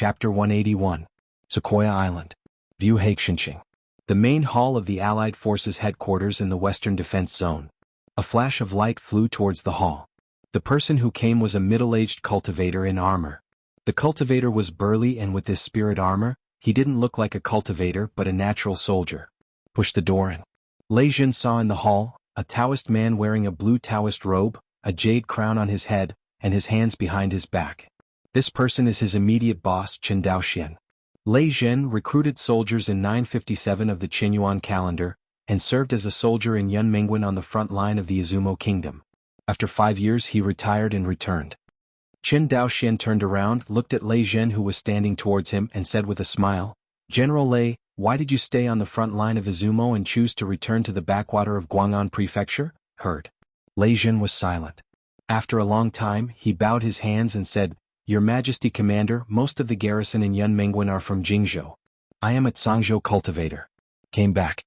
Chapter 181. Sequoia Island. View Haixinqing. The main hall of the Allied Forces headquarters in the Western Defense Zone. A flash of light flew towards the hall. The person who came was a middle-aged cultivator in armor. The cultivator was burly, and with this spirit armor, he didn't look like a cultivator but a natural soldier. Push the door in. Lei Jin saw in the hall a Taoist man wearing a blue Taoist robe, a jade crown on his head, and his hands behind his back. This person is his immediate boss, Qin Daoxian. Lei Jin recruited soldiers in 957 of the Qinyuan calendar, and served as a soldier in Yunmingwen on the front line of the Izumo kingdom. After 5 years he retired and returned. Qin Daoxian turned around, looked at Lei Jin who was standing towards him, and said with a smile, "General Lei, why did you stay on the front line of Izumo and choose to return to the backwater of Guang'an Prefecture?" Heard. Lei Jin was silent. After a long time, he bowed his hands and said, "Your Majesty Commander, most of the garrison in Yunmingwen are from Jianghu. I am at Sangzhou Cultivator. Came back."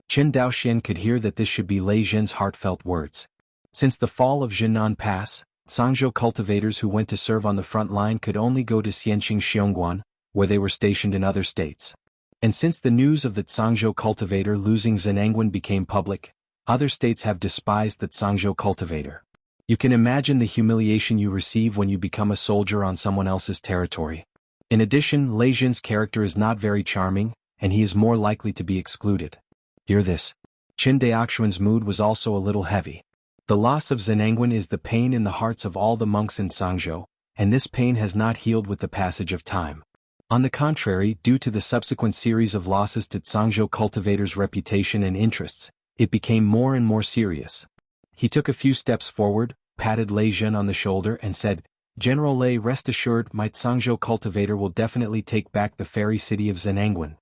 Qin Daoxian could hear that this should be Lei Jin's heartfelt words. Since the fall of Jinan Pass, Sangzhou cultivators who went to serve on the front line could only go to Xianqing Xiongguan, where they were stationed in other states. And since the news of that Sangzhou cultivator losing Zhenangguan became public, other states have despised that Sangzhou cultivator. You can imagine the humiliation you receive when you become a soldier on someone else's territory. In addition, Lei Jin's character is not very charming, and he is more likely to be excluded. Hear this. Qin Daoxian's mood was also a little heavy. The loss of Zhenangguan is the pain in the hearts of all the monks in Sangzhou, and this pain has not healed with the passage of time. On the contrary, due to the subsequent series of losses to Sangzhou cultivators' reputation and interests, it became more and more serious. He took a few steps forward, patted Lei Jin on the shoulder, and said, "General Lei, rest assured, my Sangzhou cultivator will definitely take back the fairy city of Zhenangguan."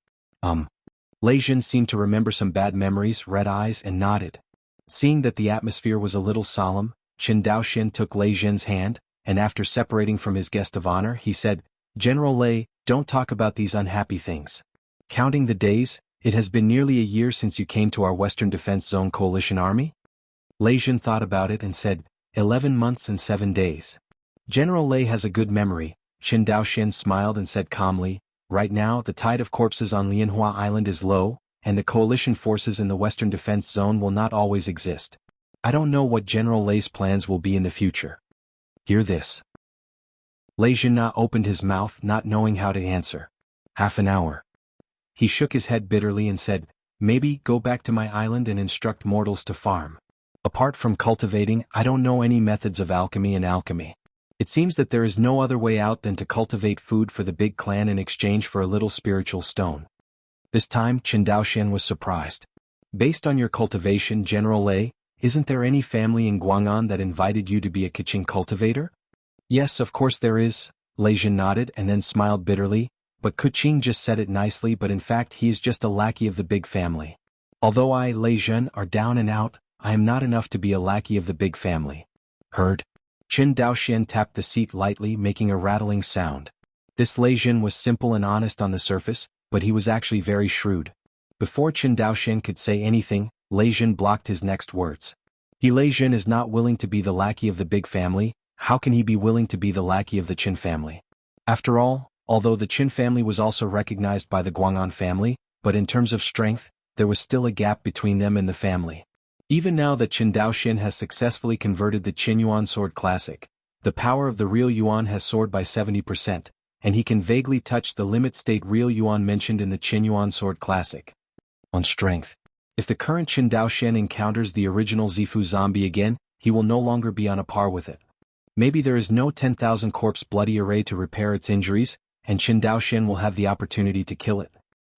Lei Jin seemed to remember some bad memories, red eyes, and nodded. Seeing that the atmosphere was a little solemn, Qin Daoxian took Lei Jin's hand, and after separating from his guest of honor, he said, "General Lei, don't talk about these unhappy things. Counting the days, it has been nearly a year since you came to our Western Defense Zone coalition army?" Lei Jin thought about it and said, 11 months and 7 days. General Lei has a good memory. Qin Daoxian smiled and said calmly, "Right now the tide of corpses on Lianhua Island is low, and the coalition forces in the Western Defense Zone will not always exist. I don't know what General Lei's plans will be in the future." Hear this. Lei Jin opened his mouth, not knowing how to answer. Half an hour. He shook his head bitterly and said, "Maybe go back to my island and instruct mortals to farm. Apart from cultivating, I don't know any methods of alchemy and alchemy. It seems that there is no other way out than to cultivate food for the big clan in exchange for a little spiritual stone." This time, Qin Daoxian was surprised. "Based on your cultivation, General Lei, isn't there any family in Guang'an that invited you to be a Qing cultivator?" "Yes, of course there is," Lei Jin nodded and then smiled bitterly, "but Kuqing just said it nicely, but in fact he is just a lackey of the big family. Although I, Lei Jin, are down and out, I am not enough to be a lackey of the big family." Heard. Qin Daoxian tapped the seat lightly, making a rattling sound. This Lei Jin was simple and honest on the surface, but he was actually very shrewd. Before Qin Daoxian could say anything, Lei Jin blocked his next words. Lei Jin is not willing to be the lackey of the big family. How can he be willing to be the lackey of the Qin family? After all, although the Qin family was also recognized by the Guang'an family, but in terms of strength, there was still a gap between them and the family. Even now that Qin Daoxian has successfully converted the Qinyuan sword classic, the power of the real yuan has soared by 70%, and he can vaguely touch the limit state real yuan mentioned in the Qinyuan sword classic. On strength. If the current Qin Daoxian encounters the original Zifu zombie again, he will no longer be on a par with it. Maybe there is no 10,000 corpse bloody array to repair its injuries, and Qin Daoxian will have the opportunity to kill it.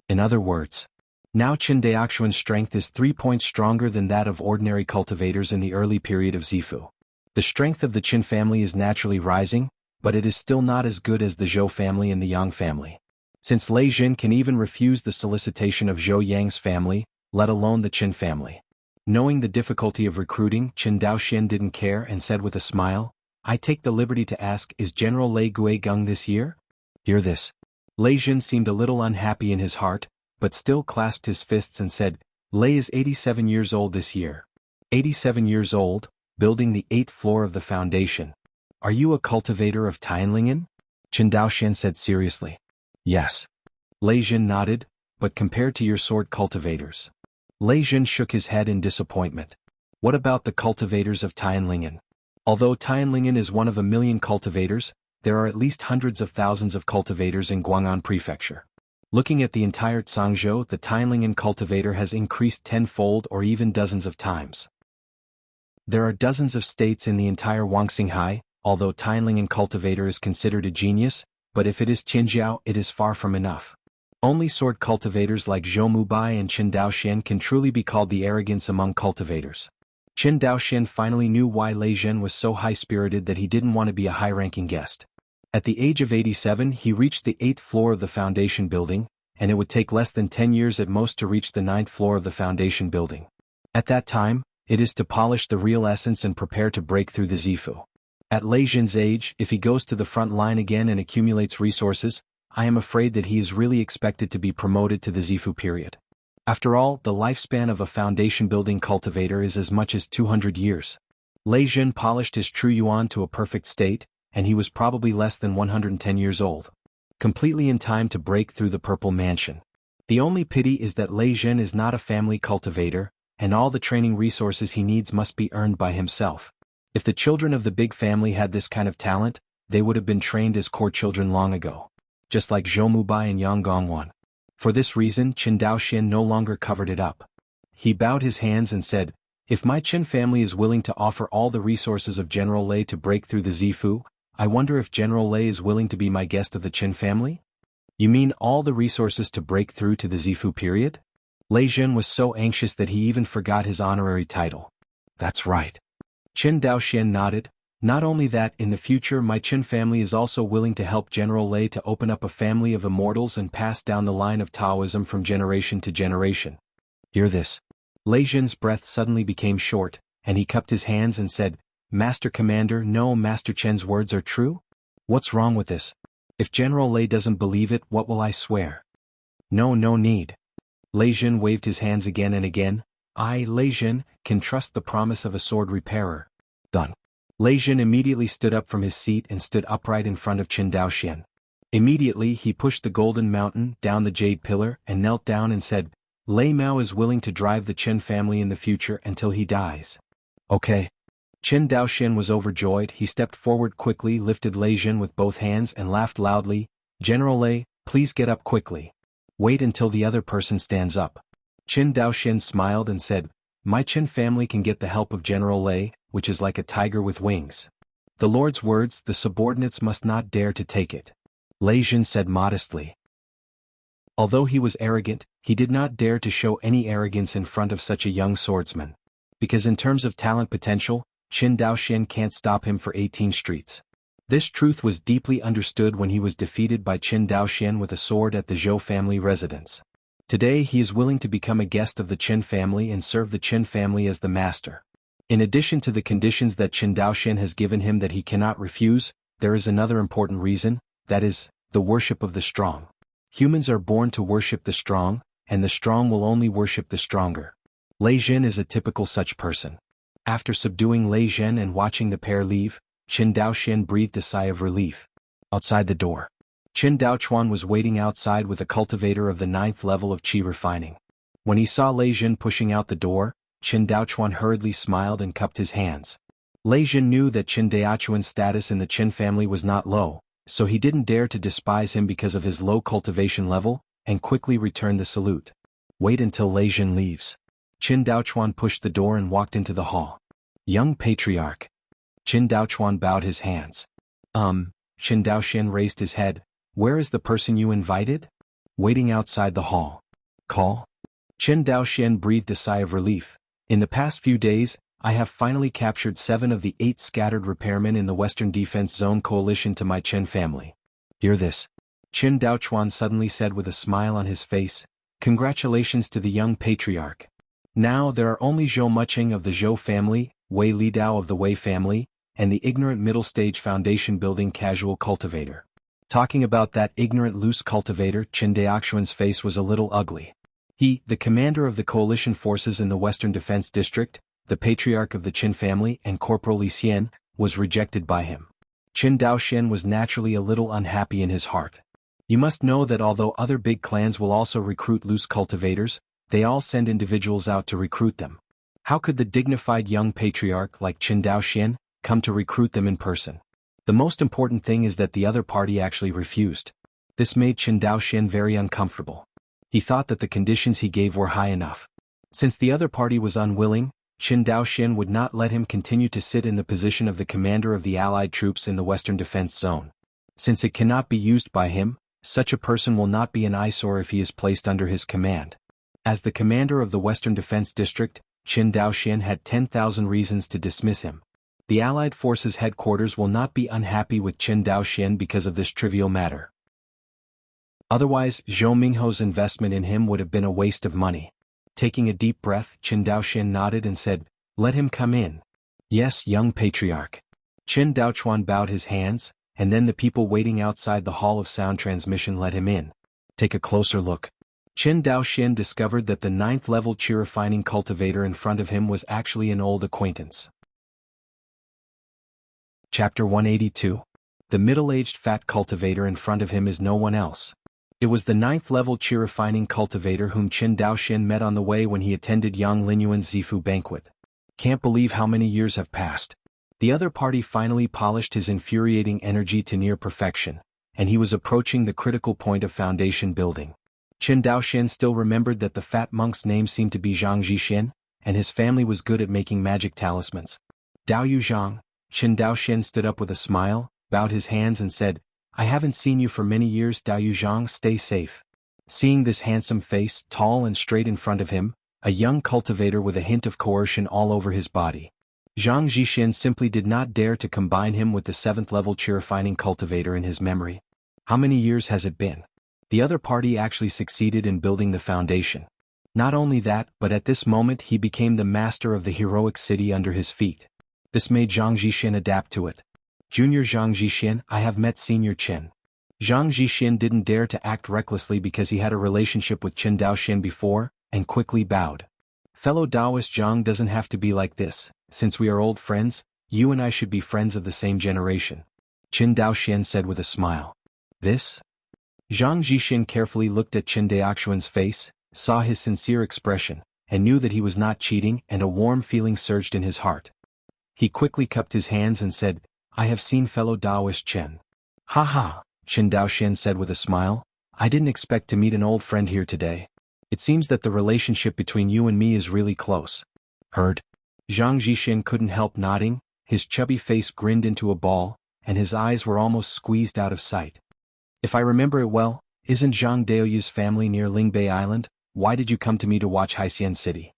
In other words, now Qin Daoxian's strength is 3 points stronger than that of ordinary cultivators in the early period of Zifu. The strength of the Qin family is naturally rising, but it is still not as good as the Zhou family and the Yang family. Since Lei Jin can even refuse the solicitation of Zhou Yang's family, let alone the Qin family. Knowing the difficulty of recruiting, Qin Daoxian didn't care and said with a smile, "I take the liberty to ask, is General Lei Guigang this year?" Hear this. Lei Jin seemed a little unhappy in his heart, but still clasped his fists and said, "Lei is 87 years old this year." 87 years old, building the 8th floor of the foundation. Are you a cultivator of Tianlingen? Qin Daoxian said seriously. Yes. Lei Jin nodded, but compared to your sword cultivators. Lei Jin shook his head in disappointment. What about the cultivators of Tianlingen? Although Tianlingen is one of a million cultivators, there are at least hundreds of thousands of cultivators in Guang'an Prefecture. Looking at the entire Zhangzhou, the Tianlingen cultivator has increased tenfold or even dozens of times. There are dozens of states in the entire Wangxinghai, although Tianlingen cultivator is considered a genius, but if it is Qinjiao, it is far from enough. Only sword cultivators like Zhou Mubai and Qin Daoxian can truly be called the arrogance among cultivators. Qin Daoxian finally knew why Lei Jin was so high-spirited that he didn't want to be a high-ranking guest. At the age of 87 he reached the 8th floor of the Foundation building, and it would take less than 10 years at most to reach the 9th floor of the Foundation building. At that time, it is to polish the real essence and prepare to break through the Zifu. At Lei Jin's age, if he goes to the front line again and accumulates resources, I am afraid that he is really expected to be promoted to the Zifu period. After all, the lifespan of a foundation building cultivator is as much as 200 years. Lei Jin polished his true yuan to a perfect state, and he was probably less than 110 years old. Completely in time to break through the Purple Mansion. The only pity is that Lei Jin is not a family cultivator, and all the training resources he needs must be earned by himself. If the children of the big family had this kind of talent, they would have been trained as core children long ago. Just like Zhou Mubai and Yang Gongwan. For this reason Qin Daoxian no longer covered it up. He bowed his hands and said, if my Qin family is willing to offer all the resources of General Lei to break through the Zifu, I wonder if General Lei is willing to be my guest of the Qin family? You mean all the resources to break through to the Zifu period? Lei Jin was so anxious that he even forgot his honorary title. That's right. Qin Daoxian nodded. Not only that, in the future my Qin family is also willing to help General Lei to open up a family of immortals and pass down the line of Taoism from generation to generation. Hear this. Lei Jin's breath suddenly became short, and he cupped his hands and said, Master Commander, no, Master Chen's words are true? What's wrong with this? If General Lei doesn't believe it, what will I swear? No need. Lei Jin waved his hands again and again. I, Lei Jin, can trust the promise of a sword repairer. Done. Lei Jin immediately stood up from his seat and stood upright in front of Qin Daoxian. Immediately he pushed the golden mountain down the jade pillar and knelt down and said, Lei Mao is willing to drive the Qin family in the future until he dies. Okay. Qin Daoxian was overjoyed. He stepped forward quickly, lifted Lei Jin with both hands and laughed loudly. General Lei, please get up quickly. Wait until the other person stands up. Qin Daoxian smiled and said, my Qin family can get the help of General Lei, which is like a tiger with wings. The Lord's words, the subordinates must not dare to take it. Lei Jin said modestly. Although he was arrogant, he did not dare to show any arrogance in front of such a young swordsman. Because in terms of talent potential, Qin Daoxian can't stop him for 18 streets. This truth was deeply understood when he was defeated by Qin Daoxian with a sword at the Zhou family residence. Today he is willing to become a guest of the Qin family and serve the Qin family as the master. In addition to the conditions that Qin Daoxian has given him that he cannot refuse, there is another important reason, that is, the worship of the strong. Humans are born to worship the strong, and the strong will only worship the stronger. Lei Jin is a typical such person. After subduing Lei Jin and watching the pair leave, Qin Daoxian breathed a sigh of relief. Outside the door, Qin Daochuan was waiting outside with a cultivator of the 9th level of qi refining. When he saw Lei Jin pushing out the door, Qin Daochuan hurriedly smiled and cupped his hands. Lei Jin knew that Qin Daochuan's status in the Qin family was not low, so he didn't dare to despise him because of his low cultivation level, and quickly returned the salute. Wait until Lei Jin leaves. Qin Daochuan pushed the door and walked into the hall. Young Patriarch. Qin Daochuan bowed his hands. Qin Daoxian raised his head. Where is the person you invited? Waiting outside the hall. Call? Qin Daoxian breathed a sigh of relief. In the past few days, I have finally captured 7 of the 8 scattered repairmen in the Western Defense Zone coalition to my Qin family. Hear this. Qin Daochuan suddenly said with a smile on his face, Congratulations to the young patriarch. Now there are only Zhou Muqing of the Zhou family, Wei Lidao of the Wei family, and the ignorant middle-stage foundation building casual cultivator. Talking about that ignorant loose cultivator, Qin Daoxuan's face was a little ugly. He, the commander of the coalition forces in the Western Defense District, the patriarch of the Qin family and Corporal Li Xian, was rejected by him. Qin Daoxian was naturally a little unhappy in his heart. You must know that although other big clans will also recruit loose cultivators, they all send individuals out to recruit them. How could the dignified young patriarch like Qin Daoxian come to recruit them in person? The most important thing is that the other party actually refused. This made Qin Daoxian very uncomfortable. He thought that the conditions he gave were high enough. Since the other party was unwilling, Qin Daoxian would not let him continue to sit in the position of the commander of the Allied troops in the Western Defense Zone. Since it cannot be used by him, such a person will not be an eyesore if he is placed under his command. As the commander of the Western Defense District, Qin Daoxian had 10,000 reasons to dismiss him. The Allied Forces headquarters will not be unhappy with Qin Daoxian because of this trivial matter. Otherwise, Zhou Mingho's investment in him would have been a waste of money. Taking a deep breath, Qin Daoxian nodded and said, "Let him come in." "Yes, young patriarch." Qin Daochuan bowed his hands, and then the people waiting outside the Hall of Sound Transmission let him in. Take a closer look. Qin Daoxian discovered that the 9th-level chi refining cultivator in front of him was actually an old acquaintance. Chapter 182. The middle-aged fat cultivator in front of him is no one else. It was the 9th-level chi refining cultivator whom Qin Daoxian met on the way when he attended Yang Linyuan's Zifu banquet. Can't believe how many years have passed. The other party finally polished his infuriating energy to near perfection, and he was approaching the critical point of foundation building. Qin Daoxian still remembered that the fat monk's name seemed to be Zhang Zhixin, and his family was good at making magic talismans. "Dao Yu Zhang." Qin Daoxian stood up with a smile, bowed his hands and said, "I haven't seen you for many years, Dao Yu Zhang, stay safe." Seeing this handsome face, tall and straight in front of him, a young cultivator with a hint of coercion all over his body, Zhang Zhixin simply did not dare to combine him with the 7th-level chi refining cultivator in his memory. How many years has it been? The other party actually succeeded in building the foundation. Not only that, but at this moment he became the master of the heroic city under his feet. This made Zhang Zhixin adapt to it. "Junior Zhang Zhixin, I have met Senior Qin." Zhang Zhixin didn't dare to act recklessly because he had a relationship with Qin Daoxian before, and quickly bowed. "Fellow Taoist Zhang doesn't have to be like this. Since we are old friends, you and I should be friends of the same generation," Qin Daoxian said with a smile. "This?" Zhang Zhixin carefully looked at Qin Daoxian's face, saw his sincere expression, and knew that he was not cheating, and a warm feeling surged in his heart. He quickly cupped his hands and said, "I have seen fellow Taoist Chen." "Ha ha," Qin Daoxian said with a smile, "I didn't expect to meet an old friend here today. It seems that the relationship between you and me is really close." "Heard?" Zhang Zhixin couldn't help nodding, his chubby face grinned into a ball, and his eyes were almost squeezed out of sight. "If I remember it well, isn't Zhang Daoyu's family near Lingbei Island? Why did you come to me to watch Haixian City?"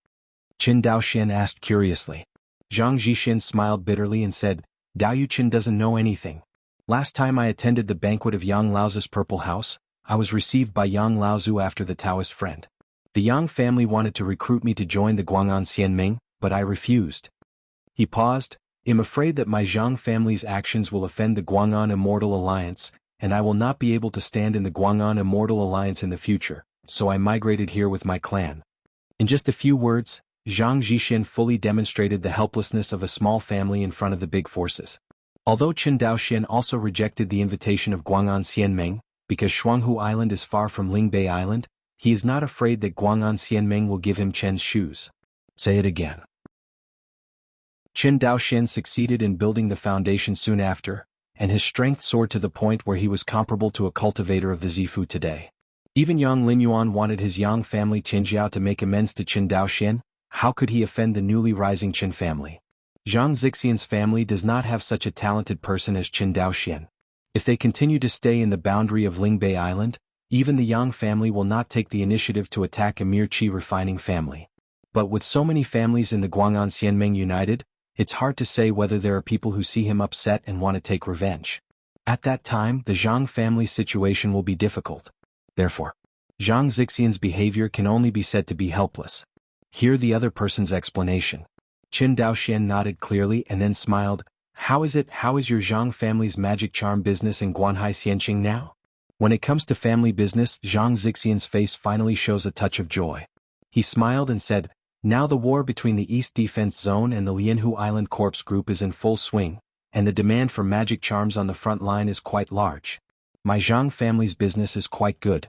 Qin Daoxian asked curiously. Zhang Zhixin smiled bitterly and said, "Daoyu Qin doesn't know anything. Last time I attended the banquet of Yang Laozu's Purple House, I was received by Yang Laozu after the Taoist friend. The Yang family wanted to recruit me to join the Guang'an Xianming, but I refused." He paused. "I'm afraid that my Zhang family's actions will offend the Guang'an Immortal Alliance, and I will not be able to stand in the Guang'an Immortal Alliance in the future, so I migrated here with my clan." In just a few words, Zhang Zhixin fully demonstrated the helplessness of a small family in front of the big forces. Although Qin Daoxian also rejected the invitation of Guang'an Xianmeng, because Shuanghu Island is far from Lingbei Island, he is not afraid that Guang'an Xianmeng will give him Chen's shoes. Say it again. Qin Daoxian succeeded in building the foundation soon after, and his strength soared to the point where he was comparable to a cultivator of the Zifu today. Even Yang Linyuan wanted his Yang family Qinjiao to make amends to Qin Daoxian. How could he offend the newly rising Qin family? Zhang Zixian's family does not have such a talented person as Qin Daoxian. If they continue to stay in the boundary of Lingbei Island, even the Yang family will not take the initiative to attack a mere chi refining family. But with so many families in the Guang'an Xianmeng united, it's hard to say whether there are people who see him upset and want to take revenge. At that time, the Zhang family's situation will be difficult. Therefore, Zhang Zixian's behavior can only be said to be helpless. Hear the other person's explanation. Qin Daoxian nodded clearly and then smiled. How is your Zhang family's magic charm business in Guanhai Xianqing now? When it comes to family business, Zhang Zixian's face finally shows a touch of joy. He smiled and said, now the war between the East Defense Zone and the Lianhu Island Corps Group is in full swing, and the demand for magic charms on the front line is quite large. My Zhang family's business is quite good.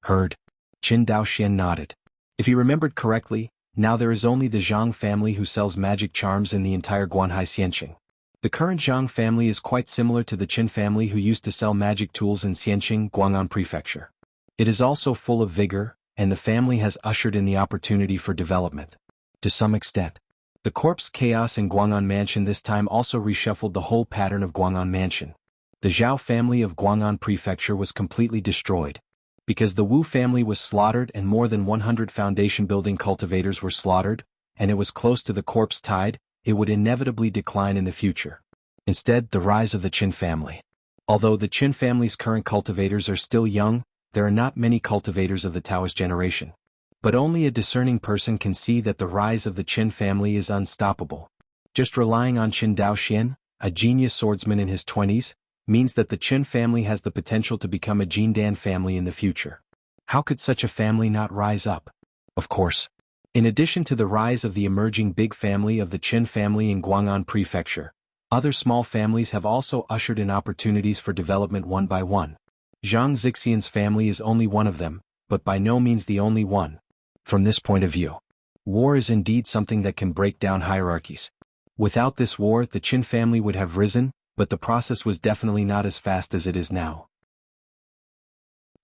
Heard. Qin Daoxian nodded. If he remembered correctly, now there is only the Zhang family who sells magic charms in the entire Guanhai Xianqing. The current Zhang family is quite similar to the Qin family who used to sell magic tools in Xianqing, Guang'an Prefecture. It is also full of vigor, and the family has ushered in the opportunity for development. To some extent. The corpse chaos in Guang'an Mansion this time also reshuffled the whole pattern of Guang'an Mansion. The Zhao family of Guang'an Prefecture was completely destroyed. Because the Wu family was slaughtered and more than 100 foundation-building cultivators were slaughtered, and it was close to the corpse tide, it would inevitably decline in the future. Instead, the rise of the Qin family. Although the Qin family's current cultivators are still young, there are not many cultivators of the Taoist generation. But only a discerning person can see that the rise of the Qin family is unstoppable. Just relying on Qin Daoxian, a genius swordsman in his 20s, means that the Qin family has the potential to become a Jindan family in the future. How could such a family not rise up? Of course. In addition to the rise of the emerging big family of the Qin family in Guang'an Prefecture, other small families have also ushered in opportunities for development one by one. Zhang Zixian's family is only one of them, but by no means the only one. From this point of view, war is indeed something that can break down hierarchies. Without this war, the Qin family would have risen, but the process was definitely not as fast as it is now.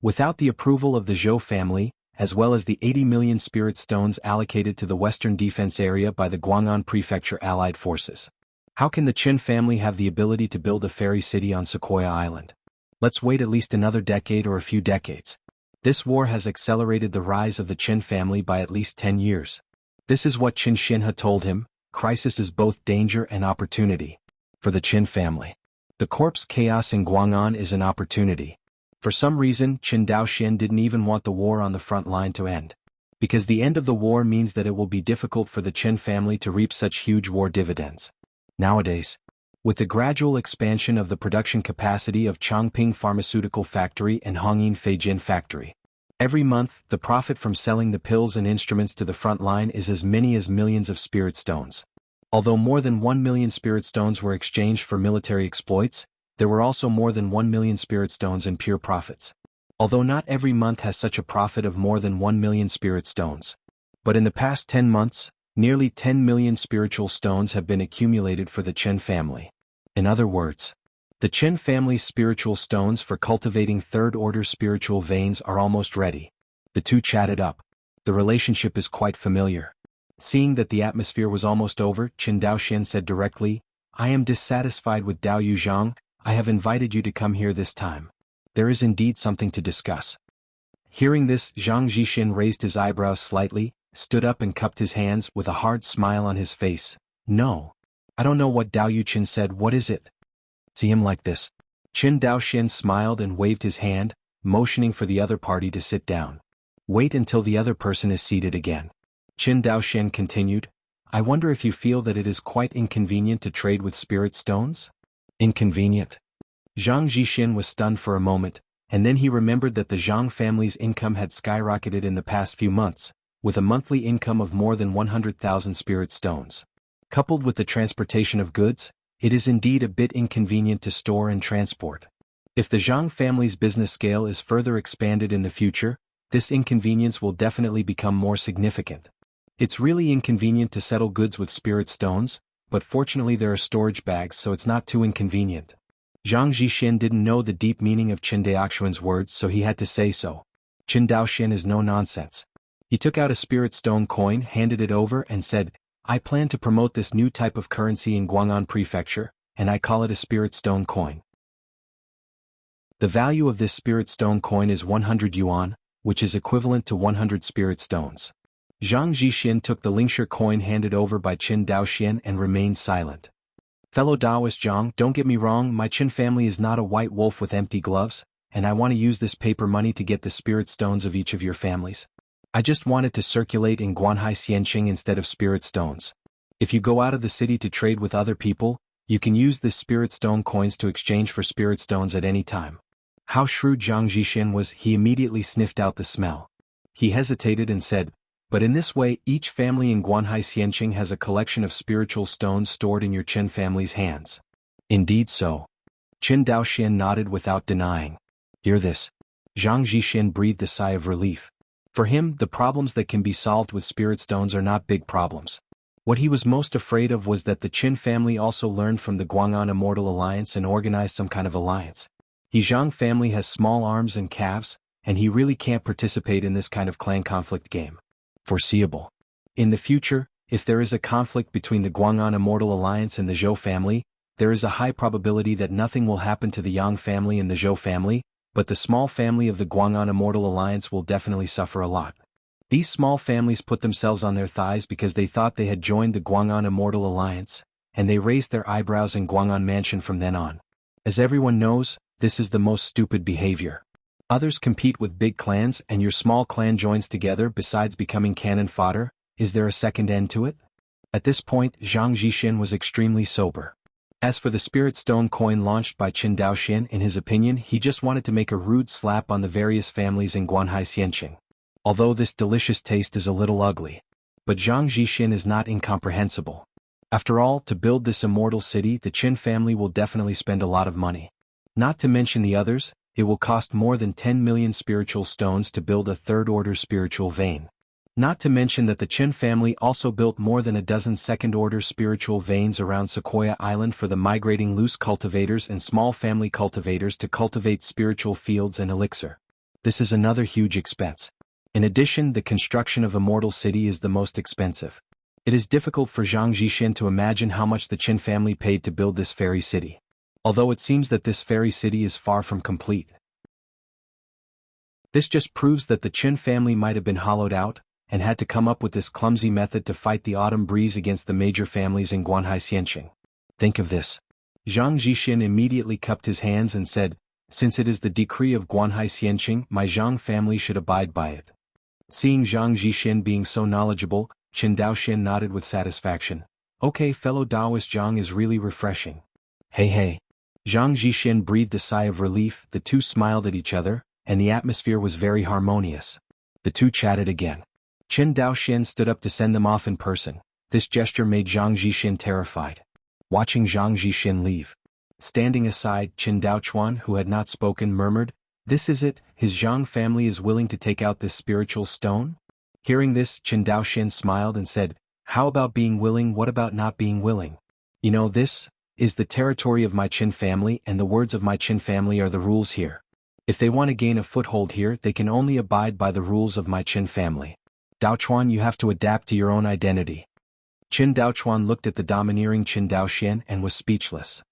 Without the approval of the Zhou family, as well as the 80 million spirit stones allocated to the western defense area by the Guang'an Prefecture Allied forces, how can the Qin family have the ability to build a fairy city on Sequoia Island? Let's wait at least another decade or a few decades. This war has accelerated the rise of the Qin family by at least 10 years. This is what Qin Xinhe told him: crisis is both danger and opportunity. For the Qin family, the corpse chaos in Guang'an is an opportunity. For some reason, Qin Daoxian didn't even want the war on the front line to end. Because the end of the war means that it will be difficult for the Qin family to reap such huge war dividends. Nowadays, with the gradual expansion of the production capacity of Chongping Pharmaceutical Factory and Hongyin Feijin Factory, every month the profit from selling the pills and instruments to the front line is as many as millions of spirit stones. Although more than 1 million spirit stones were exchanged for military exploits, there were also more than 1 million spirit stones in pure profits. Although not every month has such a profit of more than 1 million spirit stones. But in the past 10 months, nearly 10 million spiritual stones have been accumulated for the Qin family. In other words, the Qin family's spiritual stones for cultivating third-order spiritual veins are almost ready. The two chatted up. The relationship is quite familiar. Seeing that the atmosphere was almost over, Qin Daoxian said directly, "I am dissatisfied with Dao Yu Zhang. I have invited you to come here this time. There is indeed something to discuss." Hearing this, Zhang Zixin raised his eyebrows slightly, stood up and cupped his hands with a hard smile on his face. "No. I don't know what Dao Yu Qin said. What is it?" "See him like this." Qin Daoxian smiled and waved his hand, motioning for the other party to sit down. "Wait until the other person is seated again." Qin Daoxian continued, "I wonder if you feel that it is quite inconvenient to trade with spirit stones?" Inconvenient? Zhang Zixin was stunned for a moment, and then he remembered that the Zhang family's income had skyrocketed in the past few months, with a monthly income of more than 100,000 spirit stones. Coupled with the transportation of goods, it is indeed a bit inconvenient to store and transport. If the Zhang family's business scale is further expanded in the future, this inconvenience will definitely become more significant. It's really inconvenient to settle goods with spirit stones, but fortunately there are storage bags, so it's not too inconvenient. Zhang Zixin didn't know the deep meaning of Qin Daoxian's words, so he had to say so. Qin Daoxian is no nonsense. He took out a spirit stone coin, handed it over, and said, "I plan to promote this new type of currency in Guang'an Prefecture, and I call it a spirit stone coin. The value of this spirit stone coin is 100 yuan, which is equivalent to 100 spirit stones." Zhang Zixin took the Lingshi coin handed over by Qin Daoxian and remained silent. "Fellow Taoist Zhang, don't get me wrong, my Qin family is not a white wolf with empty gloves, and I want to use this paper money to get the spirit stones of each of your families. I just want it to circulate in Guanhai Xianqing instead of spirit stones. If you go out of the city to trade with other people, you can use this spirit stone coins to exchange for spirit stones at any time." How shrewd Zhang Zixin was, he immediately sniffed out the smell. He hesitated and said, "But in this way, each family in Guanhai Xianqing has a collection of spiritual stones stored in your Qin family's hands." Indeed so. Qin Daoxian nodded without denying. Hear this. Zhang Zhixin breathed a sigh of relief. For him, the problems that can be solved with spirit stones are not big problems. What he was most afraid of was that the Qin family also learned from the Guang'an Immortal Alliance and organized some kind of alliance. The Zhang family has small arms and calves, and he really can't participate in this kind of clan conflict game. Foreseeable. In the future, if there is a conflict between the Guang'an Immortal Alliance and the Zhou family, there is a high probability that nothing will happen to the Yang family and the Zhou family, but the small family of the Guang'an Immortal Alliance will definitely suffer a lot. These small families put themselves on their thighs because they thought they had joined the Guang'an Immortal Alliance, and they raised their eyebrows in Guang'an Mansion from then on. As everyone knows, this is the most stupid behavior. Others compete with big clans and your small clan joins together. Besides becoming cannon fodder, is there a second end to it? At this point, Zhang Zhixin was extremely sober. As for the spirit stone coin launched by Qin Daoxian, in his opinion, he just wanted to make a rude slap on the various families in Guanhai Xianqing. Although this delicious taste is a little ugly. But Zhang Zhixin is not incomprehensible. After all, to build this immortal city, the Qin family will definitely spend a lot of money. Not to mention the others, it will cost more than 10 million spiritual stones to build a third-order spiritual vein. Not to mention that the Qin family also built more than a dozen second-order spiritual veins around Sequoia Island for the migrating loose cultivators and small family cultivators to cultivate spiritual fields and elixir. This is another huge expense. In addition, the construction of Immortal City is the most expensive. It is difficult for Zhang Zhixin to imagine how much the Qin family paid to build this fairy city. Although it seems that this fairy city is far from complete. This just proves that the Qin family might have been hollowed out, and had to come up with this clumsy method to fight the autumn breeze against the major families in Guanhai Xianqing. Think of this. Zhang Zhixin immediately cupped his hands and said, "Since it is the decree of Guanhai Xianqing, my Zhang family should abide by it." Seeing Zhang Zhixin being so knowledgeable, Qin Daoxian nodded with satisfaction. "Okay, fellow Taoist Zhang is really refreshing." Hey. Zhang Zhixin breathed a sigh of relief. The two smiled at each other, and the atmosphere was very harmonious. The two chatted again. Qin Daoxian stood up to send them off in person. This gesture made Zhang Zhixin terrified. Watching Zhang Zhixin leave. Standing aside, Qin Daochuan, who had not spoken, murmured, "This is it, his Zhang family is willing to take out this spiritual stone?" Hearing this, Qin Daoxian smiled and said, "How about being willing? What about not being willing? You know, this is the territory of my Qin family, and the words of my Qin family are the rules here. If they want to gain a foothold here, they can only abide by the rules of my Qin family. Daochuan, you have to adapt to your own identity." Qin Daochuan looked at the domineering Qin Daoxian and was speechless.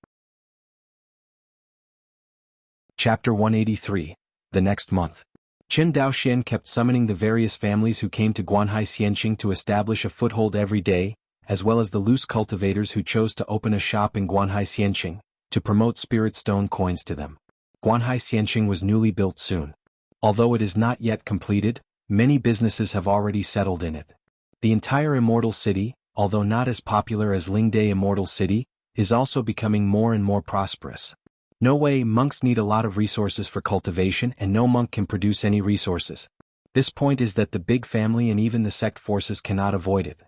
Chapter 183. The next month. Qin Daoxian kept summoning the various families who came to Guanhai Xianqing to establish a foothold every day, as well as the loose cultivators who chose to open a shop in Guanhai Xianqing, to promote spirit stone coins to them. Guanhai Xianqing was newly built soon. Although it is not yet completed, many businesses have already settled in it. The entire Immortal City, although not as popular as Lingde Immortal City, is also becoming more and more prosperous. No way, monks need a lot of resources for cultivation, and no monk can produce any resources. This point is that the big family and even the sect forces cannot avoid it.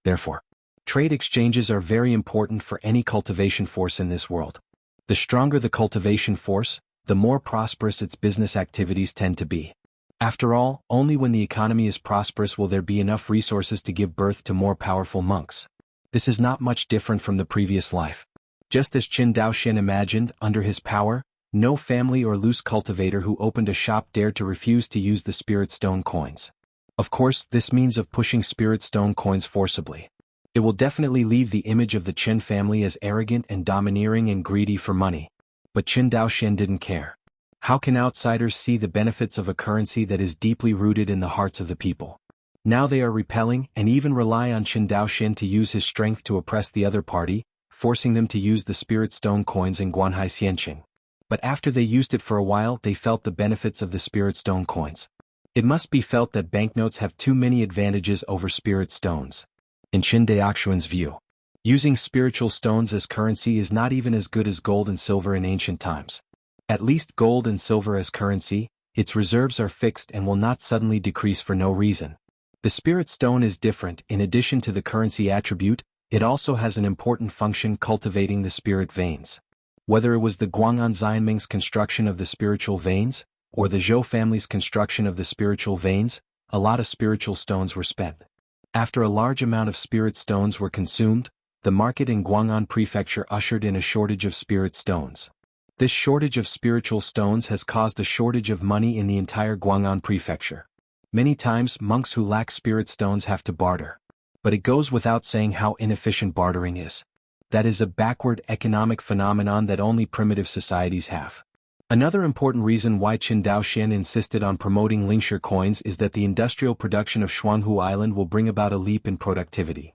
Therefore, trade exchanges are very important for any cultivation force in this world. The stronger the cultivation force, the more prosperous its business activities tend to be. After all, only when the economy is prosperous will there be enough resources to give birth to more powerful monks. This is not much different from the previous life. Just as Qin Daoxian imagined, under his power, no family or loose cultivator who opened a shop dared to refuse to use the spirit stone coins. Of course, this means of pushing spirit stone coins forcibly. It will definitely leave the image of the Qin family as arrogant and domineering and greedy for money. But Qin Daoxian didn't care. How can outsiders see the benefits of a currency that is deeply rooted in the hearts of the people? Now they are repelling and even rely on Qin Daoxian to use his strength to oppress the other party, forcing them to use the spirit stone coins in Guanhai Xianqing. But after they used it for a while, they felt the benefits of the spirit stone coins. It must be felt that banknotes have too many advantages over spirit stones. In Qin Daoxuan's view, using spiritual stones as currency is not even as good as gold and silver in ancient times. At least gold and silver as currency, its reserves are fixed and will not suddenly decrease for no reason. The spirit stone is different. In addition to the currency attribute, it also has an important function cultivating the spirit veins. Whether it was the Guang'an Xianming's construction of the spiritual veins, or the Zhou family's construction of the spiritual veins, a lot of spiritual stones were spent. After a large amount of spirit stones were consumed, the market in Guang'an Prefecture ushered in a shortage of spirit stones. This shortage of spiritual stones has caused a shortage of money in the entire Guang'an Prefecture. Many times monks who lack spirit stones have to barter. But it goes without saying how inefficient bartering is. That is a backward economic phenomenon that only primitive societies have. Another important reason why Qin Daoxian insisted on promoting Lingshi coins is that the industrial production of Jianghu Island will bring about a leap in productivity.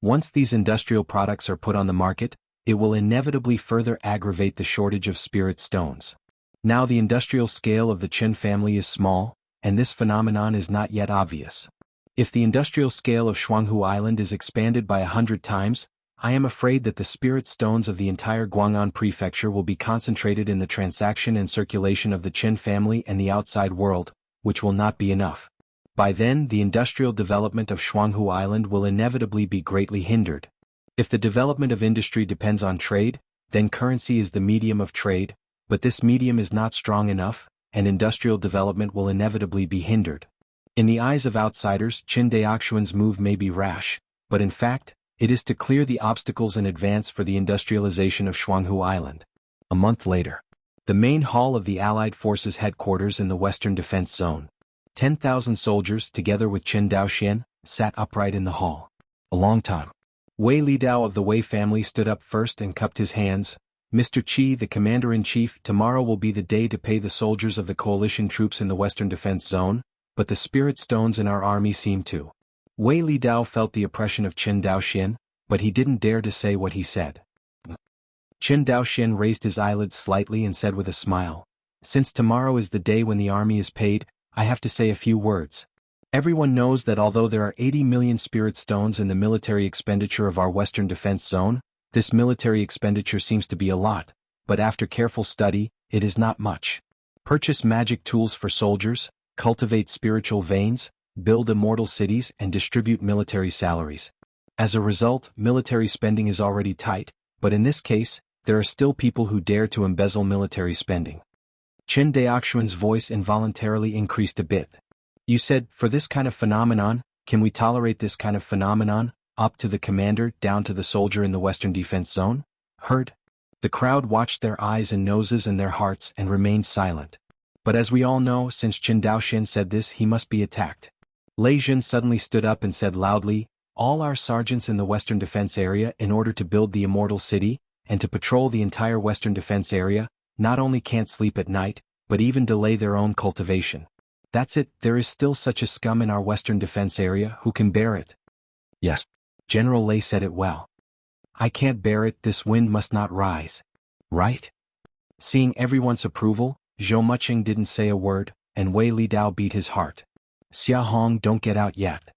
Once these industrial products are put on the market, it will inevitably further aggravate the shortage of spirit stones. Now the industrial scale of the Qin family is small, and this phenomenon is not yet obvious. If the industrial scale of Jianghu Island is expanded by 100 times, I am afraid that the spirit stones of the entire Guang'an Prefecture will be concentrated in the transaction and circulation of the Qin family and the outside world, which will not be enough. By then the industrial development of Jianghu Island will inevitably be greatly hindered. If the development of industry depends on trade, then currency is the medium of trade, but this medium is not strong enough, and industrial development will inevitably be hindered. In the eyes of outsiders, Qin Daoxuan's move may be rash, but in fact, it is to clear the obstacles in advance for the industrialization of Jianghu Island. A month later, the main hall of the Allied Forces headquarters in the Western Defense Zone. 10,000 soldiers, together with Qin Daoxian, sat upright in the hall. A long time. Wei Lidao of the Wei family stood up first and cupped his hands. Mr. Qi, the commander-in-chief, tomorrow will be the day to pay the soldiers of the coalition troops in the Western Defense Zone, but the spirit stones in our army seem to. Wei Lidao felt the oppression of Qin Daoxian, but he didn't dare to say what he said. Qin Daoxian raised his eyelids slightly and said with a smile, "Since tomorrow is the day when the army is paid, I have to say a few words. Everyone knows that although there are 80 million spirit stones in the military expenditure of our Western Defense Zone, this military expenditure seems to be a lot, but after careful study, it is not much. Purchase magic tools for soldiers, cultivate spiritual veins, build immortal cities and distribute military salaries. As a result, military spending is already tight, but in this case, there are still people who dare to embezzle military spending." Qin Daoxuan's voice involuntarily increased a bit. "You said, for this kind of phenomenon, can we tolerate this kind of phenomenon, up to the commander, down to the soldier in the Western Defense Zone?" Heard? The crowd watched their eyes and noses and their hearts and remained silent. But as we all know, since Qin Daoxian said this, he must be attacked. Lei Jun suddenly stood up and said loudly, "All our sergeants in the Western Defense Area, in order to build the Immortal City, and to patrol the entire Western Defense Area, not only can't sleep at night, but even delay their own cultivation. That's it, there is still such a scum in our Western Defense Area who can bear it." "Yes. General Lei said it well. I can't bear it, this wind must not rise. Right?" Seeing everyone's approval, Zhou Muqing didn't say a word, and Wei Lidao beat his heart. "Xia Hong, don't get out yet."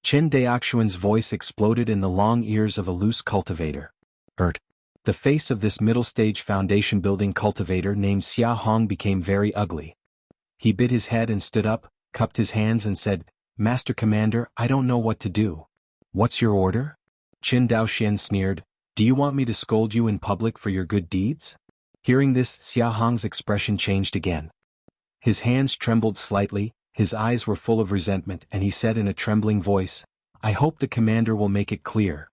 Qin Daoxuan's voice exploded in the long ears of a loose cultivator. The face of this middle-stage foundation-building cultivator named Xia Hong became very ugly. He bit his head and stood up, cupped his hands and said, "Master Commander, I don't know what to do." "What's your order?" Qin Daoxian sneered, "Do you want me to scold you in public for your good deeds?" Hearing this, Xia Hong's expression changed again. His hands trembled slightly, his eyes were full of resentment, and he said in a trembling voice, "I hope the commander will make it clear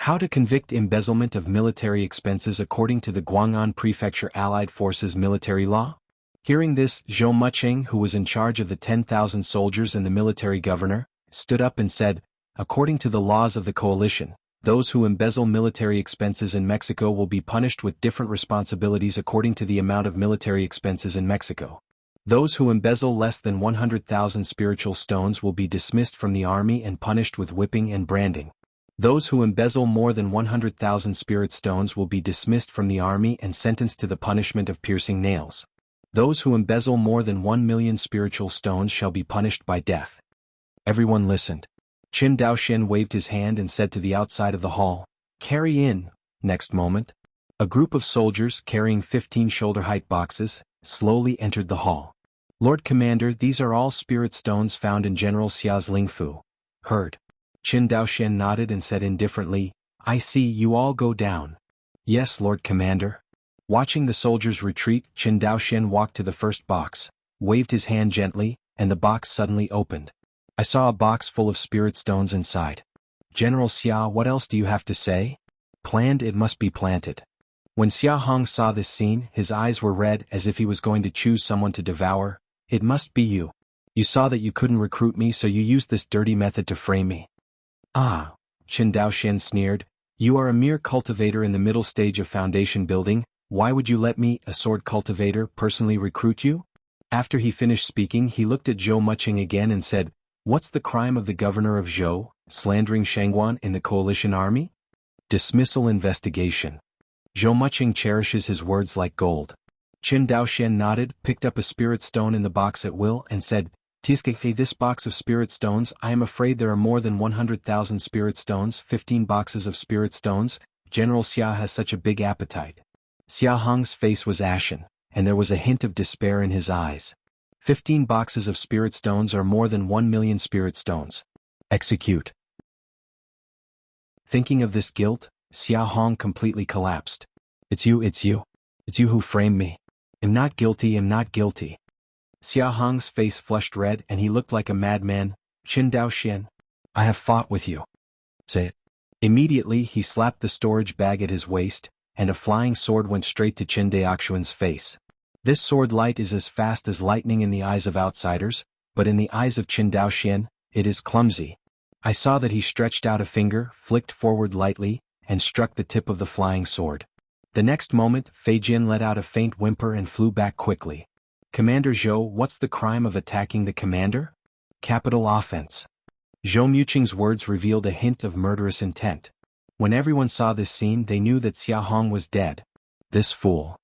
how to convict embezzlement of military expenses according to the Guang'an Prefecture Allied Forces military law." Hearing this, Zhou Muqing, who was in charge of the 10,000 soldiers and the military governor, stood up and said, "According to the laws of the coalition, those who embezzle military expenses in Mexico will be punished with different responsibilities according to the amount of military expenses in Mexico. Those who embezzle less than 100,000 spiritual stones will be dismissed from the army and punished with whipping and branding. Those who embezzle more than 100,000 spirit stones will be dismissed from the army and sentenced to the punishment of piercing nails. Those who embezzle more than 1 million spiritual stones shall be punished by death." Everyone listened. Qin Daoxian waved his hand and said to the outside of the hall, "Carry in." Next moment, a group of soldiers carrying 15 shoulder-height boxes slowly entered the hall. "Lord Commander, these are all spirit stones found in General Xia's Lingfu." Heard? Qin Daoxian nodded and said indifferently, I see you all go down. Yes, Lord Commander. Watching the soldiers retreat, Qin Daoxian walked to the first box, waved his hand gently, and the box suddenly opened. I saw a box full of spirit stones inside. General Xia, what else do you have to say? Planned, it must be planted. When Xia Hong saw this scene, his eyes were red as if he was going to choose someone to devour. It must be you. You saw that you couldn't recruit me, so you used this dirty method to frame me. Ah, Qin Daoxian sneered. You are a mere cultivator in the middle stage of foundation building. Why would you let me, a sword cultivator, personally recruit you? After he finished speaking, he looked at Zhou Muqing again and said, What's the crime of the governor of Zhou, slandering Shangguan in the coalition army? Dismissal investigation. Zhou Muqing cherishes his words like gold. Qin Daoxian nodded, picked up a spirit stone in the box at will, and said, Tiskeke, this box of spirit stones, I am afraid there are more than 100,000 spirit stones, 15 boxes of spirit stones. General Xia has such a big appetite. Xia Hong's face was ashen, and there was a hint of despair in his eyes. 15 boxes of spirit stones are more than 1 million spirit stones. Execute. Thinking of this guilt, Xia Hong completely collapsed. It's you. It's you who framed me. I'm not guilty. Xia Hong's face flushed red and he looked like a madman. Qin Daoxian, I have fought with you. Say it. Immediately he slapped the storage bag at his waist, and a flying sword went straight to Qin Daoxian's face. This sword light is as fast as lightning in the eyes of outsiders, but in the eyes of Qin Daoxian, it is clumsy. I saw that he stretched out a finger, flicked forward lightly, and struck the tip of the flying sword. The next moment, Fei Jin let out a faint whimper and flew back quickly. Commander Zhou, what's the crime of attacking the commander? Capital offense. Zhou Muqing's words revealed a hint of murderous intent. When everyone saw this scene, they knew that Xia Hong was dead. This fool.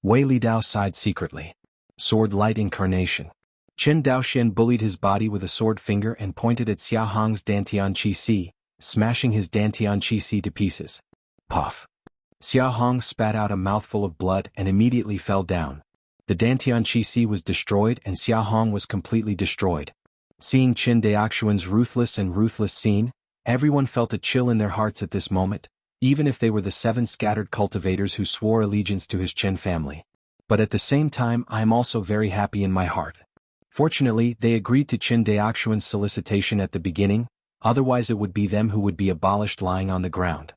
Wei Lidao sighed secretly. Sword light incarnation. Qin Daoxian bullied his body with a sword finger and pointed at Xia Hong's Dantian Qi Si, smashing his Dantian Qi Si to pieces. Puff. Xia Hong spat out a mouthful of blood and immediately fell down. The Dantian Qi Si was destroyed and Xia Hong was completely destroyed. Seeing Qin Daoxian's ruthless scene, everyone felt a chill in their hearts at this moment, even if they were the 7 scattered cultivators who swore allegiance to his Qin family. But at the same time, I am also very happy in my heart. Fortunately, they agreed to Qin Daoxian's solicitation at the beginning, otherwise it would be them who would be abolished lying on the ground.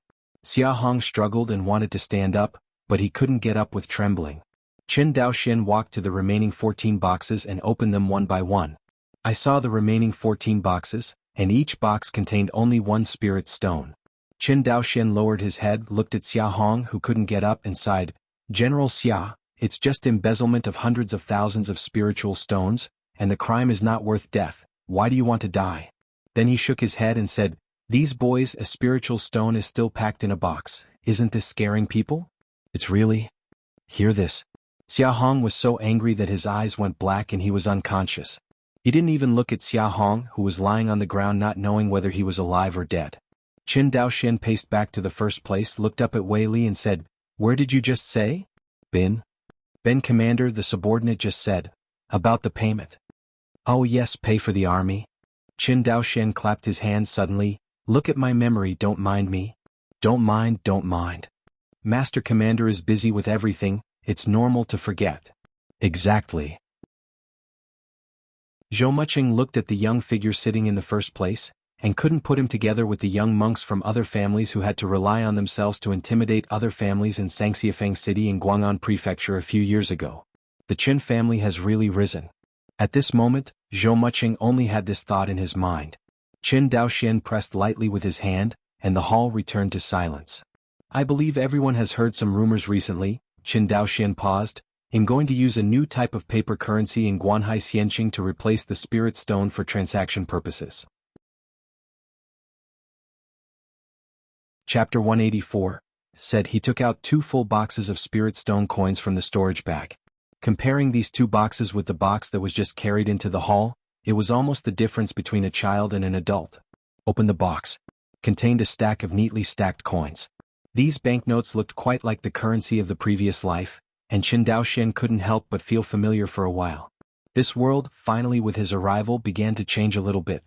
Xia Hong struggled and wanted to stand up, but he couldn't get up with trembling. Qin Daoxian walked to the remaining 14 boxes and opened them one by one. I saw the remaining 14 boxes, and each box contained only 1 spirit stone. Qin Daoxian lowered his head, looked at Xia Hong who couldn't get up and sighed, General Xia, it's just embezzlement of hundreds of thousands of spiritual stones, and the crime is not worth death. Why do you want to die? Then he shook his head and said, These boys, a spiritual stone is still packed in a box. Isn't this scaring people? It's really? Hear this. Xia Hong was so angry that his eyes went black and he was unconscious. He didn't even look at Xia Hong, who was lying on the ground not knowing whether he was alive or dead. Qin Daoxian paced back to the first place, looked up at Wei Li and said, Where did you just say? Ben, Commander, the subordinate just said. About the payment. Oh yes, pay for the army. Qin Daoxian clapped his hands suddenly. Look at my memory, don't mind me. Don't mind. Master Commander is busy with everything, it's normal to forget. Exactly. Zhou Muqing looked at the young figure sitting in the first place, and couldn't put him together with the young monks from other families who had to rely on themselves to intimidate other families in Sangxiafeng City in Guang'an Prefecture a few years ago. The Qin family has really risen. At this moment, Zhou Muqing only had this thought in his mind. Qin Daoxian pressed lightly with his hand, and the hall returned to silence. I believe everyone has heard some rumors recently. Qin Daoxian paused. I'm going to use a new type of paper currency in Guanhai Xianqing to replace the spirit stone for transaction purposes. Chapter 184 said he took out 2 full boxes of spirit stone coins from the storage bag. Comparing these 2 boxes with the box that was just carried into the hall, it was almost the difference between a child and an adult. Open the box. Contained a stack of neatly stacked coins. These banknotes looked quite like the currency of the previous life, and Qin Daoxian couldn't help but feel familiar for a while. This world, finally with his arrival, began to change a little bit.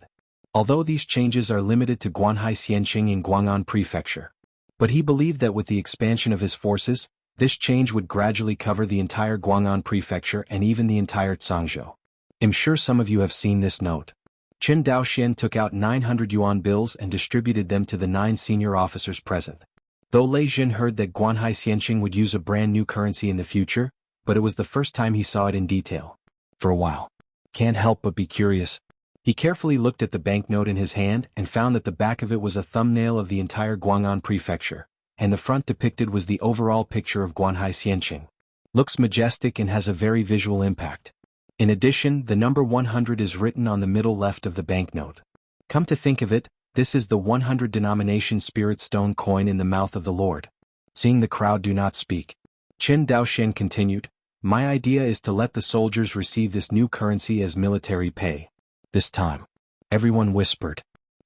Although these changes are limited to Guanhai Xianqing in Guang'an Prefecture. But he believed that with the expansion of his forces, this change would gradually cover the entire Guang'an prefecture and even the entire Zhangzhou. I'm sure some of you have seen this note. Qin Daoxian took out 900 yuan bills and distributed them to the 9 senior officers present. Though Lei Jin heard that Guanhai Xianqing would use a brand new currency in the future, but it was the first time he saw it in detail. For a while. Can't help but be curious. He carefully looked at the banknote in his hand and found that the back of it was a thumbnail of the entire Guang'an prefecture, and the front depicted was the overall picture of Guanhai Xianqing. Looks majestic and has a very visual impact. In addition, the number 100 is written on the middle left of the banknote. Come to think of it, this is the 100 denomination spirit stone coin in the mouth of the Lord. Seeing the crowd do not speak, Qin Daoxian continued, "My idea is to let the soldiers receive this new currency as military pay. This time." Everyone whispered.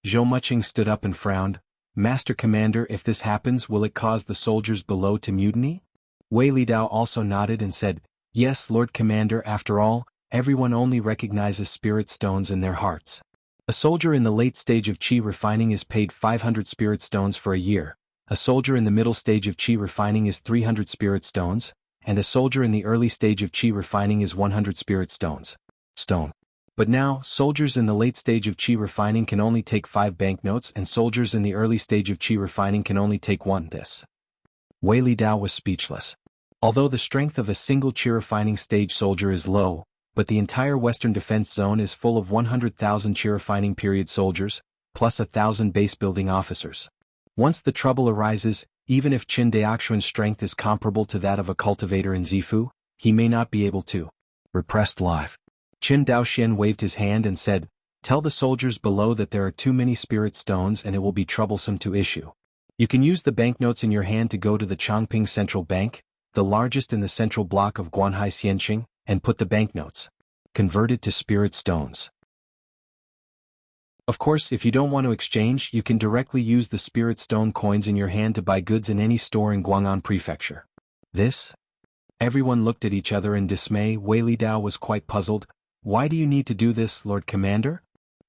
Zhou Muqing stood up and frowned. "Master Commander, if this happens, will it cause the soldiers below to mutiny?" Wei Lidao also nodded and said, "Yes, Lord Commander, after all, everyone only recognizes spirit stones in their hearts. A soldier in the late stage of qi refining is paid 500 spirit stones for a year, a soldier in the middle stage of qi refining is 300 spirit stones, and a soldier in the early stage of qi refining is 100 spirit stones. But now, soldiers in the late stage of qi refining can only take 5 banknotes and soldiers in the early stage of qi refining can only take 1 this." Wei Lidao was speechless. Although the strength of a single qi refining stage soldier is low, but the entire Western Defense Zone is full of 100,000 qi refining period soldiers, plus 1,000 base-building officers. Once the trouble arises, even if Qin Daoxuan's strength is comparable to that of a cultivator in Zifu, he may not be able to. Repressed live. Qin Daoxian waved his hand and said, "Tell the soldiers below that there are too many spirit stones and it will be troublesome to issue. You can use the banknotes in your hand to go to the Chongping Central Bank, the largest in the central block of Guanhai Xianqing, and put the banknotes converted to spirit stones. Of course, if you don't want to exchange, you can directly use the spirit stone coins in your hand to buy goods in any store in Guang'an Prefecture." This? Everyone looked at each other in dismay. Wei Lidao was quite puzzled. "Why do you need to do this, Lord Commander?"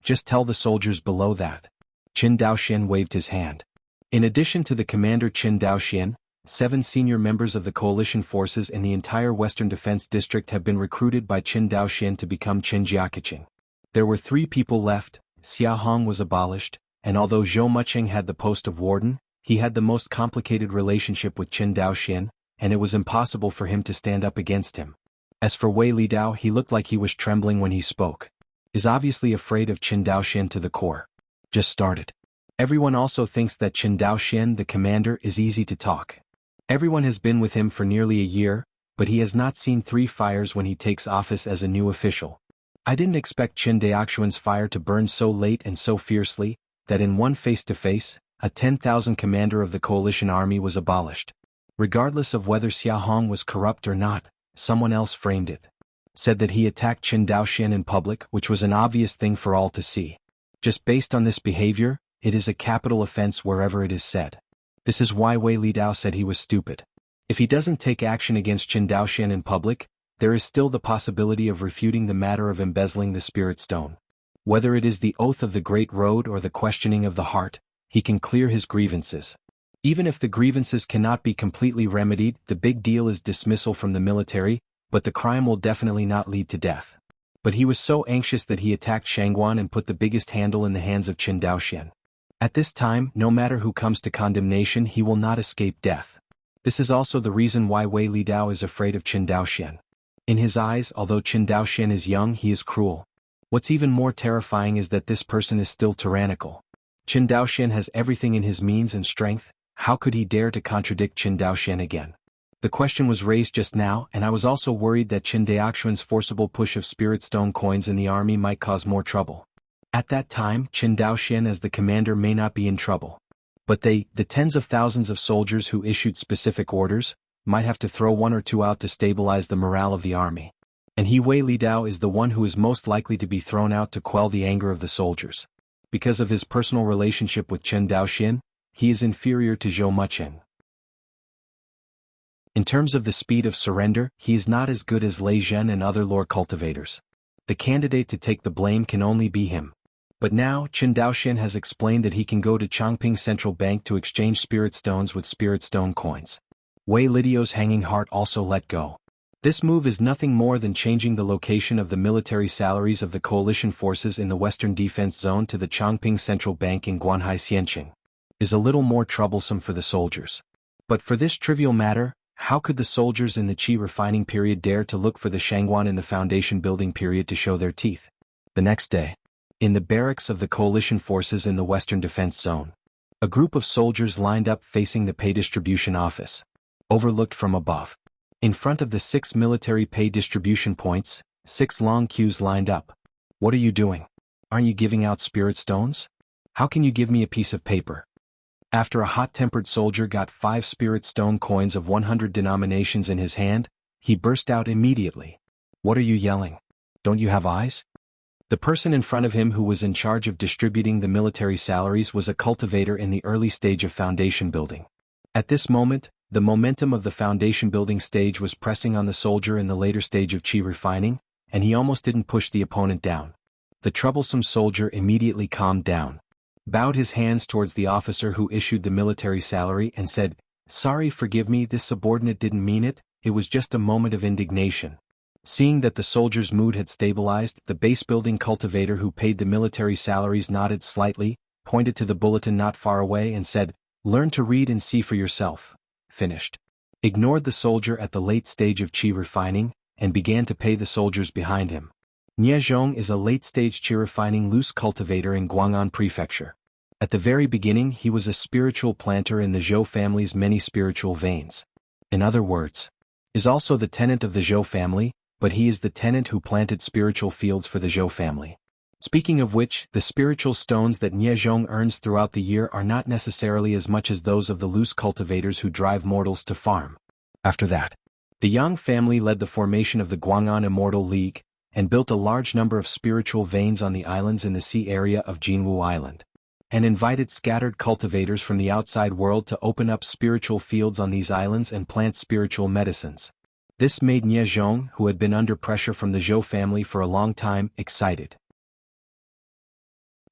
"Just tell the soldiers below that." Qin Daoxian waved his hand. In addition to the commander Qin Daoxian, 7 senior members of the coalition forces in the entire Western Defense District have been recruited by Qin Daoxian to become Qin Jiaqiqing. There were 3 people left. Xia Hong was abolished, and although Zhou Muqing had the post of warden, he had the most complicated relationship with Qin Daoxian, and it was impossible for him to stand up against him. As for Wei Lidao, he looked like he was trembling when he spoke. Is obviously afraid of Qin Daoxian to the core. Just started. Everyone also thinks that Qin Daoxian, the commander, is easy to talk. Everyone has been with him for nearly a year, but he has not seen 3 fires when he takes office as a new official. I didn't expect Qin Daoxuan's fire to burn so late and so fiercely, that in one face-to-face, a 10,000 commander of the coalition army was abolished. Regardless of whether Xia Hong was corrupt or not, someone else framed it. Said that he attacked Qin Daoxian in public, which was an obvious thing for all to see. Just based on this behavior, it is a capital offense wherever it is said. This is why Wei Lidao said he was stupid. If he doesn't take action against Qin Daoxian in public, there is still the possibility of refuting the matter of embezzling the spirit stone. Whether it is the oath of the Great Road or the questioning of the heart, he can clear his grievances. Even if the grievances cannot be completely remedied, the big deal is dismissal from the military, but the crime will definitely not lead to death. But he was so anxious that he attacked Shangguan and put the biggest handle in the hands of Qin Daoxian. At this time, no matter who comes to condemnation, he will not escape death. This is also the reason why Wei Lidao is afraid of Qin Daoxian. In his eyes, although Qin Daoxian is young, he is cruel. What's even more terrifying is that this person is still tyrannical. Qin Daoxian has everything in his means and strength. How could he dare to contradict Qin Daoxian again? The question was raised just now, and I was also worried that Qin Daoxuan's forcible push of spirit stone coins in the army might cause more trouble. At that time, Qin Daoxian as the commander may not be in trouble. But the tens of thousands of soldiers who issued specific orders, might have to throw 1 or 2 out to stabilize the morale of the army. And he Wei Lidao is the one who is most likely to be thrown out to quell the anger of the soldiers. Because of his personal relationship with Qin Daoxian, he is inferior to Zhou Muqing. In terms of the speed of surrender, he is not as good as Lei Zhen and other lore cultivators. The candidate to take the blame can only be him. But now, Chen Daoxian has explained that he can go to Chongping Central Bank to exchange spirit stones with spirit stone coins. Wei Lidio's hanging heart also let go. This move is nothing more than changing the location of the military salaries of the coalition forces in the Western Defense Zone to the Chongping Central Bank in Guanhai Xianqing. Is a little more troublesome for the soldiers. But for this trivial matter, how could the soldiers in the Qi refining period dare to look for the Shangguan in the foundation building period to show their teeth? The next day, in the barracks of the coalition forces in the Western Defense Zone, a group of soldiers lined up facing the pay distribution office, overlooked from above. In front of the 6 military pay distribution points, 6 long queues lined up. What are you doing? Aren't you giving out spirit stones? How can you give me a piece of paper? After a hot-tempered soldier got 5 spirit stone coins of 100 denominations in his hand, he burst out immediately. What are you yelling? Don't you have eyes? The person in front of him who was in charge of distributing the military salaries was a cultivator in the early stage of foundation building. At this moment, the momentum of the foundation building stage was pressing on the soldier in the later stage of Qi refining, and he almost didn't push the opponent down. The troublesome soldier immediately calmed down, bowed his hands towards the officer who issued the military salary and said, "Sorry, forgive me, this subordinate didn't mean it, it was just a moment of indignation." Seeing that the soldier's mood had stabilized, the base building cultivator who paid the military salaries nodded slightly, pointed to the bulletin not far away and said, "Learn to read and see for yourself." Finished. Ignored the soldier at the late stage of Qi refining, and began to pay the soldiers behind him. Nie Zhong is a late-stage Qi refining loose cultivator in Guang'an Prefecture. At the very beginning he was a spiritual planter in the Zhou family's many spiritual veins. In other words, is also the tenant of the Zhou family, but he is the tenant who planted spiritual fields for the Zhou family. Speaking of which, the spiritual stones that Nie Zhong earns throughout the year are not necessarily as much as those of the loose cultivators who drive mortals to farm. After that, the Yang family led the formation of the Guang'an Immortal League, and built a large number of spiritual veins on the islands in the sea area of Jianghu Island, and invited scattered cultivators from the outside world to open up spiritual fields on these islands and plant spiritual medicines. This made Nie Zhong, who had been under pressure from the Zhou family for a long time, excited.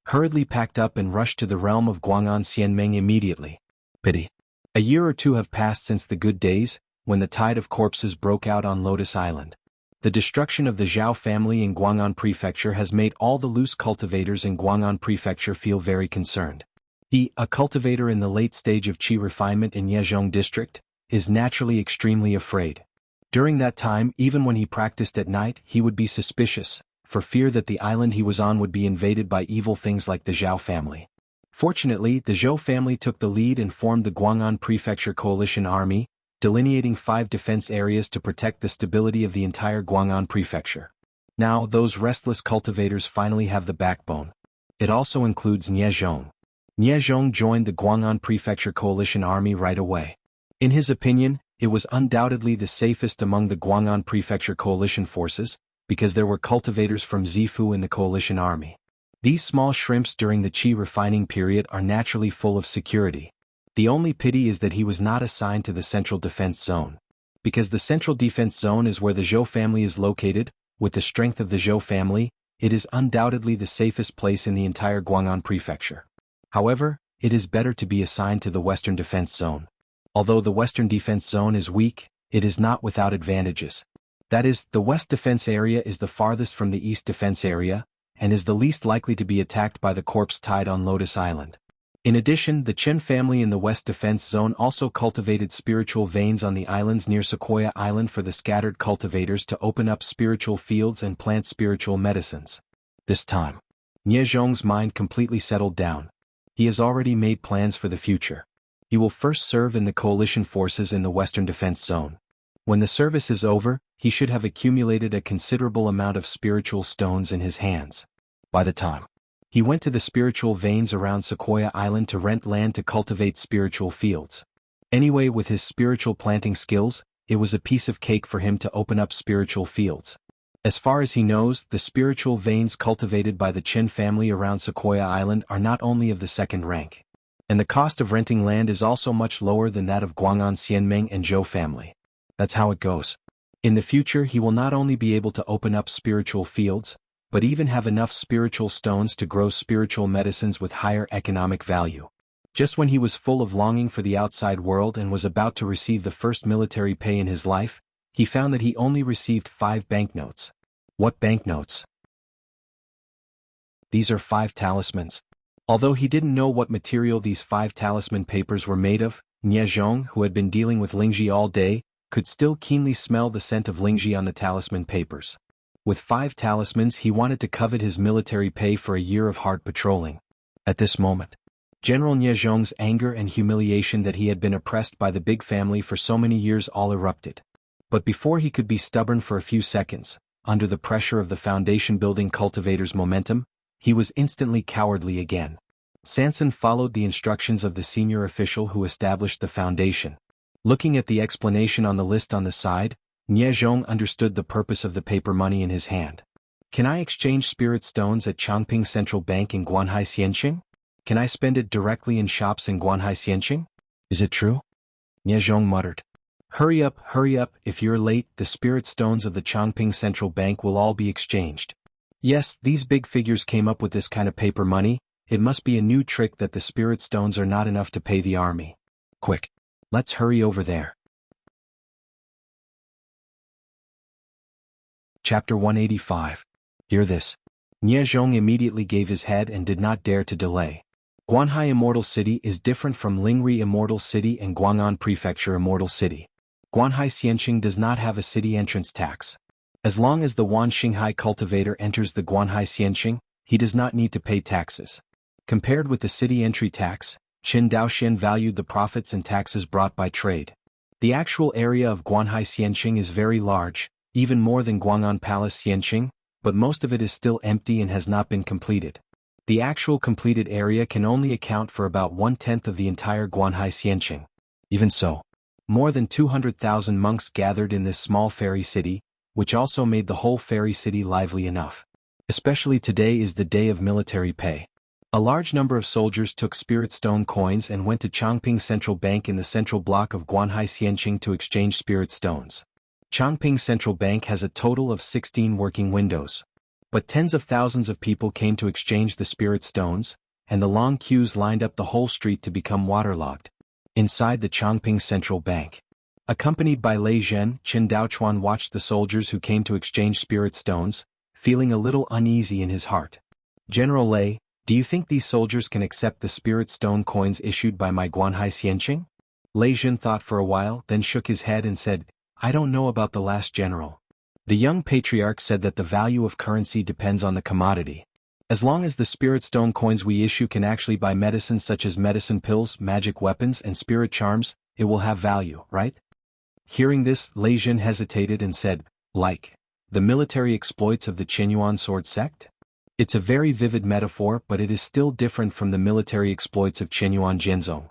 Hurriedly packed up and rushed to the realm of Guang'an Xianmeng immediately. Pity. A year or two have passed since the good days, when the tide of corpses broke out on Lotus Island. The destruction of the Zhao family in Guang'an Prefecture has made all the loose cultivators in Guang'an Prefecture feel very concerned. He, a cultivator in the late stage of Qi refinement in Yezhong district, is naturally extremely afraid. During that time, even when he practiced at night, he would be suspicious, for fear that the island he was on would be invaded by evil things like the Zhao family. Fortunately, the Zhou family took the lead and formed the Guang'an Prefecture Coalition Army, delineating 5 defense areas to protect the stability of the entire Guang'an Prefecture. Now, those restless cultivators finally have the backbone. It also includes Nie Zhong. Nie Zhong joined the Guang'an Prefecture Coalition Army right away. In his opinion, it was undoubtedly the safest among the Guang'an Prefecture Coalition forces, because there were cultivators from Zifu in the coalition army. These small shrimps during the Qi refining period are naturally full of security. The only pity is that he was not assigned to the Central Defense Zone. Because the Central Defense Zone is where the Zhou family is located, with the strength of the Zhou family, it is undoubtedly the safest place in the entire Guang'an Prefecture. However, it is better to be assigned to the Western Defense Zone. Although the Western Defense Zone is weak, it is not without advantages. That is, the West Defense Area is the farthest from the East Defense Area, and is the least likely to be attacked by the corpse tide on Lotus Island. In addition, the Chen family in the West Defense Zone also cultivated spiritual veins on the islands near Sequoia Island for the scattered cultivators to open up spiritual fields and plant spiritual medicines. This time, Nie Zhong's mind completely settled down. He has already made plans for the future. He will first serve in the coalition forces in the Western Defense Zone. When the service is over, he should have accumulated a considerable amount of spiritual stones in his hands. By the time he went to the spiritual veins around Sequoia Island to rent land to cultivate spiritual fields. Anyway, with his spiritual planting skills, it was a piece of cake for him to open up spiritual fields. As far as he knows, the spiritual veins cultivated by the Chen family around Sequoia Island are not only of the second rank. And the cost of renting land is also much lower than that of Guang'an Xianmeng and Zhou family. That's how it goes. In the future he will not only be able to open up spiritual fields, but even have enough spiritual stones to grow spiritual medicines with higher economic value. Just when he was full of longing for the outside world and was about to receive the first military pay in his life, he found that he only received 5 banknotes. What banknotes? These are 5 talismans. Although he didn't know what material these 5 talisman papers were made of, Nie Zhong, who had been dealing with Lingji all day, could still keenly smell the scent of Lingji on the talisman papers. With 5 talismans, he wanted to covet his military pay for a year of hard patrolling. At this moment, General Nie Zhong's anger and humiliation that he had been oppressed by the big family for so many years all erupted. But before he could be stubborn for a few seconds, under the pressure of the foundation-building cultivator's momentum, he was instantly cowardly again. Sanson followed the instructions of the senior official who established the foundation. Looking at the explanation on the list on the side, Nie Zhong understood the purpose of the paper money in his hand. Can I exchange spirit stones at Changping Central Bank in Guanhai Xianqing? Can I spend it directly in shops in Guanhai Xianqing? Is it true? Nie Zhong muttered. Hurry up, if you're late, the spirit stones of the Changping Central Bank will all be exchanged. Yes, these big figures came up with this kind of paper money. It must be a new trick that the spirit stones are not enough to pay the army. Quick, let's hurry over there. Chapter 185. Hear this. Nie Zhong immediately gave his head and did not dare to delay. Guanhai Immortal City is different from Lingri Immortal City and Guang'an Prefecture Immortal City. Guanhai Xianqing does not have a city entrance tax. As long as the Wan Xinghai cultivator enters the Guanhai Xianqing, he does not need to pay taxes. Compared with the city entry tax, Qin Daoxian valued the profits and taxes brought by trade. The actual area of Guanhai Xianqing is very large, even more than Guang'an Palace Xianqing, but most of it is still empty and has not been completed. The actual completed area can only account for about 1/10 of the entire Guanhai Xianqing. Even so, more than 200,000 monks gathered in this small fairy city, which also made the whole fairy city lively enough. Especially today is the day of military pay. A large number of soldiers took spirit stone coins and went to Changping Central Bank in the central block of Guanhai Xianqing to exchange spirit stones. Changping Central Bank has a total of 16 working windows. But tens of thousands of people came to exchange the spirit stones, and the long queues lined up the whole street to become waterlogged. Inside the Changping Central Bank, accompanied by Lei Zhen, Qin Daochuan watched the soldiers who came to exchange spirit stones, feeling a little uneasy in his heart. General Lei, do you think these soldiers can accept the spirit stone coins issued by my Guanhai Xianqing? Lei Zhen thought for a while, then shook his head and said, I don't know about the last general. The young patriarch said that the value of currency depends on the commodity. As long as the spirit stone coins we issue can actually buy medicines such as medicine pills, magic weapons and spirit charms, it will have value, right? Hearing this, Lei Zhen hesitated and said, like, the military exploits of the Qinyuan sword sect? It's a very vivid metaphor, but it is still different from the military exploits of Qinyuan Jianzong.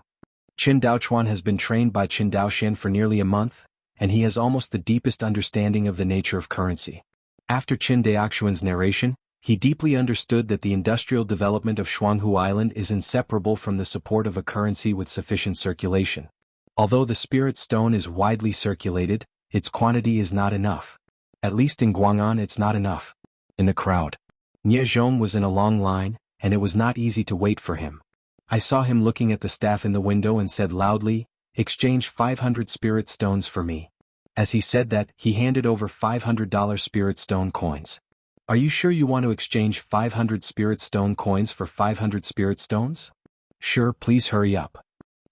Qin Daochuan has been trained by Qin Daoxian for nearly a month, and he has almost the deepest understanding of the nature of currency. After Qin Daoxuan's narration, he deeply understood that the industrial development of Jianghu Island is inseparable from the support of a currency with sufficient circulation. Although the spirit stone is widely circulated, its quantity is not enough. At least in Guang'an it's not enough. In the crowd, Nie Zhong was in a long line, and it was not easy to wait for him. I saw him looking at the staff in the window and said loudly, exchange 500 spirit stones for me. As he said that, he handed over $500 spirit stone coins. Are you sure you want to exchange 500 spirit stone coins for 500 spirit stones? Sure, please hurry up.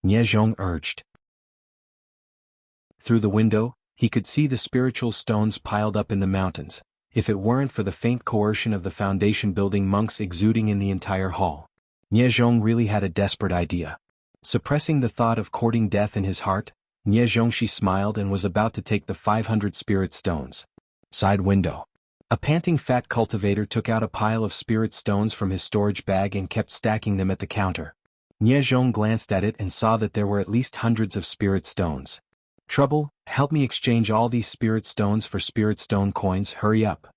Nie Zhong urged. Through the window, he could see the spiritual stones piled up in the mountains, if it weren't for the faint coercion of the foundation-building monks exuding in the entire hall. Nie Zhong really had a desperate idea. Suppressing the thought of courting death in his heart, Nie Zhongxi smiled and was about to take the 500 spirit stones. Side window. A panting fat cultivator took out a pile of spirit stones from his storage bag and kept stacking them at the counter. Nie Zhong glanced at it and saw that there were at least hundreds of spirit stones. Trouble, help me exchange all these spirit stones for spirit stone coins, hurry up.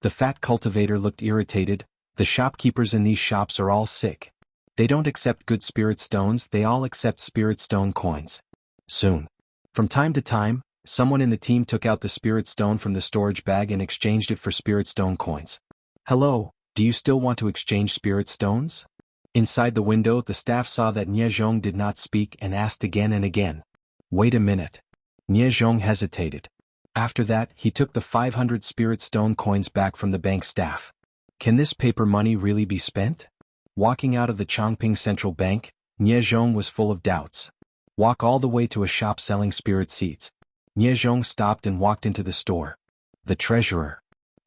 The fat cultivator looked irritated. The shopkeepers in these shops are all sick. They don't accept good spirit stones, they all accept spirit stone coins. Soon. From time to time, someone in the team took out the spirit stone from the storage bag and exchanged it for spirit stone coins. Hello, do you still want to exchange spirit stones? Inside the window, the staff saw that Nie Zhong did not speak and asked again and again. Wait a minute. Nie Zhong hesitated. After that, he took the 500 spirit stone coins back from the bank staff. Can this paper money really be spent? Walking out of the Chongping Central Bank, Nie Zhong was full of doubts. Walk all the way to a shop selling spirit seeds. Nie Zhong stopped and walked into the store. The treasurer.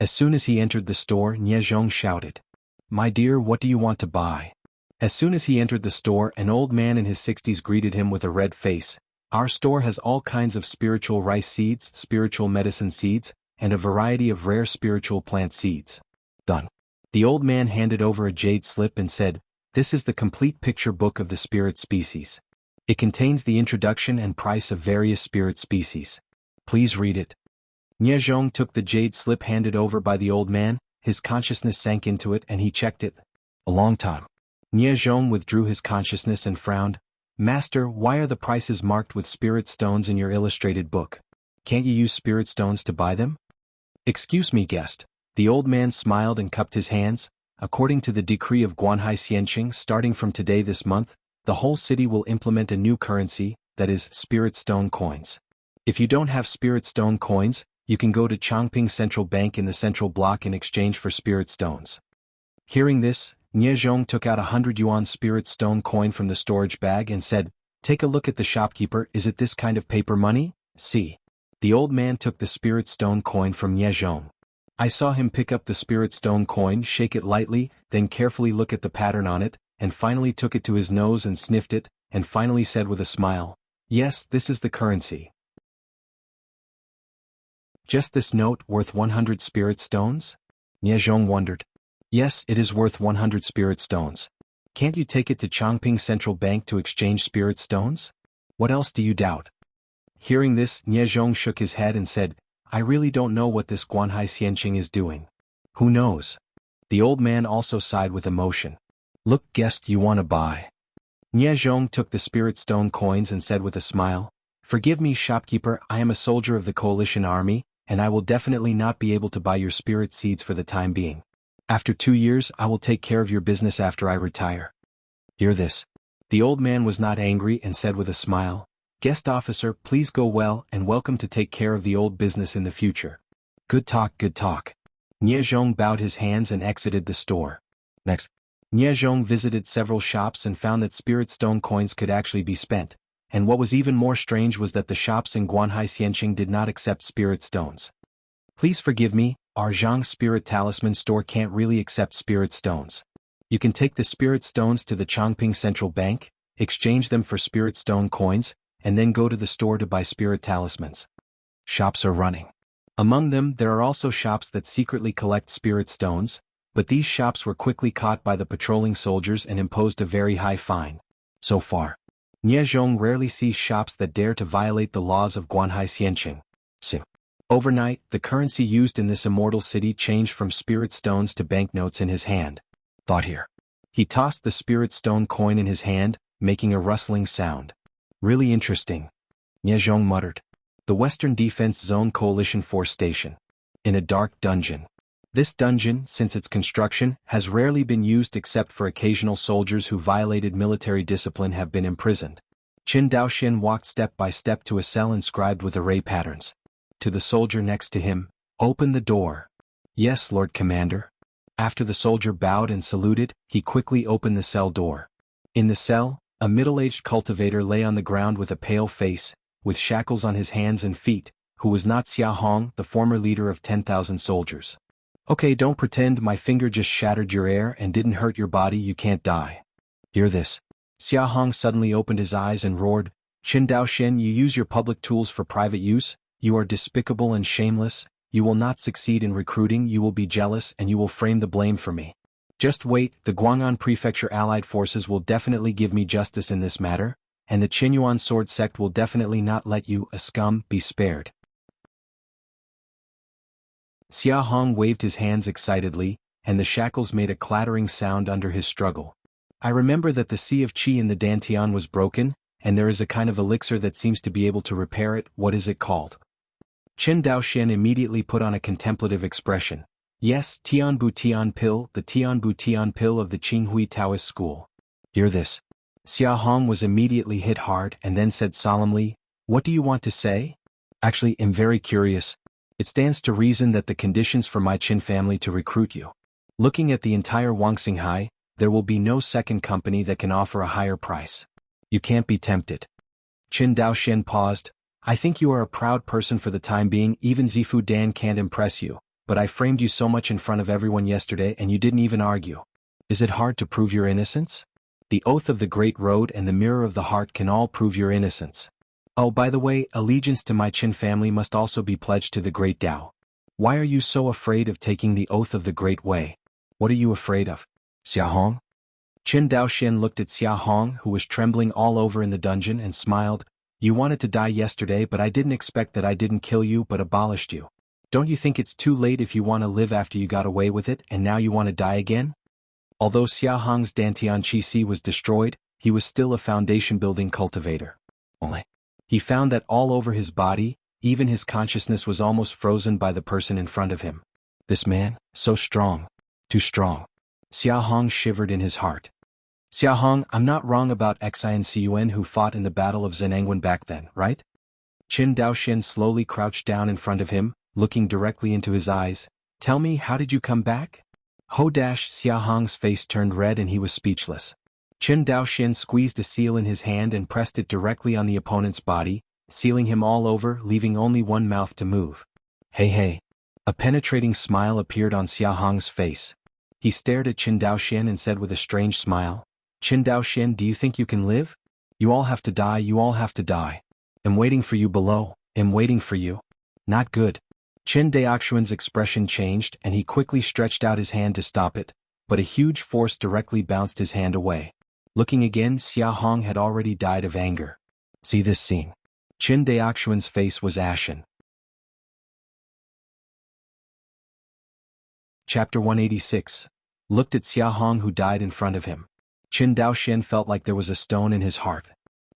As soon as he entered the store, Nie Zhong shouted, "My dear, what do you want to buy?" As soon as he entered the store, an old man in his 60s greeted him with a red face. Our store has all kinds of spiritual rice seeds, spiritual medicine seeds, and a variety of rare spiritual plant seeds. Done. The old man handed over a jade slip and said, "This is the complete picture book of the spirit species. It contains the introduction and price of various spirit species. Please read it." Nie Zhong took the jade slip handed over by the old man, his consciousness sank into it and he checked it. A long time. Nie Zhong withdrew his consciousness and frowned. "Master, why are the prices marked with spirit stones in your illustrated book? Can't you use spirit stones to buy them?" "Excuse me, guest." The old man smiled and cupped his hands. "According to the decree of Guanhai Xianqing, starting from today this month, the whole city will implement a new currency, that is, spirit stone coins. If you don't have spirit stone coins, you can go to Chongping Central Bank in the central block in exchange for spirit stones." Hearing this, Nie Zhong took out 100 yuan spirit stone coin from the storage bag and said, "Take a look at the shopkeeper, is it this kind of paper money? See." The old man took the spirit stone coin from Nie Zhong. I saw him pick up the spirit stone coin, shake it lightly, then carefully look at the pattern on it, and finally took it to his nose and sniffed it, and finally said with a smile, "Yes, this is the currency." "Just this note worth 100 spirit stones?" Nie Zhong wondered. "Yes, it is worth 100 spirit stones. Can't you take it to Chongping Central Bank to exchange spirit stones? What else do you doubt?" Hearing this, Nie Zhong shook his head and said, "I really don't know what this Guanhai Xianqing is doing. Who knows?" The old man also sighed with emotion. "Look, guest, you want to buy." Nie Zhong took the spirit stone coins and said with a smile, "Forgive me, shopkeeper, I am a soldier of the coalition army, and I will definitely not be able to buy your spirit seeds for the time being. After 2 years, I will take care of your business after I retire." Hear this. The old man was not angry and said with a smile, "Guest officer, please go well and welcome to take care of the old business in the future." Good talk, good talk. Nie Zhong bowed his hands and exited the store. Next, Nie Zhong visited several shops and found that spirit stone coins could actually be spent, and what was even more strange was that the shops in Guanhai Xianqing did not accept spirit stones. "Please forgive me, our Zhang Spirit Talisman store can't really accept spirit stones. You can take the spirit stones to the Chongping Central Bank, exchange them for spirit stone coins, and then go to the store to buy spirit talismans." Shops are running. Among them, there are also shops that secretly collect spirit stones, but these shops were quickly caught by the patrolling soldiers and imposed a very high fine. So far, Nie Zhong rarely sees shops that dare to violate the laws of Guanhai Xianqing. Overnight, the currency used in this immortal city changed from spirit stones to banknotes in his hand. Thought here. He tossed the spirit stone coin in his hand, making a rustling sound. "Really interesting," Nie Zhong muttered. The Western Defense Zone Coalition Force Station. In a dark dungeon. This dungeon, since its construction, has rarely been used except for occasional soldiers who violated military discipline have been imprisoned. Qin Daoxian walked step by step to a cell inscribed with array patterns. To the soldier next to him, "Open the door." "Yes, Lord Commander." After the soldier bowed and saluted, he quickly opened the cell door. In the cell, a middle-aged cultivator lay on the ground with a pale face, with shackles on his hands and feet, who was not Xia Hong, the former leader of 10,000 soldiers. "Okay, don't pretend my finger just shattered your air and didn't hurt your body, you can't die." Hear this. Xia Hong suddenly opened his eyes and roared, "Qin Daoxian, you use your public tools for private use? You are despicable and shameless. You will not succeed in recruiting, you will be jealous and you will frame the blame for me. Just wait, the Guang'an Prefecture Allied Forces will definitely give me justice in this matter, and the Qinyuan Sword Sect will definitely not let you, a scum, be spared." Xia Hong waved his hands excitedly, and the shackles made a clattering sound under his struggle. "I remember that the Sea of Qi in the Dantian was broken, and there is a kind of elixir that seems to be able to repair it. What is it called?" Qin Daoxian immediately put on a contemplative expression. Yes, Tianbu Tian Pil, the Tianbu Tian Pil of the Qinghui Taoist school. Hear this. Xia Hong was immediately hit hard and then said solemnly, "What do you want to say?" "Actually, I'm very curious. It stands to reason that the conditions for my Qin family to recruit you. Looking at the entire Wangxinghai, there will be no second company that can offer a higher price. You can't be tempted." Qin Daoxian paused. "I think you are a proud person for the time being. Even Zifu Dan can't impress you, but I framed you so much in front of everyone yesterday and you didn't even argue. Is it hard to prove your innocence? The oath of the Great Road and the mirror of the heart can all prove your innocence. Oh, by the way, allegiance to my Qin family must also be pledged to the Great Tao. Why are you so afraid of taking the oath of the Great Way? What are you afraid of?" Xia Hong? Qin Daoxian looked at Xia Hong, who was trembling all over in the dungeon, and smiled. "You wanted to die yesterday, but I didn't expect that I didn't kill you but abolished you. Don't you think it's too late if you want to live after you got away with it and now you want to die again?" Although Xia Hong's Dantian Qi Si was destroyed, he was still a foundation-building cultivator. Only, he found that all over his body, even his consciousness was almost frozen by the person in front of him. This man, so strong. Too strong. Xia Hong shivered in his heart. "Xia Hong, I'm not wrong about Xian Cun who fought in the Battle of Zhenangwen back then, right?" Qin Daoxian slowly crouched down in front of him, looking directly into his eyes. "Tell me, how did you come back?" Xia Hong's face turned red and he was speechless. Qin Daoxian squeezed a seal in his hand and pressed it directly on the opponent's body, sealing him all over, leaving only one mouth to move. Hey. A penetrating smile appeared on Xia Hong's face. He stared at Qin Daoxian and said with a strange smile, "Qin Daoxian, do you think you can live? You all have to die, you all have to die. I'm waiting for you below, I'm waiting for you." Not good. Qin Daoxian's expression changed and he quickly stretched out his hand to stop it, but a huge force directly bounced his hand away. Looking again, Xia Hong had already died of anger. See this scene. Qin Daoxian's face was ashen. Chapter 186. Looked at Xia Hong who died in front of him. Qin Daoxian felt like there was a stone in his heart.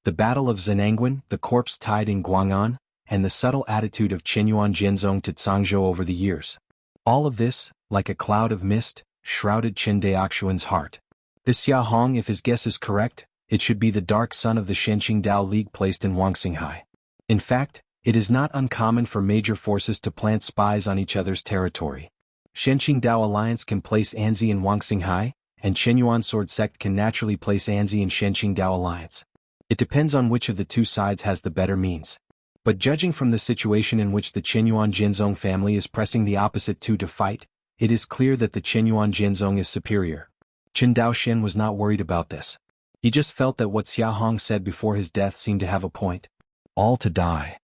The Battle of Zhenangwen, the corpse tied in Guang'an, and the subtle attitude of Qinyuan Jianzong to Cangzhou over the years. All of this, like a cloud of mist, shrouded Qin Daoxian's heart. This Xia Hong, if his guess is correct, it should be the dark son of the Shenqing Dao League placed in Wangxinghai. In fact, it is not uncommon for major forces to plant spies on each other's territory. Shenqing Dao Alliance can place Anzi in Wangxinghai, and Qinyuan Sword Sect can naturally place Anzi in Shenqing Dao Alliance. It depends on which of the two sides has the better means. But judging from the situation in which the Qinyuan Jianzong family is pressing the opposite two to fight, it is clear that the Qinyuan Jianzong is superior. Qin Daoxian was not worried about this. He just felt that what Xia Hong said before his death seemed to have a point. All to die.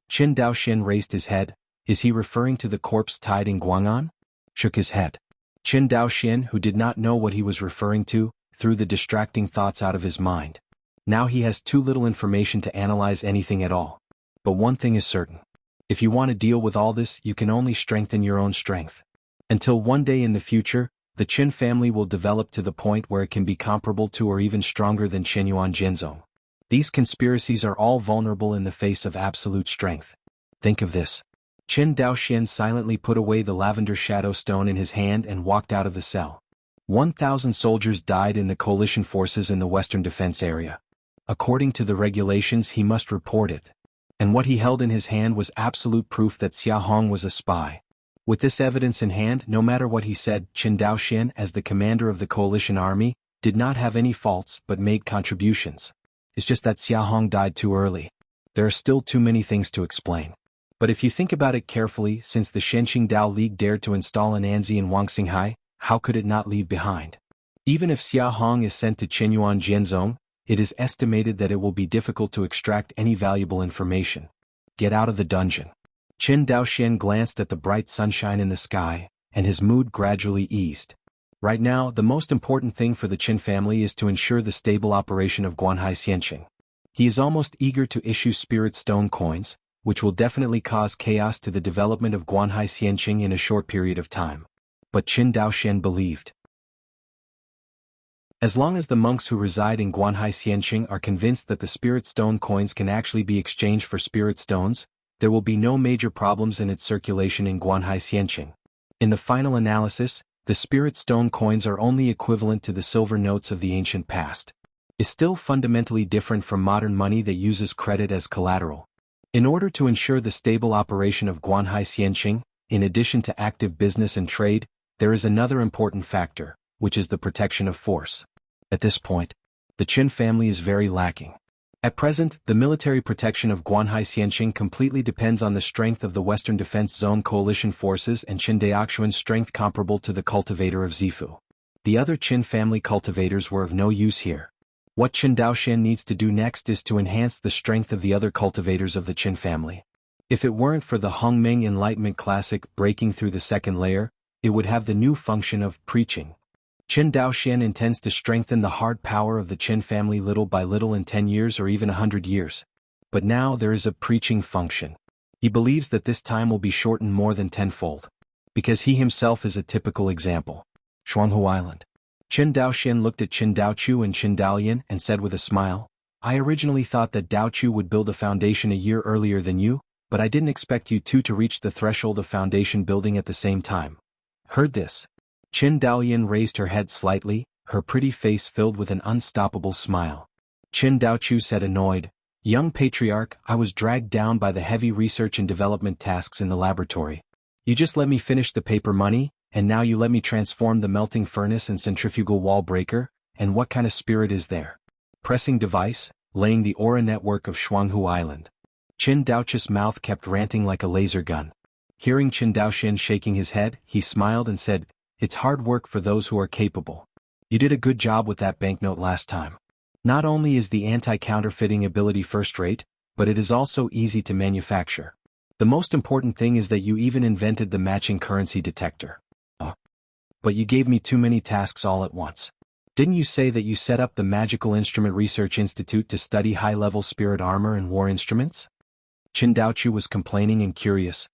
Qin Daoxian raised his head. Is he referring to the corpse tied in Guang'an? Shook his head. Qin Daoxian, who did not know what he was referring to, threw the distracting thoughts out of his mind. Now he has too little information to analyze anything at all. But one thing is certain. If you want to deal with all this, you can only strengthen your own strength. Until one day in the future, the Qin family will develop to the point where it can be comparable to or even stronger than Qinyuan Jianzong. These conspiracies are all vulnerable in the face of absolute strength. Think of this. Qin Daoxian silently put away the lavender shadow stone in his hand and walked out of the cell. 1,000 soldiers died in the coalition forces in the Western Defense Area. According to the regulations, he must report it. And what he held in his hand was absolute proof that Xia Hong was a spy. With this evidence in hand, no matter what he said, Qin Daoxian, as the commander of the coalition army, did not have any faults but made contributions. It's just that Xia Hong died too early. There are still too many things to explain. But if you think about it carefully, since the Shenqing Dao League dared to install an Anzi in Wangxinghai, how could it not leave behind? Even if Xia Hong is sent to Qinyuan Jianzong, it is estimated that it will be difficult to extract any valuable information. Get out of the dungeon. Qin Daoxian glanced at the bright sunshine in the sky, and his mood gradually eased. Right now, the most important thing for the Qin family is to ensure the stable operation of Guanhai Xianqing. He is almost eager to issue spirit stone coins, which will definitely cause chaos to the development of Guanhai Xianqing in a short period of time. But Qin Daoxian believed. As long as the monks who reside in Guanhai Xianqing are convinced that the spirit stone coins can actually be exchanged for spirit stones, there will be no major problems in its circulation in Guanhai Xianqing. In the final analysis, the spirit stone coins are only equivalent to the silver notes of the ancient past. Is still fundamentally different from modern money that uses credit as collateral. In order to ensure the stable operation of Guanhai Xianqing, in addition to active business and trade, there is another important factor, which is the protection of force. At this point, the Qin family is very lacking. At present, the military protection of Guanhai Xianqing completely depends on the strength of the Western Defense Zone coalition forces and Qin Daoxuan's strength comparable to the cultivator of Zifu. The other Qin family cultivators were of no use here. What Qin Daoxian needs to do next is to enhance the strength of the other cultivators of the Qin family. If it weren't for the Hongming Enlightenment Classic breaking through the second layer, it would have the new function of preaching. Qin Daoxian intends to strengthen the hard power of the Qin family little by little in 10 years or even 100 years. But now there is a preaching function. He believes that this time will be shortened more than tenfold. Because he himself is a typical example. Jianghu Island. Qin Daoxian looked at Qin Daochu and Qin Daolian and said with a smile, I originally thought that Daochu would build a foundation a year earlier than you, but I didn't expect you two to reach the threshold of foundation building at the same time. Heard this? Qin Daolian raised her head slightly, her pretty face filled with an unstoppable smile. Qin Daochu said annoyed, Young patriarch, I was dragged down by the heavy research and development tasks in the laboratory. You just let me finish the paper money, and now you let me transform the melting furnace and centrifugal wall breaker, and what kind of spirit is there? Pressing device, laying the aura network of Jianghu Island. Qin Daochu's mouth kept ranting like a laser gun. Hearing Qin Daoxian shaking his head, he smiled and said, It's hard work for those who are capable. You did a good job with that banknote last time. Not only is the anti-counterfeiting ability first-rate, but it is also easy to manufacture. The most important thing is that you even invented the matching currency detector. But you gave me too many tasks all at once. Didn't you say that you set up the Magical Instrument Research Institute to study high-level spirit armor and war instruments? Qin Daochu was complaining and curious.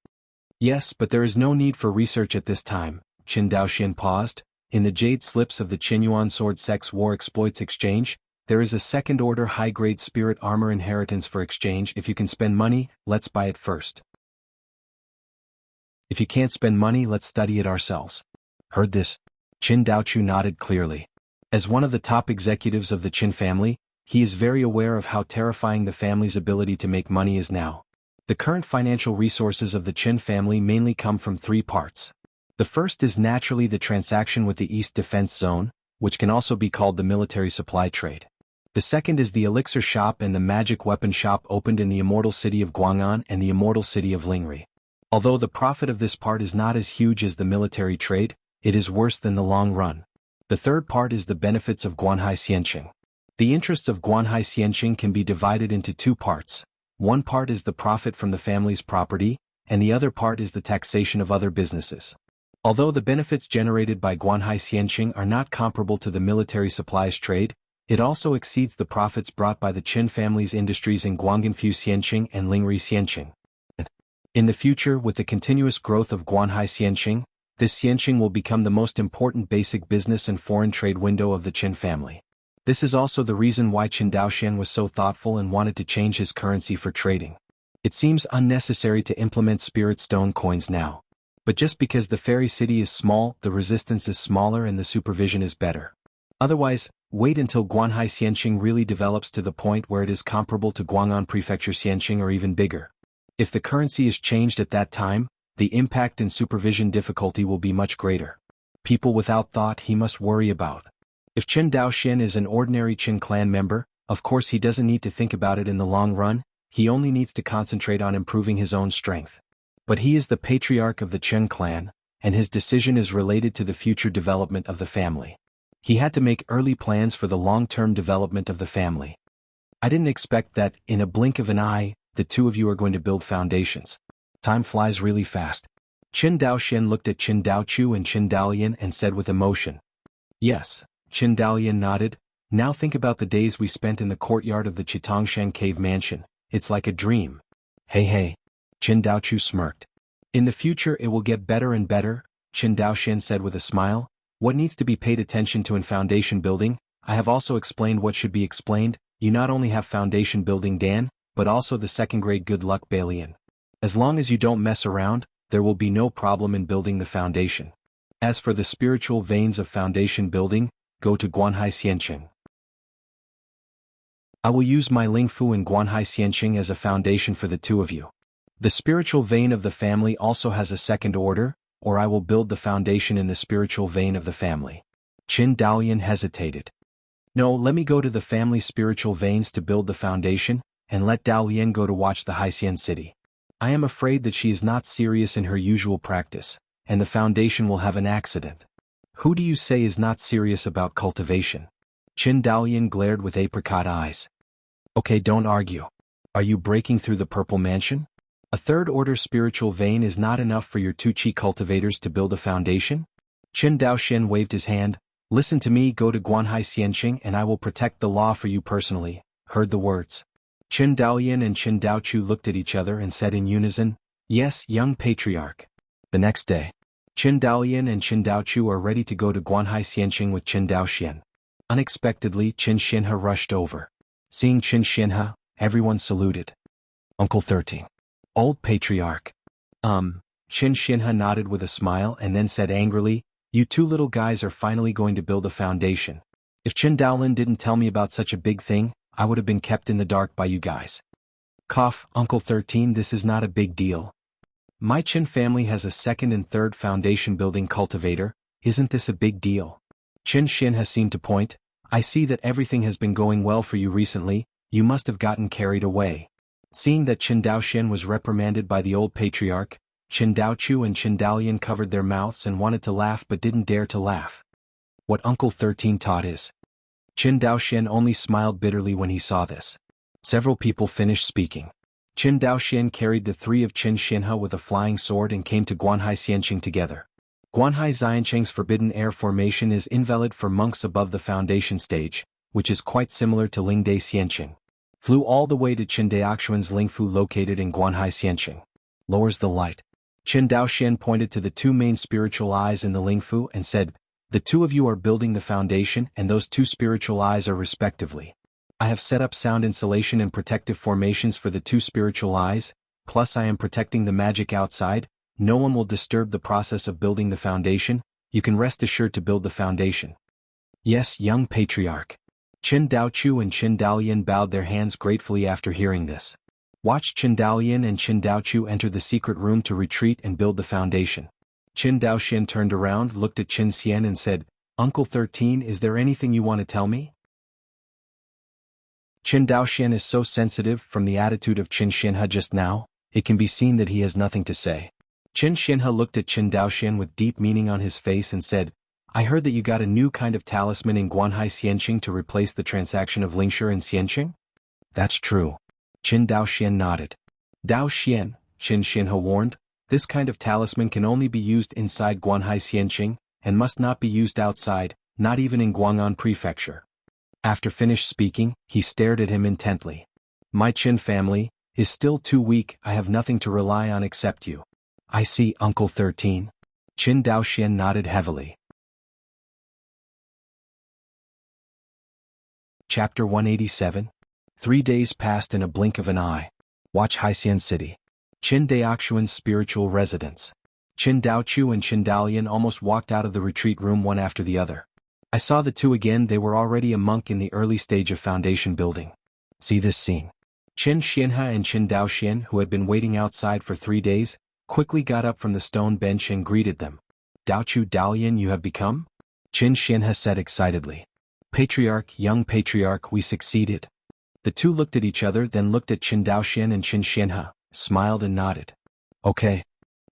Yes, but there is no need for research at this time, Qin Daoxian paused. In the jade slips of the Qinyuan Sword Sex War Exploits Exchange, there is a second-order high-grade spirit armor inheritance for exchange. If you can spend money, let's buy it first. If you can't spend money, let's study it ourselves. Heard this? Qin Daochu nodded clearly. As one of the top executives of the Qin family, he is very aware of how terrifying the family's ability to make money is now. The current financial resources of the Qin family mainly come from three parts. The first is naturally the transaction with the East Defense Zone, which can also be called the military supply trade. The second is the elixir shop and the magic weapon shop opened in the immortal city of Guang'an and the immortal city of Lingri. Although the profit of this part is not as huge as the military trade, it is worse than the long run. The third part is the benefits of Guanhai Xianqing. The interests of Guanhai Xianqing can be divided into two parts. One part is the profit from the family's property, and the other part is the taxation of other businesses. Although the benefits generated by Guanhai Xianqing are not comparable to the military supplies trade, it also exceeds the profits brought by the Qin family's industries in Guangganfu Xianqing and Lingri Xianqing. In the future, with the continuous growth of Guanhai Xianqing, this Xianqing will become the most important basic business and foreign trade window of the Qin family. This is also the reason why Qin Daoxian was so thoughtful and wanted to change his currency for trading. It seems unnecessary to implement spirit stone coins now. But just because the fairy city is small, the resistance is smaller and the supervision is better. Otherwise, wait until Guanhai Xianqing really develops to the point where it is comparable to Guang'an Prefecture Xianqing or even bigger. If the currency is changed at that time, the impact and supervision difficulty will be much greater. People without thought he must worry about. If Qin Daoxian is an ordinary Qin clan member, of course he doesn't need to think about it in the long run, he only needs to concentrate on improving his own strength. But he is the patriarch of the Qin clan, and his decision is related to the future development of the family. He had to make early plans for the long-term development of the family. I didn't expect that, in a blink of an eye, the two of you are going to build foundations. Time flies really fast. Qin Daoxian looked at Qin Daochu and Qin Daolian and said with emotion. Yes, Qin Daolian nodded. Now think about the days we spent in the courtyard of the Chitangshan cave mansion. It's like a dream. Hey. Qin Daochu smirked. In the future it will get better and better, Qin Daoxian said with a smile. What needs to be paid attention to in foundation building, I have also explained what should be explained. You not only have foundation building Dan, but also the second-grade good luck Balian. As long as you don't mess around, there will be no problem in building the foundation. As for the spiritual veins of foundation building, go to Guanhai Xianqing. I will use my Lingfu in Guanhai Xianqing as a foundation for the two of you. The spiritual vein of the family also has a second order, or I will build the foundation in the spiritual vein of the family. Qin Daolian hesitated. No, let me go to the family's spiritual veins to build the foundation, and let Daolian go to watch the Haixian city. I am afraid that she is not serious in her usual practice, and the foundation will have an accident. Who do you say is not serious about cultivation? Qin Daolian glared with apricot eyes. Okay, don't argue. Are you breaking through the purple mansion? A third-order spiritual vein is not enough for your two qi cultivators to build a foundation? Qin Daoxian waved his hand. Listen to me, go to Guanhai Xianqing and I will protect the law for you personally. Heard the words. Qin Daolian and Qin Daochu looked at each other and said in unison, yes, young patriarch. The next day, Qin Daolian and Qin Daochu are ready to go to Guanhai Xianqing with Qin Daoxian. Unexpectedly, Qin Xianhe rushed over. Seeing Qin Xianhe, everyone saluted. Uncle 13. Old patriarch. Qin Xianhe nodded with a smile and then said angrily, you two little guys are finally going to build a foundation. If Qin Daolin didn't tell me about such a big thing, I would have been kept in the dark by you guys. Cough, Uncle 13, this is not a big deal. My Qin family has a second and third foundation building cultivator, isn't this a big deal? Qin Xianhe seemed to point, I see that everything has been going well for you recently, you must have gotten carried away. Seeing that Qin Daoxian was reprimanded by the old patriarch, Qin Daochu and Qin Daolian covered their mouths and wanted to laugh but didn't dare to laugh. What Uncle 13 taught is. Qin Daoxian only smiled bitterly when he saw this. Several people finished speaking. Qin Daoxian carried the three of Qin Xianhe with a flying sword and came to Guanhai Xianqing together. Guanhai Xianqing's forbidden air formation is invalid for monks above the foundation stage, which is quite similar to Lingde Xianqing. Flew all the way to Qin Daoxuan's Lingfu located in Guanhai Xianqing. Lowers the light. Qin Daoxian pointed to the two main spiritual eyes in the Lingfu and said, the two of you are building the foundation and those two spiritual eyes are respectively. I have set up sound insulation and protective formations for the two spiritual eyes, plus I am protecting the magic outside, no one will disturb the process of building the foundation, you can rest assured to build the foundation. Yes, young patriarch. Qin Daochu and Qin Daolian bowed their hands gratefully after hearing this. Watch Qin Daolian and Qin Daochu enter the secret room to retreat and build the foundation. Qin Daoxian turned around, looked at Qin Xian and said, Uncle 13, is there anything you want to tell me? Qin Daoxian is so sensitive from the attitude of Qin Xianhe just now, it can be seen that he has nothing to say. Qin Xianhe looked at Qin Daoxian with deep meaning on his face and said, I heard that you got a new kind of talisman in Guanhai Xianqing to replace the transaction of Lingshi in Xianqing? That's true. Qin Daoxian nodded. Daoxian, Qin Xianhe warned, this kind of talisman can only be used inside Guanhai Xianqing, and must not be used outside, not even in Guang'an Prefecture. After finished speaking, he stared at him intently. My Qin family is still too weak, I have nothing to rely on except you. I see, Uncle 13. Qin Daoxian nodded heavily. Chapter 187. 3 days passed in a blink of an eye. Watch Haixian City. Qin Daoxuan's spiritual residence. Qin Daochu and Qin Daolian almost walked out of the retreat room one after the other. I saw the two again, they were already a monk in the early stage of foundation building. See this scene. Qin Xianhe and Qin Daoxian, who had been waiting outside for 3 days, quickly got up from the stone bench and greeted them. Daochu Daolian, you have become? Qin Xianhe said excitedly. Patriarch, young patriarch, we succeeded. The two looked at each other, then looked at Qin Daoxian and Qin Xianhe, smiled and nodded. Okay.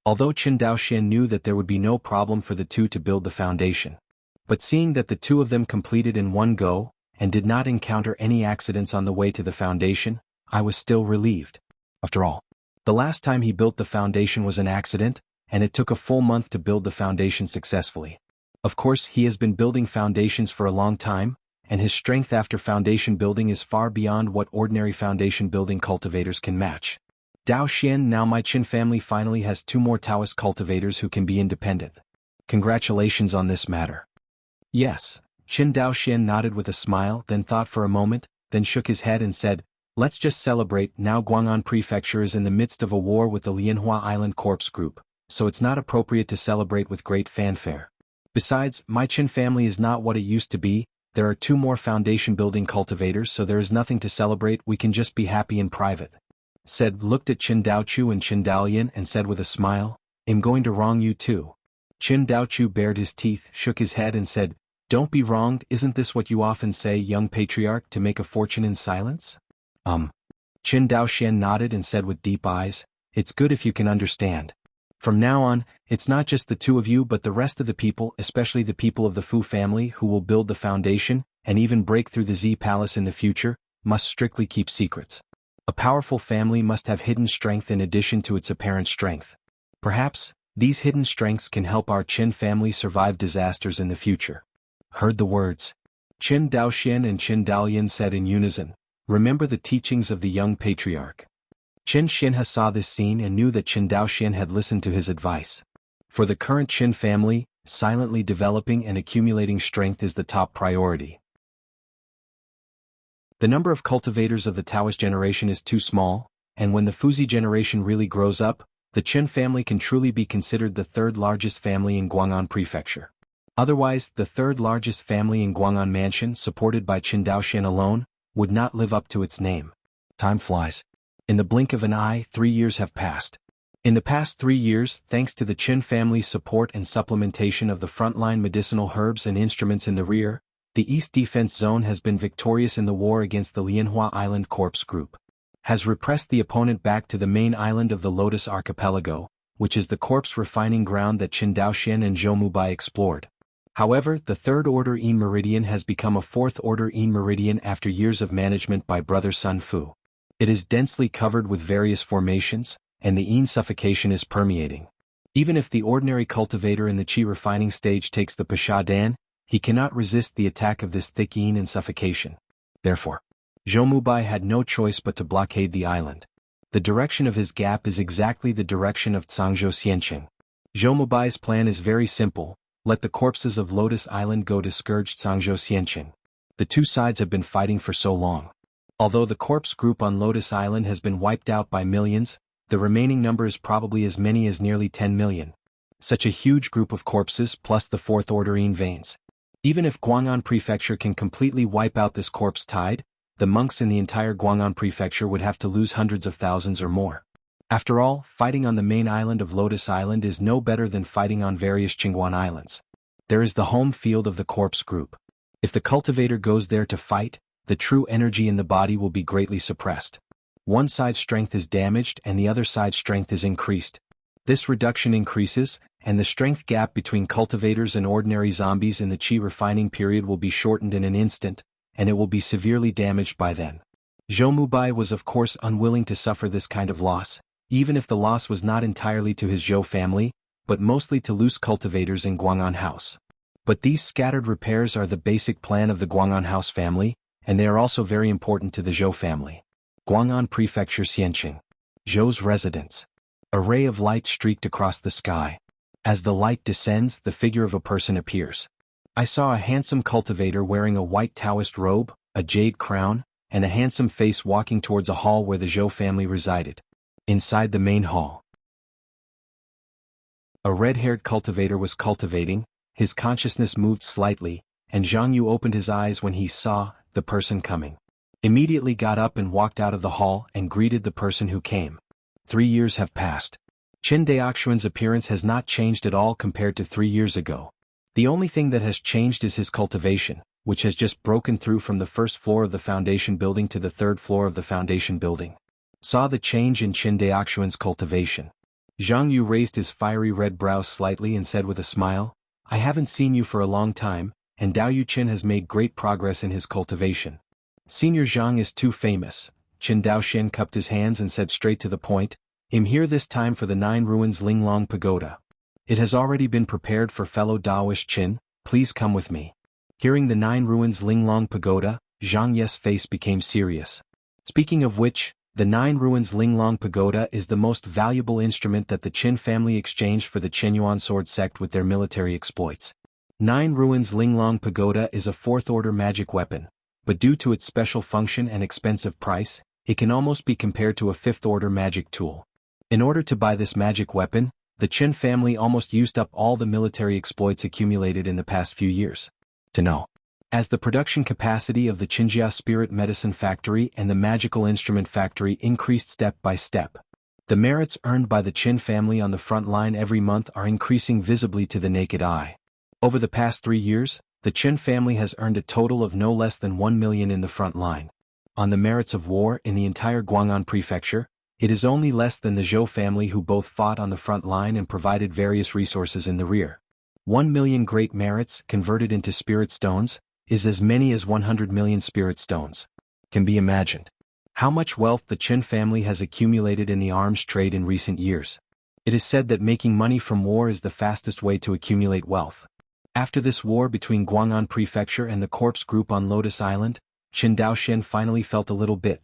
Although Qin Daoxian knew that there would be no problem for the two to build the foundation. But seeing that the two of them completed in one go, and did not encounter any accidents on the way to the foundation, I was still relieved. After all, the last time he built the foundation was an accident, and it took a full month to build the foundation successfully. Of course, he has been building foundations for a long time, and his strength after foundation building is far beyond what ordinary foundation building cultivators can match. Daoxian, now my Qin family finally has 2 more Taoist cultivators who can be independent. Congratulations on this matter. Yes, Qin Daoxian nodded with a smile, then thought for a moment, then shook his head and said, let's just celebrate, now Guang'an Prefecture is in the midst of a war with the Lianhua Island Corps Group, so it's not appropriate to celebrate with great fanfare. Besides, my Qin family is not what it used to be. There are 2 more foundation building cultivators, so there is nothing to celebrate. We can just be happy in private. Looked at Qin Daochu and Qin Daoyan and said with a smile, I'm going to wrong you too. Qin Daochu bared his teeth, shook his head and said, don't be wronged, isn't this what you often say, young patriarch, to make a fortune in silence? Qin Daoxian nodded and said with deep eyes, it's good if you can understand. From now on, it's not just the 2 of you but the rest of the people, especially the people of the Fu family who will build the foundation, and even break through the Z Palace in the future, must strictly keep secrets. A powerful family must have hidden strength in addition to its apparent strength. Perhaps, these hidden strengths can help our Qin family survive disasters in the future. Heard the words. Qin Daoxian and Qin Daoyan said in unison, remember the teachings of the young patriarch. Qin Xinhe saw this scene and knew that Qin Daoxian had listened to his advice. For the current Qin family, silently developing and accumulating strength is the top priority. The number of cultivators of the Taoist generation is too small, and when the Fuzi generation really grows up, the Qin family can truly be considered the 3rd largest family in Guang'an Prefecture. Otherwise, the 3rd largest family in Guang'an Mansion, supported by Qin Daoxian alone, would not live up to its name. Time flies. In the blink of an eye, 3 years have passed. In the past 3 years, thanks to the Qin family's support and supplementation of the frontline medicinal herbs and instruments in the rear, the East Defense Zone has been victorious in the war against the Lianhua Island Corps Group. Has repressed the opponent back to the main island of the Lotus Archipelago, which is the corpse refining ground that Qin Daoxian and Zhou Mubai explored. However, the 3rd Order Yin Meridian has become a 4th Order Yin Meridian after years of management by Brother Sun Fu. It is densely covered with various formations, and the Yin suffocation is permeating. Even if the ordinary cultivator in the Qi refining stage takes the Pasha Dan, he cannot resist the attack of this thick Yin and suffocation. Therefore, Zhou Mubai had no choice but to blockade the island. The direction of his gap is exactly the direction of Cangzhou Xianqing. Zhou Mubai's plan is very simple, let the corpses of Lotus Island go to scourge Cangzhou Xianqing. The 2 sides have been fighting for so long. Although the corpse group on Lotus Island has been wiped out by millions, the remaining number is probably as many as nearly 10 million. Such a huge group of corpses plus the 4th Order Yin veins. Even if Guang'an Prefecture can completely wipe out this corpse tide, the monks in the entire Guang'an Prefecture would have to lose hundreds of thousands or more. After all, fighting on the main island of Lotus Island is no better than fighting on various Qingguan islands. There is the home field of the corpse group. If the cultivator goes there to fight, the true energy in the body will be greatly suppressed. One side's strength is damaged and the other side's strength is increased. This reduction increases, and the strength gap between cultivators and ordinary zombies in the Qi refining period will be shortened in an instant, and it will be severely damaged by then. Zhou Mubai was of course unwilling to suffer this kind of loss, even if the loss was not entirely to his Zhou family, but mostly to loose cultivators in Guang'an House. But these scattered repairs are the basic plan of the Guang'an House family, and they are also very important to the Zhou family. Guang'an Prefecture Xianqing. Zhou's residence. A ray of light streaked across the sky. As the light descends, the figure of a person appears. I saw a handsome cultivator wearing a white Taoist robe, a jade crown, and a handsome face walking towards a hall where the Zhou family resided. Inside the main hall, a red-haired cultivator was cultivating. His consciousness moved slightly, and Jianghu opened his eyes when he saw the person coming. Immediately got up and walked out of the hall and greeted the person who came. 3 years have passed. Qin Daoxuan's appearance has not changed at all compared to 3 years ago. The only thing that has changed is his cultivation, which has just broken through from the 1st floor of the foundation building to the 3rd floor of the foundation building. Saw the change in Qin Daoxuan's cultivation. Zhang Yu raised his fiery red brows slightly and said with a smile, I haven't seen you for a long time, and Dao Yuqin has made great progress in his cultivation. Senior Zhang is too famous. Qin Daoxian cupped his hands and said straight to the point, I'm here this time for the 9 ruins Linglong Pagoda. It has already been prepared for fellow Daoist Qin, please come with me. Hearing the 9 ruins Linglong Pagoda, Zhang Ye's face became serious. Speaking of which, the 9 ruins Linglong Pagoda is the most valuable instrument that the Qin family exchanged for the Qinyuan sword sect with their military exploits. 9 ruins Linglong Pagoda is a 4th order magic weapon, but due to its special function and expensive price, it can almost be compared to a 5th order magic tool. In order to buy this magic weapon, the Qin family almost used up all the military exploits accumulated in the past few years. To know. As the production capacity of the Qinjia Spirit Medicine Factory and the Magical Instrument Factory increased step by step, the merits earned by the Qin family on the front line every month are increasing visibly to the naked eye. Over the past 3 years, the Qin family has earned a total of no less than 1 million in the front line. On the merits of war in the entire Guang'an prefecture, it is only less than the Zhou family who both fought on the front line and provided various resources in the rear. 1 million great merits converted into spirit stones is as many as 100 million spirit stones. Can be imagined how much wealth the Qin family has accumulated in the arms trade in recent years. It is said that making money from war is the fastest way to accumulate wealth. After this war between Guang'an Prefecture and the Corpse Group on Lotus Island, Qin Daoxian finally felt a little bit.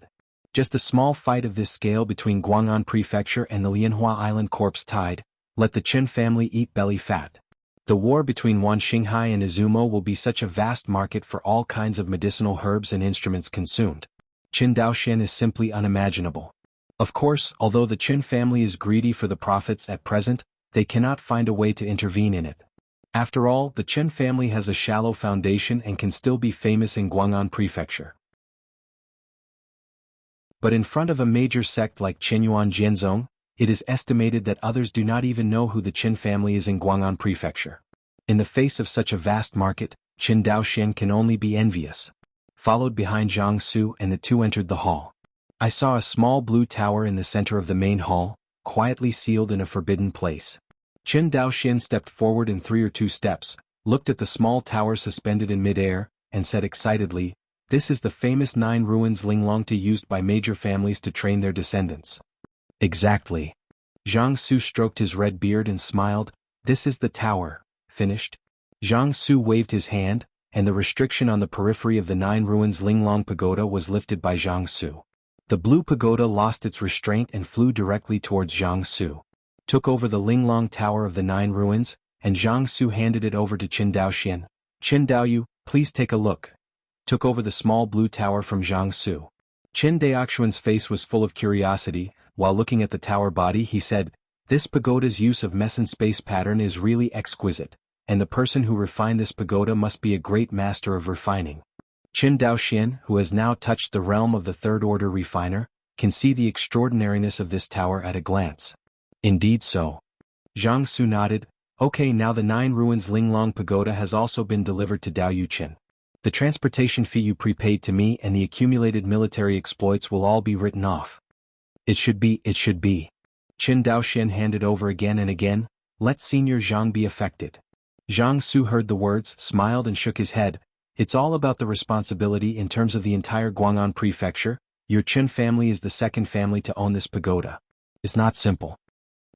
Just a small fight of this scale between Guang'an Prefecture and the Lianhua Island Corpse Tide, let the Qin family eat belly fat. The war between Wanxinghai and Izumo will be such a vast market for all kinds of medicinal herbs and instruments consumed. Qin Daoxian is simply unimaginable. Of course, although the Qin family is greedy for the profits at present, they cannot find a way to intervene in it. After all, the Qin family has a shallow foundation and can still be famous in Guang'an Prefecture. But in front of a major sect like Qinyuan Jianzong, it is estimated that others do not even know who the Qin family is in Guang'an Prefecture. In the face of such a vast market, Qin Daoxian can only be envious. Followed behind Jiangsu, and the two entered the hall. I saw a small blue tower in the center of the main hall, quietly sealed in a forbidden place. Qin Daoxian stepped forward in 3 or 2 steps, looked at the small tower suspended in mid-air, and said excitedly, "This is the famous 9 ruins Linglongti used by major families to train their descendants." Exactly. Jiangsu stroked his red beard and smiled. "This is the tower, finished." Jiangsu waved his hand, and the restriction on the periphery of the 9 ruins Linglong Pagoda was lifted by Jiangsu. The blue pagoda lost its restraint and flew directly towards Jiangsu. Took over the Linglong Tower of the 9 ruins, and Jiangsu handed it over to Qin Daoxian. "Qin Daoyu, please take a look." Took over the small blue tower from Jiangsu. Qin Daoxian's face was full of curiosity. While looking at the tower body, he said, "This pagoda's use of meson space pattern is really exquisite, and the person who refined this pagoda must be a great master of refining." Qin Daoxian, who has now touched the realm of the third-order refiner, can see the extraordinariness of this tower at a glance. Indeed so. Jiangsu nodded. "Okay, now the 9 ruins Linglong Pagoda has also been delivered to Daoyu Qin. The transportation fee you prepaid to me and the accumulated military exploits will all be written off." It should be. Qin Daoxian handed over again and again. "Let Senior Zhang be affected." Jiangsu heard the words, smiled and shook his head. "It's all about the responsibility in terms of the entire Guang'an prefecture. Your Qin family is the second family to own this pagoda. It's not simple."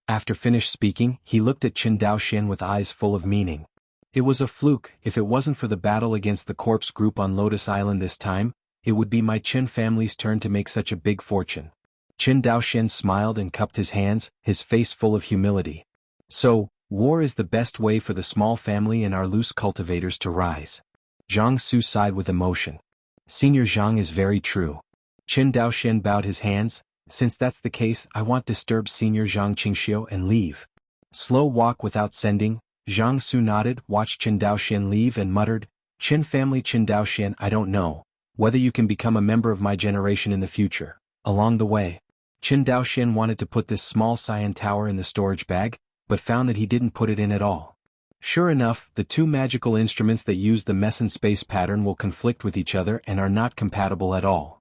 After finished speaking, he looked at Qin Daoxian with eyes full of meaning. "It was a fluke. If it wasn't for the battle against the Corpse Group on Lotus Island this time, it would be my Qin family's turn to make such a big fortune." Qin Daoxian smiled and cupped his hands, his face full of humility. "So, war is the best way for the small family and our loose cultivators to rise." Jiangsu sighed with emotion. "Senior Zhang is very true." Qin Daoxian bowed his hands. "Since that's the case, I want disturb Senior Zhang Qingxiu and leave." "Slow walk without sending." Jiangsu nodded, watched Qin Daoxian leave and muttered, "Qin family Qin Daoxian, I don't know whether you can become a member of my generation in the future." Along the way, Qin Daoxian wanted to put this small cyan tower in the storage bag, but found that he didn't put it in at all. Sure enough, the 2 magical instruments that use the meson space pattern will conflict with each other and are not compatible at all.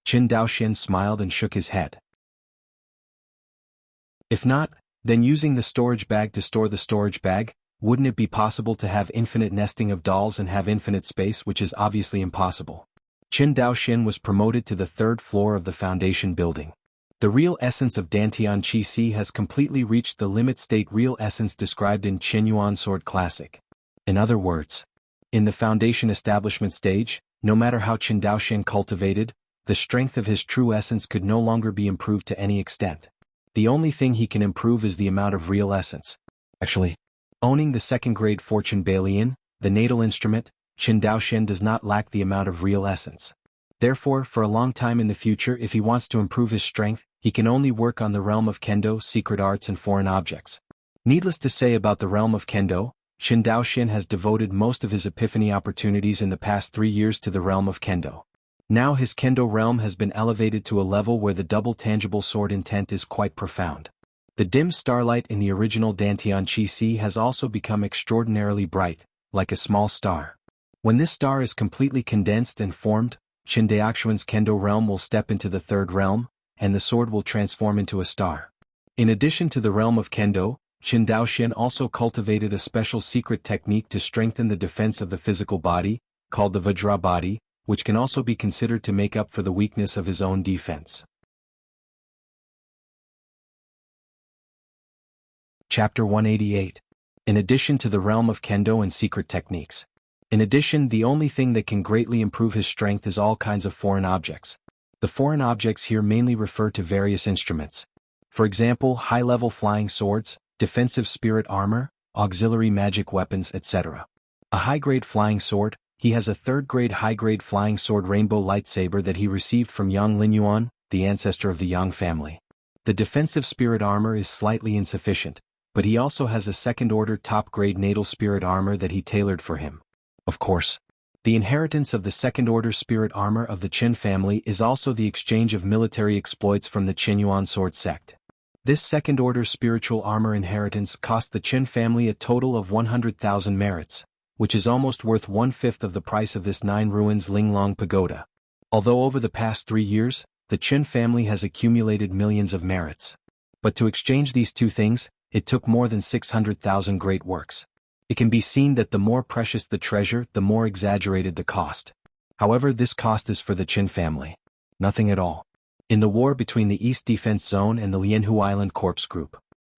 Qin Daoxian smiled and shook his head. "If not, then using the storage bag to store the storage bag, wouldn't it be possible to have infinite nesting of dolls and have infinite space, which is obviously impossible?" Qin Daoxian was promoted to the 3rd floor of the foundation building. The real essence of Dantian Qi Si has completely reached the limit state real essence described in Qinyuan Sword Classic. In other words, in the foundation establishment stage, no matter how Qin Daoxian cultivated, the strength of his true essence could no longer be improved to any extent. The only thing he can improve is the amount of real essence. Actually, owning the 2nd-grade Fortune Balian, the natal instrument, Qin Daoxian does not lack the amount of real essence. Therefore, for a long time in the future, if he wants to improve his strength, he can only work on the realm of kendo, secret arts and foreign objects. Needless to say about the realm of Kendo, Qin Daoxian has devoted most of his epiphany opportunities in the past 3 years to the realm of Kendo. Now his Kendo realm has been elevated to a level where the double tangible sword intent is quite profound. The dim starlight in the original Dantian Qi has also become extraordinarily bright, like a small star. When this star is completely condensed and formed, Qin Daoxian's Kendo realm will step into the third realm, and the sword will transform into a star. In addition to the realm of Kendo, Qin Daoxian also cultivated a special secret technique to strengthen the defense of the physical body, called the Vajra body, which can also be considered to make up for the weakness of his own defense. Chapter 188. In addition to the realm of Kendo and secret techniques. In addition, the only thing that can greatly improve his strength is all kinds of foreign objects. The foreign objects here mainly refer to various instruments. For example, high-level flying swords, defensive spirit armor, auxiliary magic weapons, etc. A high-grade flying sword, he has a third-grade high-grade flying sword rainbow lightsaber that he received from Yang Linyuan, the ancestor of the Yang family. The defensive spirit armor is slightly insufficient, but he also has a second-order top-grade natal spirit armor that he tailored for him. Of course, the inheritance of the second-order spirit armor of the Qin family is also the exchange of military exploits from the Qinyuan sword sect. This second-order spiritual armor inheritance cost the Qin family a total of 100,000 merits, which is almost worth 1/5 of the price of this 9 ruins Linglong pagoda. Although over the past 3 years, the Qin family has accumulated millions of merits. But to exchange these two things, it took more than 600,000 great works. It can be seen that the more precious the treasure, the more exaggerated the cost. However, this cost is for the Qin family. Nothing at all. In the war between the East Defense Zone and the Lianhu Island Corps Group,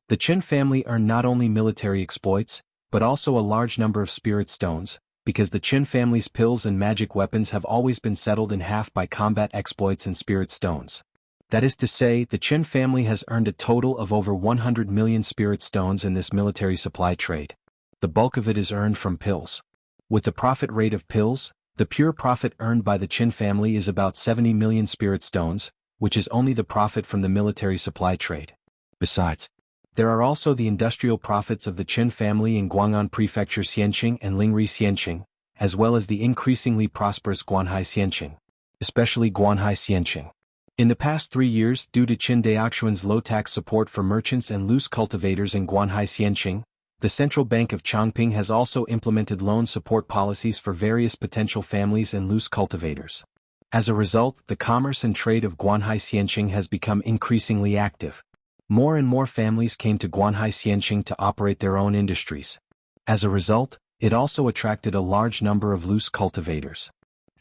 the Qin family earned not only military exploits, but also a large number of spirit stones, because the Qin family's pills and magic weapons have always been settled in half by combat exploits and spirit stones. That is to say, the Qin family has earned a total of over 100 million spirit stones in this military supply trade. The bulk of it is earned from pills. With the profit rate of pills, the pure profit earned by the Qin family is about 70 million spirit stones, which is only the profit from the military supply trade. Besides, there are also the industrial profits of the Qin family in Guang'an Prefecture Xianqing and Lingri Xianqing, as well as the increasingly prosperous Guanhai Xianqing, especially Guanhai Xianqing. In the past 3 years, due to Qin Daoxian's low-tax support for merchants and loose cultivators in Guanhai Xianqing, the Central Bank of Chongqing has also implemented loan support policies for various potential families and loose cultivators. As a result, the commerce and trade of Guanhai Xianqing has become increasingly active. More and more families came to Guanhai Xianqing to operate their own industries. As a result, it also attracted a large number of loose cultivators.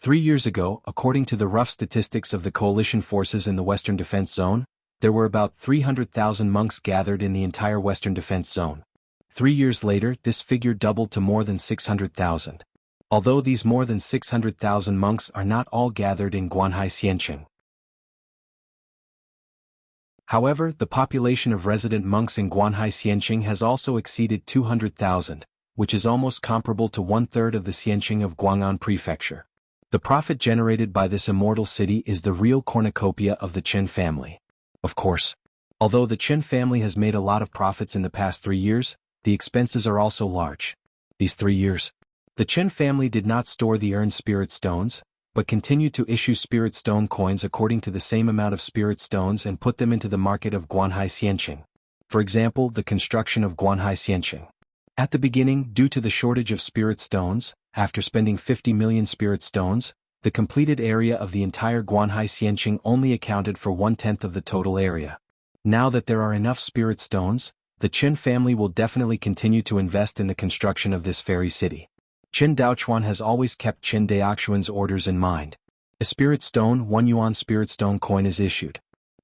3 years ago, according to the rough statistics of the coalition forces in the Western Defense Zone, there were about 300,000 monks gathered in the entire Western Defense Zone. 3 years later, this figure doubled to more than 600,000. Although these more than 600,000 monks are not all gathered in Guanhai Xianqing. However, the population of resident monks in Guanhai Xianqing has also exceeded 200,000, which is almost comparable to 1/3 of the Xianqing of Guang'an Prefecture. The profit generated by this immortal city is the real cornucopia of the Qin family. Of course, although the Qin family has made a lot of profits in the past 3 years, the expenses are also large. These 3 years, the Qin family did not store the earned spirit stones, but continued to issue spirit stone coins according to the same amount of spirit stones and put them into the market of Guanhai Xianqing. For example, the construction of Guanhai Xianqing. At the beginning, due to the shortage of spirit stones, after spending 50 million spirit stones, the completed area of the entire Guanhai Xianqing only accounted for 1/10 of the total area. Now that there are enough spirit stones, the Qin family will definitely continue to invest in the construction of this fairy city. Qin Daochuan has always kept Qin Daoxuan's orders in mind. A spirit stone, 1 yuan spirit stone coin is issued.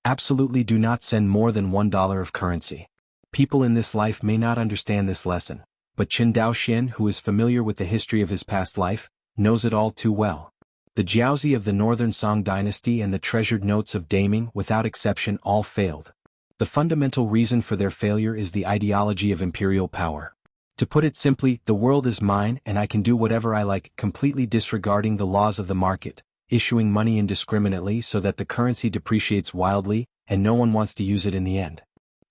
Absolutely do not send more than $1 of currency. People in this life may not understand this lesson, but Qin Daoxian, who is familiar with the history of his past life, knows it all too well. The Jiaozi of the Northern Song dynasty and the treasured notes of Daming, without exception, all failed. The fundamental reason for their failure is the ideology of imperial power. To put it simply, the world is mine and I can do whatever I like, completely disregarding the laws of the market, issuing money indiscriminately so that the currency depreciates wildly, and no one wants to use it in the end.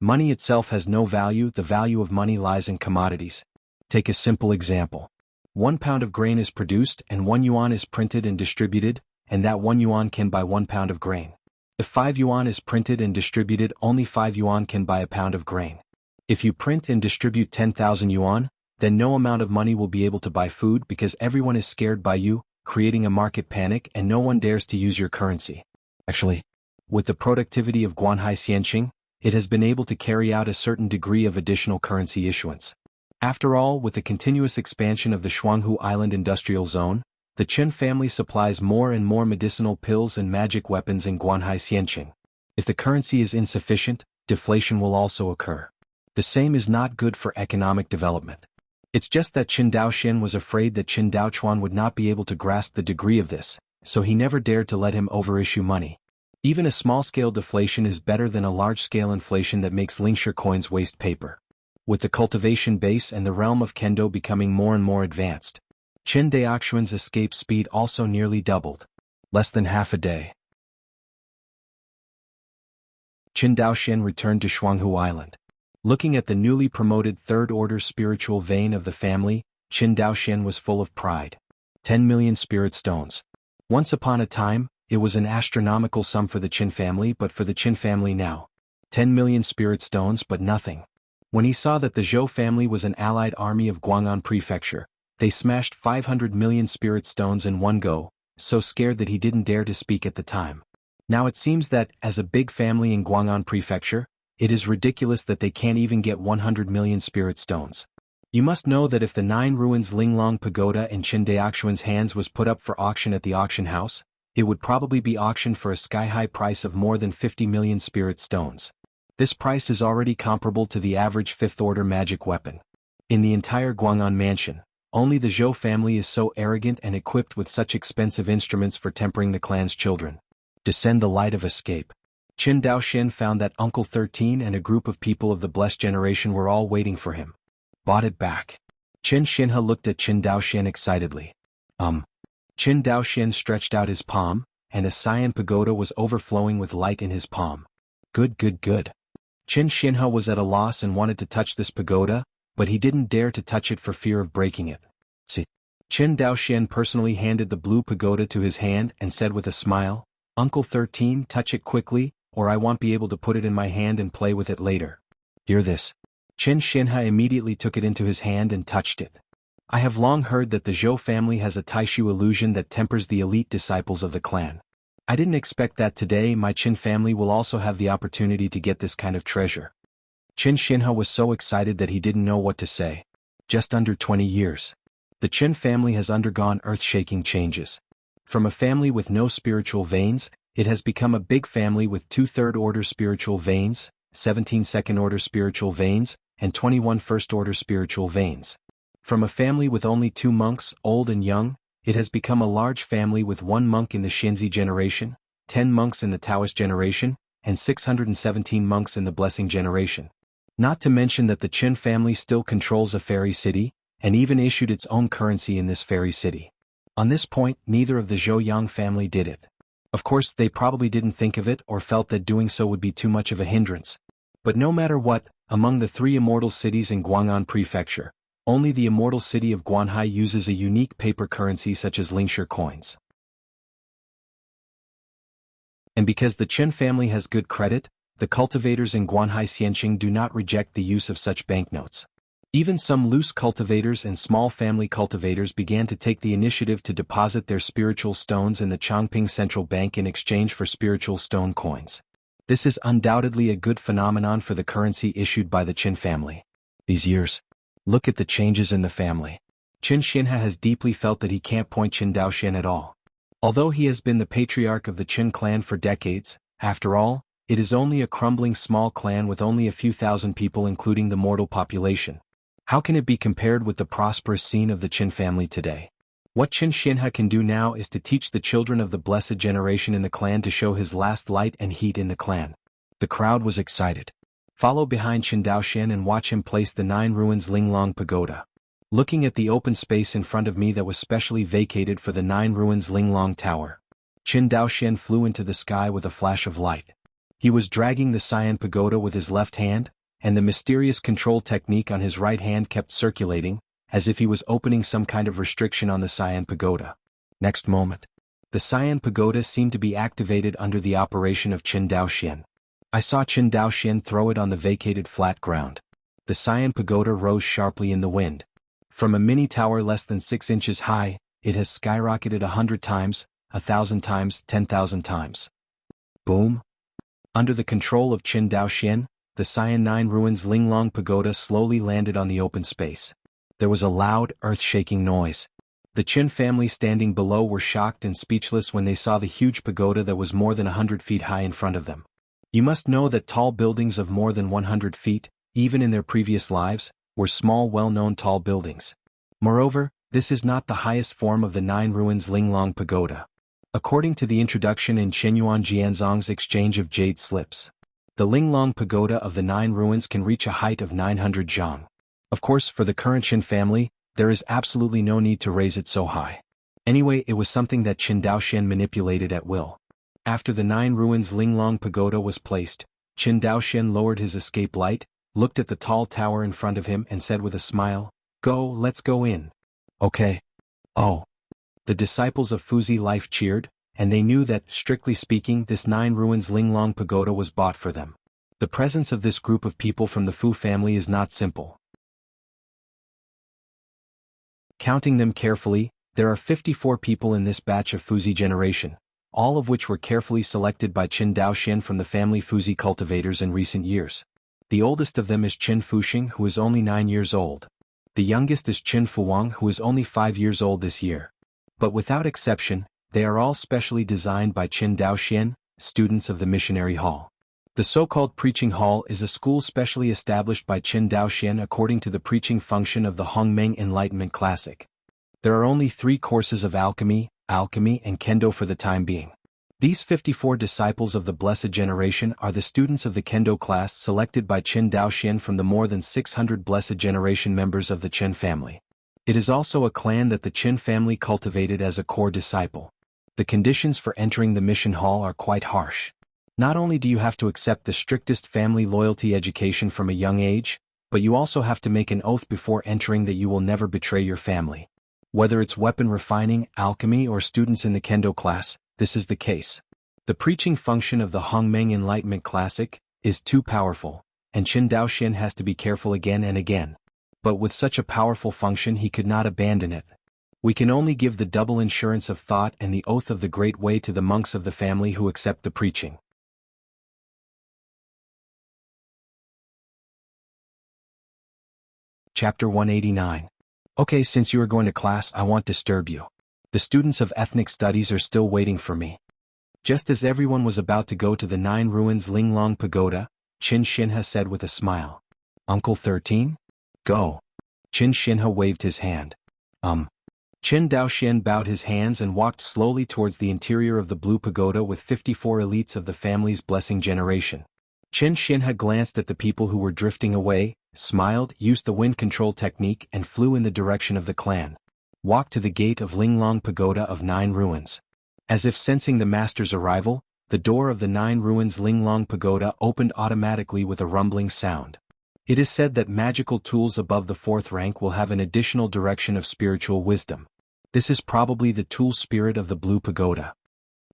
Money itself has no value. The value of money lies in commodities. Take a simple example. 1 pound of grain is produced and 1 yuan is printed and distributed, and that 1 yuan can buy 1 pound of grain. If 5 yuan is printed and distributed, only 5 yuan can buy a pound of grain. If you print and distribute 10,000 yuan, then no amount of money will be able to buy food because everyone is scared by you, creating a market panic, and no one dares to use your currency. Actually, with the productivity of Guanhai Xianqing, it has been able to carry out a certain degree of additional currency issuance. After all, with the continuous expansion of the Jianghu Island industrial zone, the Qin family supplies more and more medicinal pills and magic weapons in Guanhai Xianqing. If the currency is insufficient, deflation will also occur. The same is not good for economic development. It's just that Qin Daoxian was afraid that Qin Daochuan would not be able to grasp the degree of this, so he never dared to let him overissue money. Even a small-scale deflation is better than a large-scale inflation that makes Lingxi coins waste paper. With the cultivation base and the realm of Kendo becoming more and more advanced, Qin Daoxuan's escape speed also nearly doubled. Less than half a day. Qin Daoxian returned to Jianghu Island. Looking at the newly promoted third-order spiritual vein of the family, Qin Daoxian was full of pride. 10 million spirit stones. Once upon a time, it was an astronomical sum for the Qin family, but for the Qin family now, 10 million spirit stones but nothing. When he saw that the Zhou family was an allied army of Guang'an Prefecture, they smashed 500 million spirit stones in one go, so scared that he didn't dare to speak at the time. Now it seems that, as a big family in Guang'an Prefecture, it is ridiculous that they can't even get 100 million spirit stones. You must know that if the 9 ruins Linglong Pagoda in Qin Daoxuan's hands was put up for auction at the auction house, it would probably be auctioned for a sky-high price of more than 50 million spirit stones. This price is already comparable to the average 5th-order magic weapon. In the entire Guang'an mansion, only the Zhou family is so arrogant and equipped with such expensive instruments for tempering the clan's children. Descend the light of escape. Qin Daoxian found that Uncle 13 and a group of people of the blessed generation were all waiting for him. Bought it back. Qin Xinhe looked at Qin Daoxian excitedly. Qin Daoxian stretched out his palm, and a cyan pagoda was overflowing with light in his palm. Good, good, good. Qin Xinhe was at a loss and wanted to touch this pagoda, but he didn't dare to touch it for fear of breaking it. See. Qin Daoxian personally handed the blue pagoda to his hand and said with a smile, Uncle 13, touch it quickly, or I won't be able to put it in my hand and play with it later. Hear this. Qin Xinhe immediately took it into his hand and touched it. I have long heard that the Zhou family has a Taishu illusion that tempers the elite disciples of the clan. I didn't expect that today my Qin family will also have the opportunity to get this kind of treasure. Qin Xinhe was so excited that he didn't know what to say. Just under 20 years. The Qin family has undergone earth-shaking changes. From a family with no spiritual veins, it has become a big family with 2 third-order spiritual veins, 17 second-order spiritual veins, and 21 first-order spiritual veins. From a family with only 2 monks, old and young, it has become a large family with 1 monk in the Xinzi generation, 10 monks in the Taoist generation, and 617 monks in the Blessing generation. Not to mention that the Qin family still controls a fairy city, and even issued its own currency in this fairy city. On this point, neither of the Zhou Yang family did it. Of course, they probably didn't think of it or felt that doing so would be too much of a hindrance. But no matter what, among the 3 immortal cities in Guang'an Prefecture, only the immortal city of Guanhai uses a unique paper currency such as Lingxi coins. And because the Qin family has good credit, the cultivators in Guanhai Xianqing do not reject the use of such banknotes. Even some loose cultivators and small family cultivators began to take the initiative to deposit their spiritual stones in the Chongping Central Bank in exchange for spiritual stone coins. This is undoubtedly a good phenomenon for the currency issued by the Qin family. These years. Look at the changes in the family. Qin Xinhe has deeply felt that he can't point Qin Daoxian at all. Although he has been the patriarch of the Qin clan for decades, after all, it is only a crumbling small clan with only a few thousand people including the mortal population. How can it be compared with the prosperous scene of the Qin family today? What Qin Xinhe can do now is to teach the children of the blessed generation in the clan to show his last light and heat in the clan. The crowd was excited. Follow behind Qin Daoxian and watch him place the 9 ruins Linglong Pagoda. Looking at the open space in front of me that was specially vacated for the 9 ruins Linglong Tower, Qin Daoxian flew into the sky with a flash of light. He was dragging the cyan pagoda with his left hand, and the mysterious control technique on his right hand kept circulating, as if he was opening some kind of restriction on the cyan pagoda. Next moment, the cyan pagoda seemed to be activated under the operation of Qin Daoxian. I saw Qin Daoxian throw it on the vacated flat ground. The cyan pagoda rose sharply in the wind. From a mini tower less than 6 inches high, it has skyrocketed 100 times, 1,000 times, 10,000 times. Boom! Under the control of Qin Daoxian, the Cyan 9 Ruins Linglong Pagoda slowly landed on the open space. There was a loud, earth-shaking noise. The Qin family standing below were shocked and speechless when they saw the huge pagoda that was more than 100 feet high in front of them. You must know that tall buildings of more than 100 feet, even in their previous lives, were small well-known tall buildings. Moreover, this is not the highest form of the 9 Ruins Linglong Pagoda. According to the introduction in Chenyuan Jianzong's exchange of jade slips, the Linglong Pagoda of the 9 Ruins can reach a height of 900 zhang. Of course, for the current Qin family, there is absolutely no need to raise it so high. Anyway, it was something that Qin Daoxian manipulated at will. After the 9 Ruins Linglong Pagoda was placed, Qin Daoxian lowered his escape light, looked at the tall tower in front of him and said with a smile, "Go, let's go in." Okay. Oh. The disciples of Fuzi life cheered, and they knew that, strictly speaking, this 9 Ruins Linglong Pagoda was bought for them. The presence of this group of people from the Fu family is not simple. Counting them carefully, there are 54 people in this batch of Fuzi generation, all of which were carefully selected by Qin Daoxian from the family Fuzi cultivators in recent years. The oldest of them is Qin Fuxing, who is only 9 years old. The youngest is Qin Fuwang, who is only 5 years old this year. But without exception, they are all specially designed by Qin Daoxian, students of the missionary hall. The so-called preaching hall is a school specially established by Qin Daoxian according to the preaching function of the Hongmeng Enlightenment Classic. There are only 3 courses of alchemy, and kendo for the time being. These 54 disciples of the Blessed Generation are the students of the kendo class selected by Qin Daoxian from the more than 600 Blessed Generation members of the Qin family. It is also a clan that the Qin family cultivated as a core disciple. The conditions for entering the mission hall are quite harsh. Not only do you have to accept the strictest family loyalty education from a young age, but you also have to make an oath before entering that you will never betray your family. Whether it's weapon refining, alchemy, or students in the kendo class, this is the case. The preaching function of the Hongmeng Enlightenment Classic is too powerful, and Qin Daoxian has to be careful again and again. But with such a powerful function he could not abandon it. We can only give the double insurance of thought and the oath of the Great Way to the monks of the family who accept the preaching. Chapter 189. Okay, since you are going to class, I won't disturb you. The students of ethnic studies are still waiting for me. Just as everyone was about to go to the 9 Ruins Linglong Pagoda, Qin Xinhe said with a smile, "Uncle 13? Go." Qin Xinhe waved his hand. Qin Daoxian bowed his hands and walked slowly towards the interior of the blue pagoda with 54 elites of the family's blessing generation. Qin Xinhe glanced at the people who were drifting away, smiled, used the wind control technique and flew in the direction of the clan. Walked to the gate of Linglong Pagoda of 9 Ruins. As if sensing the master's arrival, the door of the 9 Ruins Linglong Pagoda opened automatically with a rumbling sound. It is said that magical tools above the 4th rank will have an additional direction of spiritual wisdom. This is probably the tool spirit of the Blue Pagoda.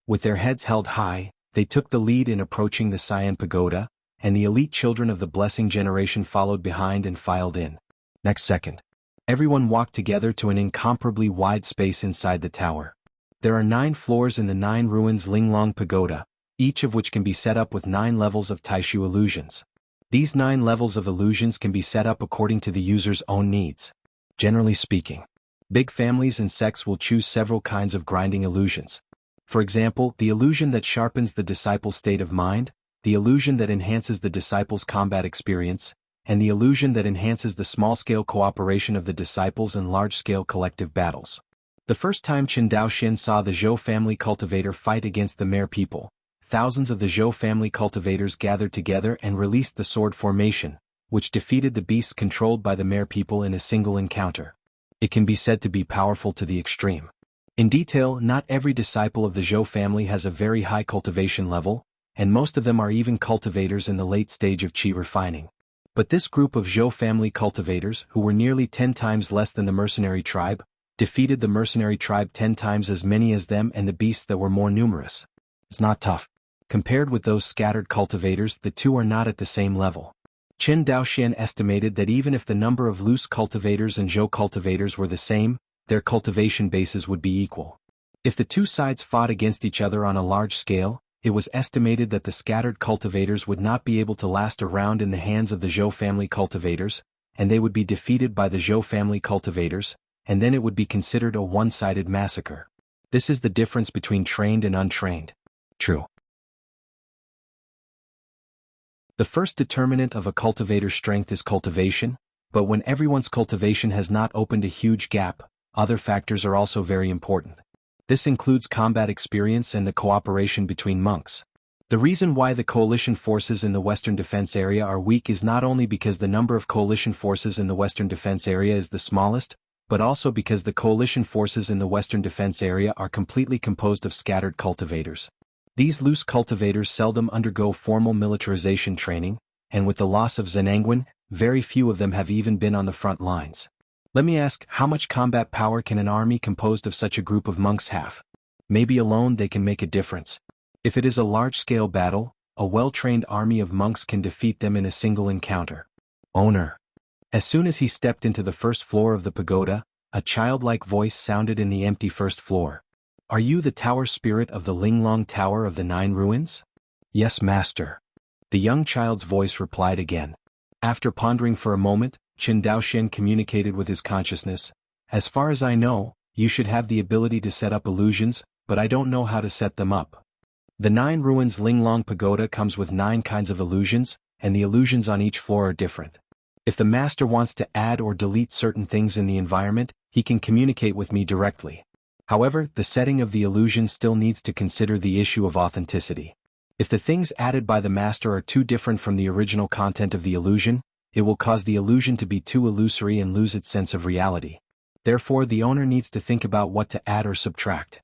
With their heads held high, they took the lead in approaching the Cyan Pagoda, and the elite children of the Blessing Generation followed behind and filed in. Next second, everyone walked together to an incomparably wide space inside the tower. There are 9 floors in the 9 Ruins Linglong Pagoda, each of which can be set up with 9 levels of Taishu illusions. These 9 levels of illusions can be set up according to the user's own needs. Generally speaking, big families and sects will choose several kinds of grinding illusions. For example, the illusion that sharpens the disciple's state of mind, the illusion that enhances the disciple's combat experience, and the illusion that enhances the small-scale cooperation of the disciples in large-scale collective battles. The first time Qin Daoxian saw the Zhou family cultivator fight against the Mare people, thousands of the Zhou family cultivators gathered together and released the sword formation, which defeated the beasts controlled by the Mare people in a single encounter. It can be said to be powerful to the extreme. In detail, not every disciple of the Zhou family has a very high cultivation level, and most of them are even cultivators in the late stage of qi refining. But this group of Zhou family cultivators, who were nearly 10 times less than the mercenary tribe, defeated the mercenary tribe 10 times as many as them and the beasts that were more numerous. It's not tough. Compared with those scattered cultivators, the two are not at the same level. Qin Daoxian estimated that even if the number of loose cultivators and Zhou cultivators were the same, their cultivation bases would be equal. If the two sides fought against each other on a large scale, it was estimated that the scattered cultivators would not be able to last a round in the hands of the Zhou family cultivators, and they would be defeated by the Zhou family cultivators, and then it would be considered a one-sided massacre. This is the difference between trained and untrained. True. The first determinant of a cultivator's strength is cultivation, but when everyone's cultivation has not opened a huge gap, other factors are also very important. This includes combat experience and the cooperation between monks. The reason why the coalition forces in the Western Defense Area are weak is not only because the number of coalition forces in the Western Defense Area is the smallest, but also because the coalition forces in the Western Defense Area are completely composed of scattered cultivators. These loose cultivators seldom undergo formal militarization training, and with the loss of Zhenangwen, very few of them have even been on the front lines. Let me ask, how much combat power can an army composed of such a group of monks have? Maybe alone they can make a difference. If it is a large-scale battle, a well-trained army of monks can defeat them in a single encounter. Owner. As soon as he stepped into the first floor of the pagoda, a childlike voice sounded in the empty first floor. Are you the tower spirit of the Linglong Tower of the Nine Ruins? Yes, master. The young child's voice replied again. After pondering for a moment, Qin Daoxian communicated with his consciousness. As far as I know, you should have the ability to set up illusions, but I don't know how to set them up. The Nine Ruins Linglong Pagoda comes with 9 kinds of illusions, and the illusions on each floor are different. If the master wants to add or delete certain things in the environment, he can communicate with me directly. However, the setting of the illusion still needs to consider the issue of authenticity. If the things added by the master are too different from the original content of the illusion, it will cause the illusion to be too illusory and lose its sense of reality. Therefore, the owner needs to think about what to add or subtract.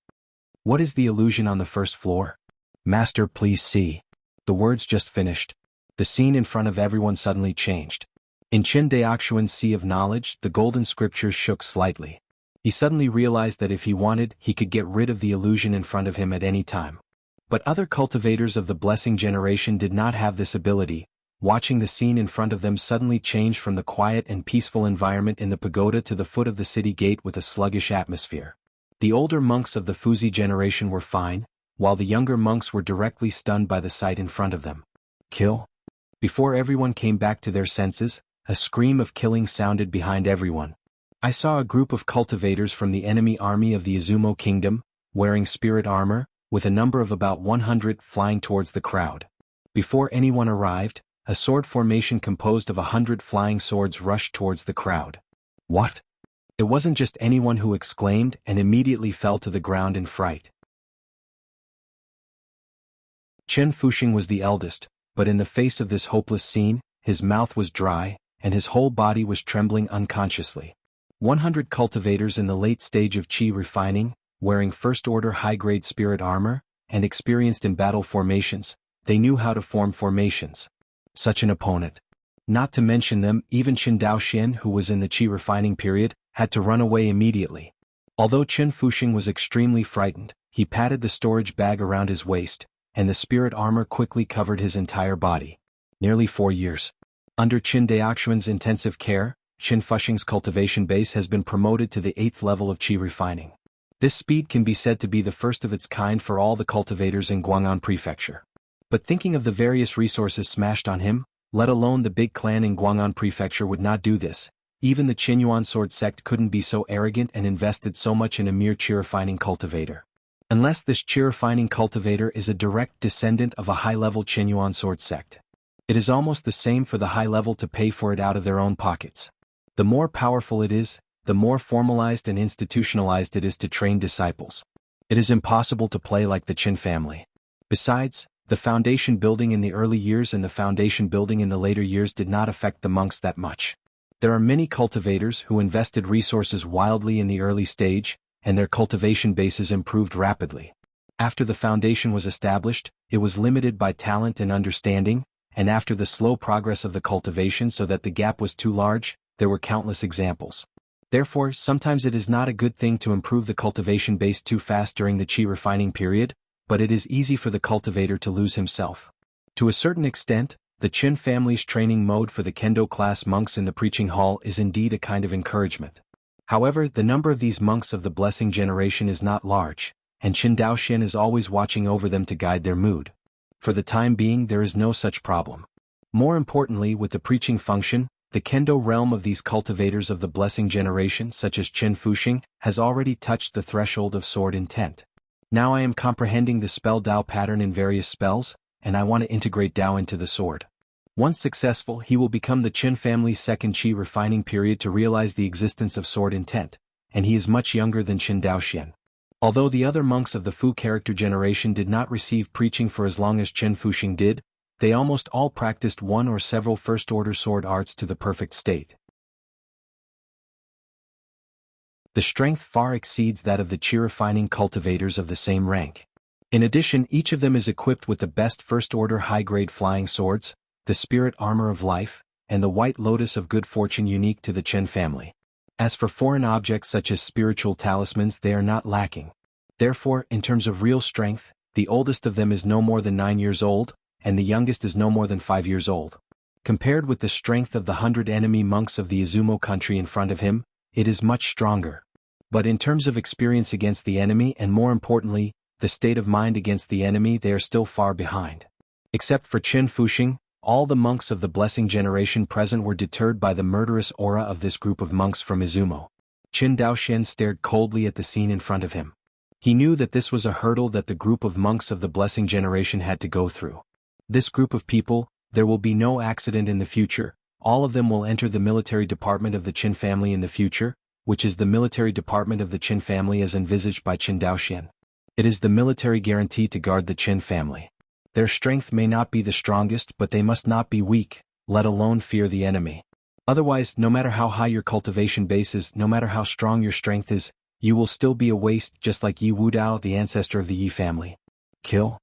What is the illusion on the first floor? Master, please see. The words just finished. The scene in front of everyone suddenly changed. In Qin Daoxuan's sea of knowledge, the golden scriptures shook slightly. He suddenly realized that if he wanted, he could get rid of the illusion in front of him at any time. But other cultivators of the blessing generation did not have this ability. Watching the scene in front of them suddenly change from the quiet and peaceful environment in the pagoda to the foot of the city gate with a sluggish atmosphere. The older monks of the Fuzi generation were fine, while the younger monks were directly stunned by the sight in front of them. Kill? Before everyone came back to their senses, a scream of killing sounded behind everyone. I saw a group of cultivators from the enemy army of the Izumo kingdom, wearing spirit armor, with a number of about 100 flying towards the crowd. Before anyone arrived, a sword formation composed of 100 flying swords rushed towards the crowd. What? It wasn't just anyone who exclaimed and immediately fell to the ground in fright. Chen Fuxing was the eldest, but in the face of this hopeless scene, his mouth was dry, and his whole body was trembling unconsciously. 100 cultivators in the late stage of qi refining, wearing first-order high-grade spirit armor, and experienced in battle formations, they knew how to form formations. Such an opponent. Not to mention them, even Qin Daoxian, who was in the qi refining period, had to run away immediately. Although Chen Fuxing was extremely frightened, he patted the storage bag around his waist, and the spirit armor quickly covered his entire body. Nearly 4 years. Under Qin Daoxuan's intensive care, Qin Fuxing's cultivation base has been promoted to the 8th level of qi refining. This speed can be said to be the first of its kind for all the cultivators in Guang'an Prefecture. But thinking of the various resources smashed on him, let alone the big clan in Guang'an Prefecture would not do this. Even the Qinyuan sword sect couldn't be so arrogant and invested so much in a mere qi refining cultivator. Unless this qi refining cultivator is a direct descendant of a high-level Qinyuan sword sect. It is almost the same for the high level to pay for it out of their own pockets. The more powerful it is, the more formalized and institutionalized it is to train disciples. It is impossible to play like the Qin family. Besides, the foundation building in the early years and the foundation building in the later years did not affect the monks that much. There are many cultivators who invested resources wildly in the early stage, and their cultivation bases improved rapidly. After the foundation was established, it was limited by talent and understanding, and after the slow progress of the cultivation so that the gap was too large, there were countless examples. Therefore, sometimes it is not a good thing to improve the cultivation base too fast during the qi refining period, but it is easy for the cultivator to lose himself. To a certain extent, the Qin family's training mode for the Kendo class monks in the preaching hall is indeed a kind of encouragement. However, the number of these monks of the blessing generation is not large, and Qin Daoxian is always watching over them to guide their mood. For the time being, there is no such problem. More importantly, with the preaching function, the Kendo realm of these cultivators of the blessing generation, such as Qin Fuxing, has already touched the threshold of sword intent. Now I am comprehending the spell Dao pattern in various spells, and I want to integrate Dao into the sword. Once successful, he will become the Qin family's second qi refining period to realize the existence of sword intent, and he is much younger than Qin Daoxian. Although the other monks of the Fu character generation did not receive preaching for as long as Qin Fuxing did, they almost all practiced one or several first-order sword arts to the perfect state. The strength far exceeds that of the qi refining cultivators of the same rank. In addition, each of them is equipped with the best first-order high-grade flying swords, the spirit armor of life, and the white lotus of good fortune unique to the Qin family. As for foreign objects such as spiritual talismans, they are not lacking. Therefore, in terms of real strength, the oldest of them is no more than 9 years old, and the youngest is no more than 5 years old. Compared with the strength of the 100 enemy monks of the Izumo country in front of him, it is much stronger. But in terms of experience against the enemy and more importantly, the state of mind against the enemy, they are still far behind. Except for Qin Fuxing, all the monks of the blessing generation present were deterred by the murderous aura of this group of monks from Izumo. Qin Daoxian stared coldly at the scene in front of him. He knew that this was a hurdle that the group of monks of the blessing generation had to go through. This group of people, there will be no accident in the future, all of them will enter the military department of the Qin family in the future, which is the military department of the Qin family as envisaged by Qin Daoxian. It is the military guarantee to guard the Qin family. Their strength may not be the strongest, but they must not be weak, let alone fear the enemy. Otherwise, no matter how high your cultivation base is, no matter how strong your strength is, you will still be a waste, just like Yi Wudao, the ancestor of the Yi family. Kill?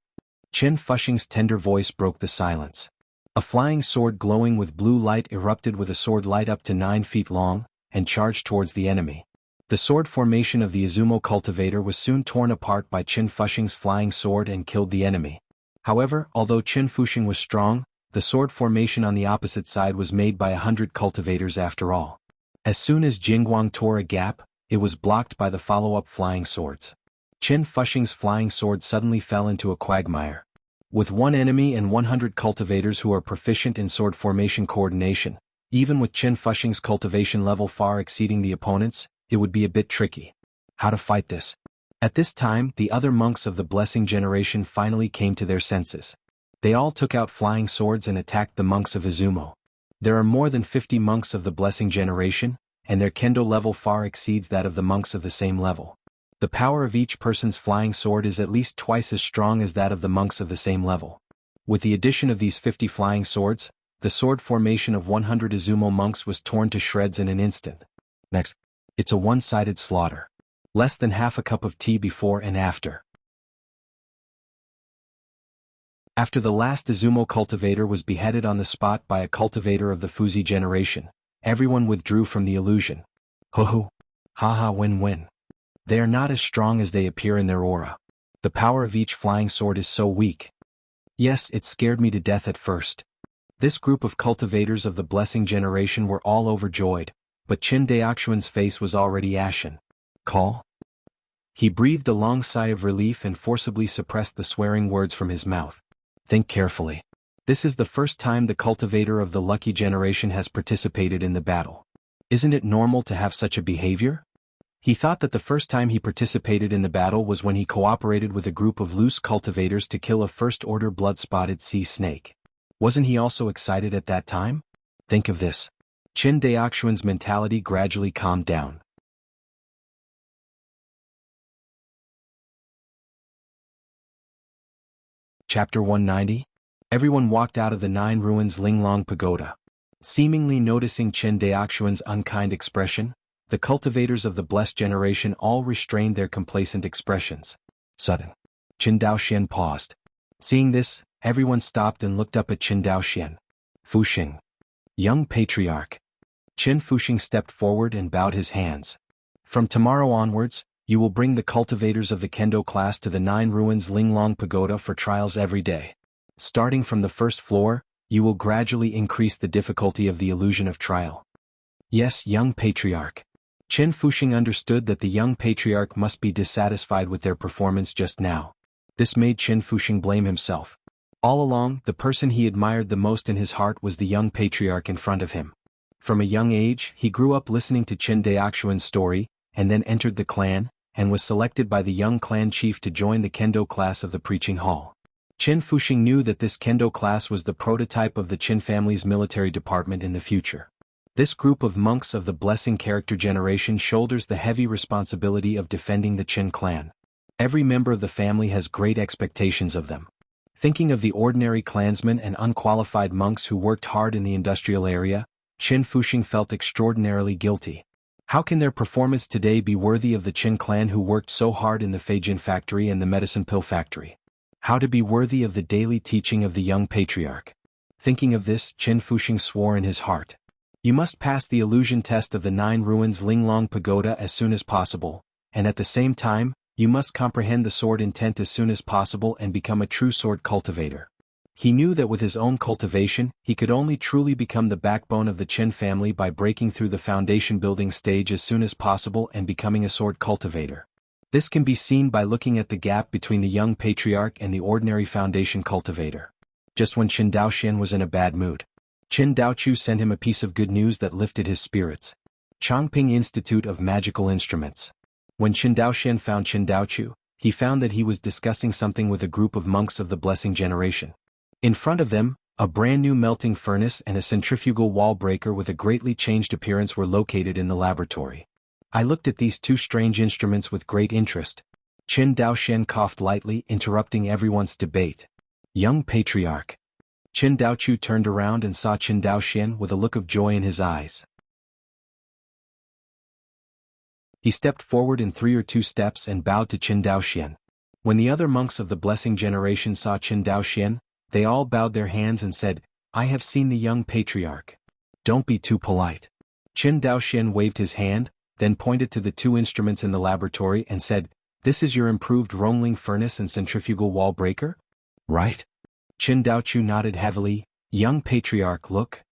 Qin Fuxing's tender voice broke the silence. A flying sword glowing with blue light erupted with a sword light up to 9 feet long, and charged towards the enemy. The sword formation of the Izumo cultivator was soon torn apart by Qin Fuxing's flying sword and killed the enemy. However, although Qin Fuxing was strong, the sword formation on the opposite side was made by 100 cultivators after all. As soon as Jingguang tore a gap, it was blocked by the follow-up flying swords. Qin Fuxing's flying sword suddenly fell into a quagmire. With one enemy and 100 cultivators who are proficient in sword formation coordination, even with Qin Fuxing's cultivation level far exceeding the opponent's, it would be a bit tricky. How to fight this? At this time, the other monks of the blessing generation finally came to their senses. They all took out flying swords and attacked the monks of Izumo. There are more than 50 monks of the blessing generation, and their kendo level far exceeds that of the monks of the same level. The power of each person's flying sword is at least twice as strong as that of the monks of the same level. With the addition of these 50 flying swords, the sword formation of 100 Izumo monks was torn to shreds in an instant. Next, it's a one-sided slaughter. Less than half a cup of tea before and after. After the last Izumo cultivator was beheaded on the spot by a cultivator of the Fuzi generation, everyone withdrew from the illusion. Ho-ho. Ha-ha win-win. They are not as strong as they appear in their aura. The power of each flying sword is so weak. Yes, it scared me to death at first. This group of cultivators of the blessing generation were all overjoyed, but Qin Daoxian's face was already ashen. Call? He breathed a long sigh of relief and forcibly suppressed the swearing words from his mouth. Think carefully. This is the first time the cultivator of the lucky generation has participated in the battle. Isn't it normal to have such a behavior? He thought that the first time he participated in the battle was when he cooperated with a group of loose cultivators to kill a first-order blood-spotted sea snake. Wasn't he also excited at that time? Think of this. Qin Daoxian's mentality gradually calmed down. Chapter 190. Everyone walked out of the 9 ruins Linglong Pagoda. Seemingly noticing Qin Daoxian's unkind expression, the cultivators of the blessed generation all restrained their complacent expressions. Sudden. Qin Daoxian paused. Seeing this, everyone stopped and looked up at Qin Daoxian. Fuxing. Young Patriarch. Qin Fuxing stepped forward and bowed his hands. From tomorrow onwards, you will bring the cultivators of the Kendo class to the 9 ruins Linglong Pagoda for trials every day. Starting from the first floor, you will gradually increase the difficulty of the illusion of trial. Yes, young Patriarch. Qin Fuxing understood that the young Patriarch must be dissatisfied with their performance just now. This made Qin Fuxing blame himself. All along, the person he admired the most in his heart was the young Patriarch in front of him. From a young age, he grew up listening to Qin Daoxuan's story, and then entered the clan, and was selected by the young clan chief to join the Kendo class of the preaching hall. Qin Fuxing knew that this Kendo class was the prototype of the Qin family's military department in the future. This group of monks of the blessing character generation shoulders the heavy responsibility of defending the Qin clan. Every member of the family has great expectations of them. Thinking of the ordinary clansmen and unqualified monks who worked hard in the industrial area, Qin Fuxing felt extraordinarily guilty. How can their performance today be worthy of the Qin clan who worked so hard in the Feijin factory and the medicine pill factory? How to be worthy of the daily teaching of the young Patriarch? Thinking of this, Qin Fuxing swore in his heart. You must pass the illusion test of the 9 ruins Linglong Pagoda as soon as possible, and at the same time, you must comprehend the sword intent as soon as possible and become a true sword cultivator. He knew that with his own cultivation, he could only truly become the backbone of the Qin family by breaking through the foundation building stage as soon as possible and becoming a sword cultivator. This can be seen by looking at the gap between the young Patriarch and the ordinary foundation cultivator. Just when Qin Daoxian was in a bad mood, Qin Daochu sent him a piece of good news that lifted his spirits. Chongping Institute of Magical Instruments. When Qin Daoxian found Qin Daochu, he found that he was discussing something with a group of monks of the blessing generation. In front of them, a brand new melting furnace and a centrifugal wall breaker with a greatly changed appearance were located in the laboratory. I looked at these 2 strange instruments with great interest. Qin Daoxian coughed lightly, interrupting everyone's debate. Young Patriarch. Qin Daochu turned around and saw Qin Daoxian with a look of joy in his eyes. He stepped forward in 3 or 2 steps and bowed to Qin Daoxian. When the other monks of the blessing generation saw Qin Daoxian, they all bowed their hands and said, I have seen the young Patriarch. Don't be too polite. Qin Daoxian waved his hand, then pointed to the 2 instruments in the laboratory and said, This is your improved Rongling furnace and centrifugal wall breaker? Right? Qin Daochu nodded heavily. Young Patriarch, look.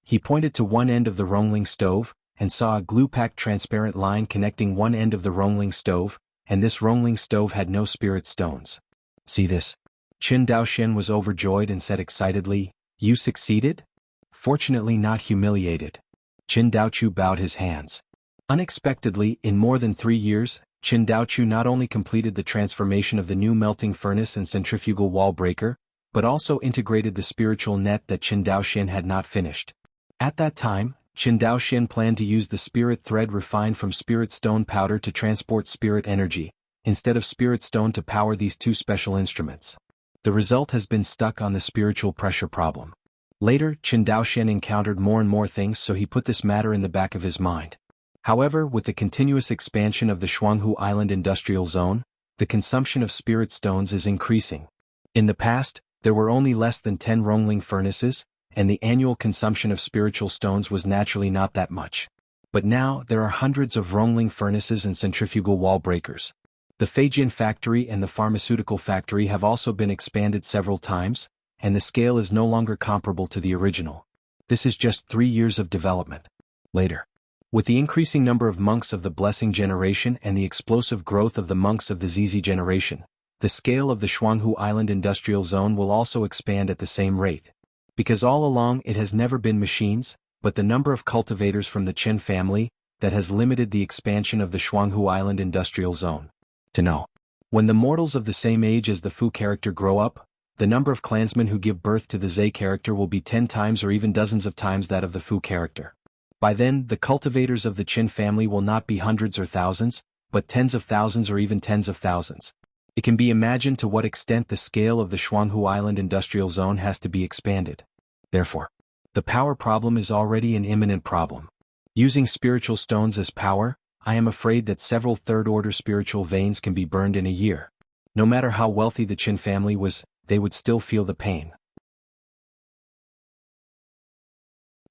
He pointed to one end of the Rongling stove, and saw a glue-packed transparent line connecting one end of the Rongling stove, and this Rongling stove had no spirit stones. See this? Qin Daoxian was overjoyed and said excitedly, You succeeded? Fortunately not humiliated. Qin Daochu bowed his hands. Unexpectedly, in more than 3 years, Qin Daochu not only completed the transformation of the new melting furnace and centrifugal wall breaker, but also integrated the spiritual net that Qin Daoxian had not finished. At that time, Qin Daoxian planned to use the spirit thread refined from spirit stone powder to transport spirit energy, instead of spirit stone to power these 2 special instruments. The result has been stuck on the spiritual pressure problem. Later, Qin Daoxian encountered more and more things, so he put this matter in the back of his mind. However, with the continuous expansion of the Jianghu Island industrial zone, the consumption of spirit stones is increasing. In the past, there were only less than 10 Rongling furnaces, and the annual consumption of spiritual stones was naturally not that much. But now, there are hundreds of Rongling furnaces and centrifugal wall breakers. The Feijin factory and the pharmaceutical factory have also been expanded several times, and the scale is no longer comparable to the original. This is just 3 years of development. Later, with the increasing number of monks of the blessing generation and the explosive growth of the monks of the Zizi generation, the scale of the Jianghu Island industrial zone will also expand at the same rate. Because all along it has never been machines, but the number of cultivators from the Qin family, that has limited the expansion of the Jianghu Island industrial zone. To know. When the mortals of the same age as the Fu character grow up, the number of clansmen who give birth to the Zhe character will be 10 times or even dozens of times that of the Fu character. By then, the cultivators of the Qin family will not be hundreds or thousands, but tens of thousands or even tens of thousands. It can be imagined to what extent the scale of the Jianghu Island industrial zone has to be expanded. Therefore, the power problem is already an imminent problem. Using spiritual stones as power, I am afraid that several third-order spiritual veins can be burned in a year. No matter how wealthy the Qin family was, they would still feel the pain.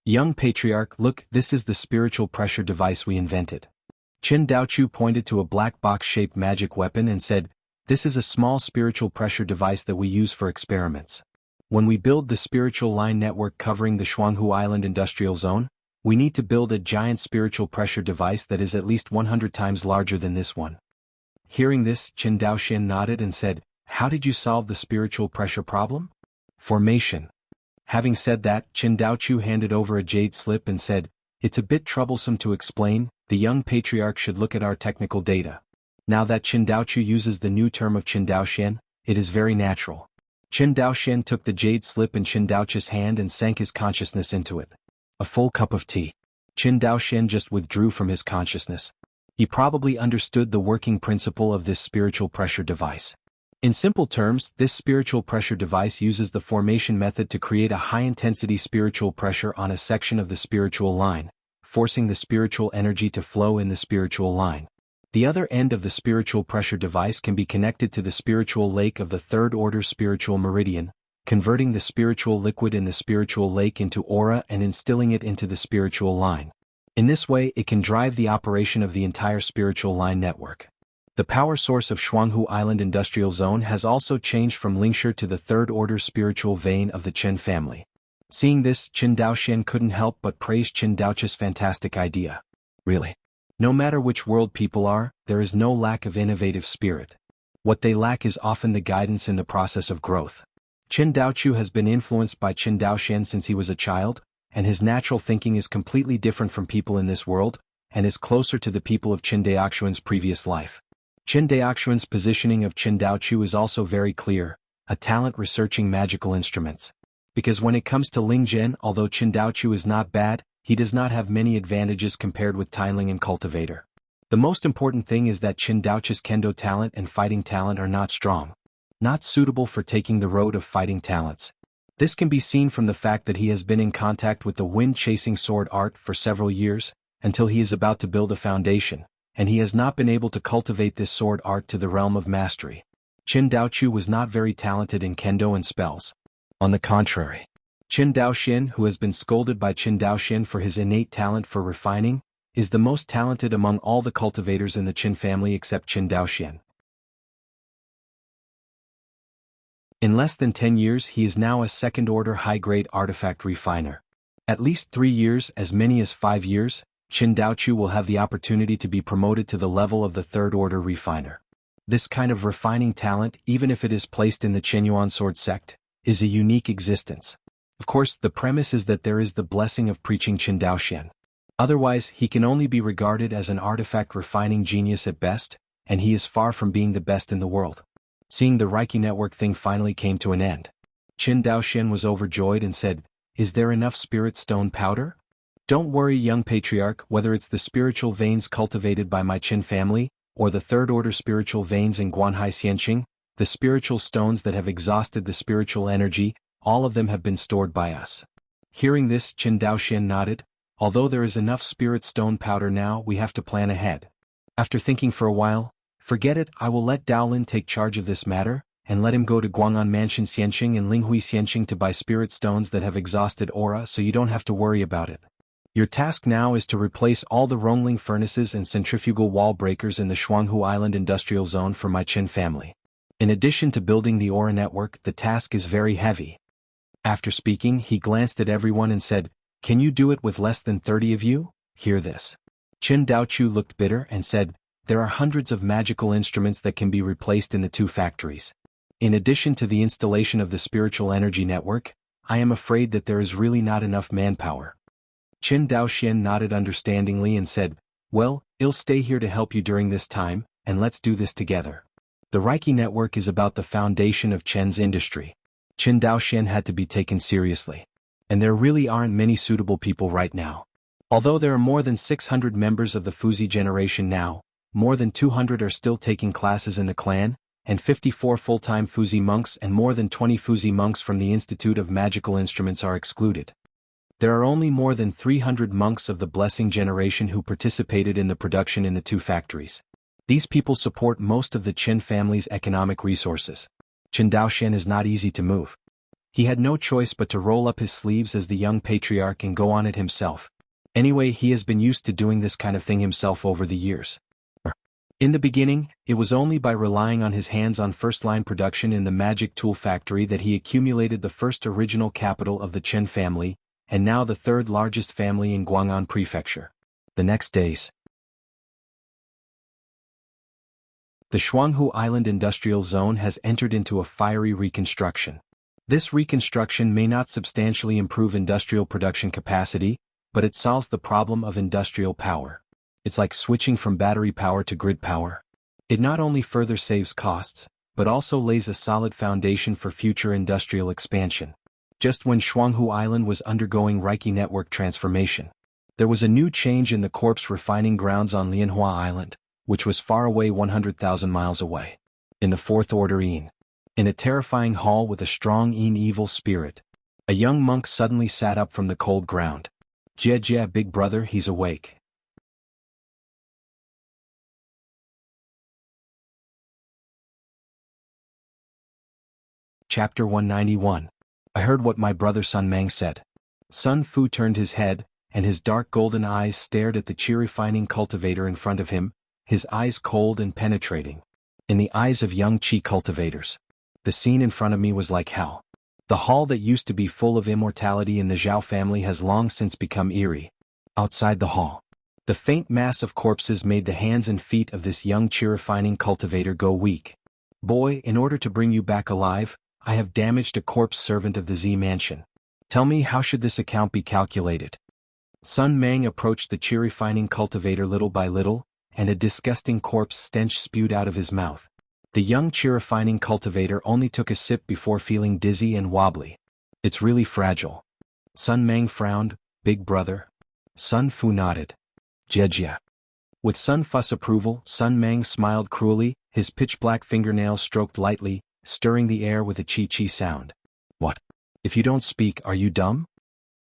Young patriarch, look, this is the spiritual pressure device we invented. Qin Daochu pointed to a black box-shaped magic weapon and said, this is a small spiritual pressure device that we use for experiments. When we build the spiritual line network covering the Jianghu Island industrial zone, we need to build a giant spiritual pressure device that is at least 100 times larger than this one. Hearing this, Qin Daoxian nodded and said, how did you solve the spiritual pressure problem? Formation. Having said that, Qin Daochu handed over a jade slip and said, it's a bit troublesome to explain, the young patriarch should look at our technical data. Now that Qin Daochu uses the new term of Qin Daoxian, it is very natural. Qin Daoxian took the jade slip in Qin Daochu's hand and sank his consciousness into it. A full cup of tea. Qin Daoxian just withdrew from his consciousness. He probably understood the working principle of this spiritual pressure device. In simple terms, this spiritual pressure device uses the formation method to create a high-intensity spiritual pressure on a section of the spiritual line, forcing the spiritual energy to flow in the spiritual line. The other end of the spiritual pressure device can be connected to the spiritual lake of the third-order spiritual meridian, converting the spiritual liquid in the spiritual lake into aura and instilling it into the spiritual line. In this way, it can drive the operation of the entire spiritual line network. The power source of Jianghu Island Industrial Zone has also changed from Lingshi to the third-order spiritual vein of the Qin family. Seeing this, Qin Daoxian couldn't help but praise Qin Daochu's fantastic idea. Really. No matter which world people are, there is no lack of innovative spirit. What they lack is often the guidance in the process of growth. Qin Daochu has been influenced by Qin Daoxian since he was a child, and his natural thinking is completely different from people in this world, and is closer to the people of Qin Daoxuan's previous life. Qin Daoxuan's positioning of Qin Daochu is also very clear, a talent researching magical instruments. Because when it comes to Lingzhen, although Qin Daochu is not bad, he does not have many advantages compared with Tiling and Cultivator. The most important thing is that Qin Daochu's kendo talent and fighting talent are not strong. Not suitable for taking the road of fighting talents. This can be seen from the fact that he has been in contact with the wind-chasing sword art for several years, until he is about to build a foundation, and he has not been able to cultivate this sword art to the realm of mastery. Qin Daochu was not very talented in kendo and spells. On the contrary, Qin Daoxian, who has been scolded by Qin Daoxian for his innate talent for refining, is the most talented among all the cultivators in the Qin family except Qin Daoxian. In less than 10 years he is now a second-order high-grade artifact refiner. At least 3 years, as many as 5 years, Qin Daochu will have the opportunity to be promoted to the level of the third-order refiner. This kind of refining talent, even if it is placed in the Qinyuan sword sect, is a unique existence. Of course, the premise is that there is the blessing of preaching Qin Daoxian. Otherwise, he can only be regarded as an artifact refining genius at best, and he is far from being the best in the world. Seeing the Reiki network thing finally came to an end, Qin Daoxian was overjoyed and said, "Is there enough spirit stone powder? Don't worry, young patriarch, whether it's the spiritual veins cultivated by my Qin family, or the third-order spiritual veins in Guanhai Xianqing, the spiritual stones that have exhausted the spiritual energy, all of them have been stored by us." Hearing this, Qin Daoxian nodded. Although there is enough spirit stone powder now, we have to plan ahead. After thinking for a while, "Forget it, I will let Daolin take charge of this matter, and let him go to Guang'an Mansion Xianqing and Linghui Xianqing to buy spirit stones that have exhausted aura, so you don't have to worry about it. Your task now is to replace all the Rongling furnaces and centrifugal wall breakers in the Jianghu Island industrial zone for my Qin family. In addition to building the aura network, the task is very heavy." After speaking, he glanced at everyone and said, "Can you do it with less than 30 of you?" Hear this. Qin Daochu looked bitter and said, "There are hundreds of magical instruments that can be replaced in the 2 factories. In addition to the installation of the spiritual energy network, I am afraid that there is really not enough manpower." Qin Daoxian nodded understandingly and said, "Well, I'll stay here to help you during this time, and let's do this together." The Reiki network is about the foundation of Qin's industry. Qin Daoxian had to be taken seriously. And there really aren't many suitable people right now. Although there are more than 600 members of the Fuzi generation now, more than 200 are still taking classes in the clan, and 54 full-time Fuzi monks and more than 20 Fuzi monks from the Institute of Magical Instruments are excluded. There are only more than 300 monks of the Blessing generation who participated in the production in the 2 factories. These people support most of the Qin family's economic resources. Qin Daoshan is not easy to move. He had no choice but to roll up his sleeves as the young patriarch and go on it himself. Anyway, he has been used to doing this kind of thing himself over the years. In the beginning, it was only by relying on his hands-on first-line production in the magic tool factory that he accumulated the first original capital of the Qin family, and now the third largest family in Guang'an Prefecture. The next days, the Jianghu Island Industrial Zone has entered into a fiery reconstruction. This reconstruction may not substantially improve industrial production capacity, but it solves the problem of industrial power. It's like switching from battery power to grid power. It not only further saves costs, but also lays a solid foundation for future industrial expansion. Just when Jianghu Island was undergoing Reiki network transformation, there was a new change in the corpse refining grounds on Lianhua Island, which was far away 100,000 miles away. In the Fourth Order Yin, in a terrifying hall with a strong Yin evil spirit, a young monk suddenly sat up from the cold ground. Jie, big brother, he's awake. Chapter 191. I heard what my brother Sun Mang said. Sun Fu turned his head, and his dark golden eyes stared at the chi-refining cultivator in front of him, his eyes cold and penetrating. In the eyes of young chi cultivators, the scene in front of me was like hell. The hall that used to be full of immortality in the Zhao family has long since become eerie. Outside the hall, the faint mass of corpses made the hands and feet of this young chi-refining cultivator go weak. Boy, in order to bring you back alive, I have damaged a corpse servant of the Z mansion. Tell me, how should this account be calculated? Sun Mang approached the chi-refining cultivator little by little, and a disgusting corpse stench spewed out of his mouth. The young chi-refining cultivator only took a sip before feeling dizzy and wobbly. It's really fragile. Sun Mang frowned. Big brother. Sun Fu nodded. Jie. With Sun Fu's approval, Sun Mang smiled cruelly, his pitch-black fingernails stroked lightly, stirring the air with a chi-chi sound. What? If you don't speak, are you dumb?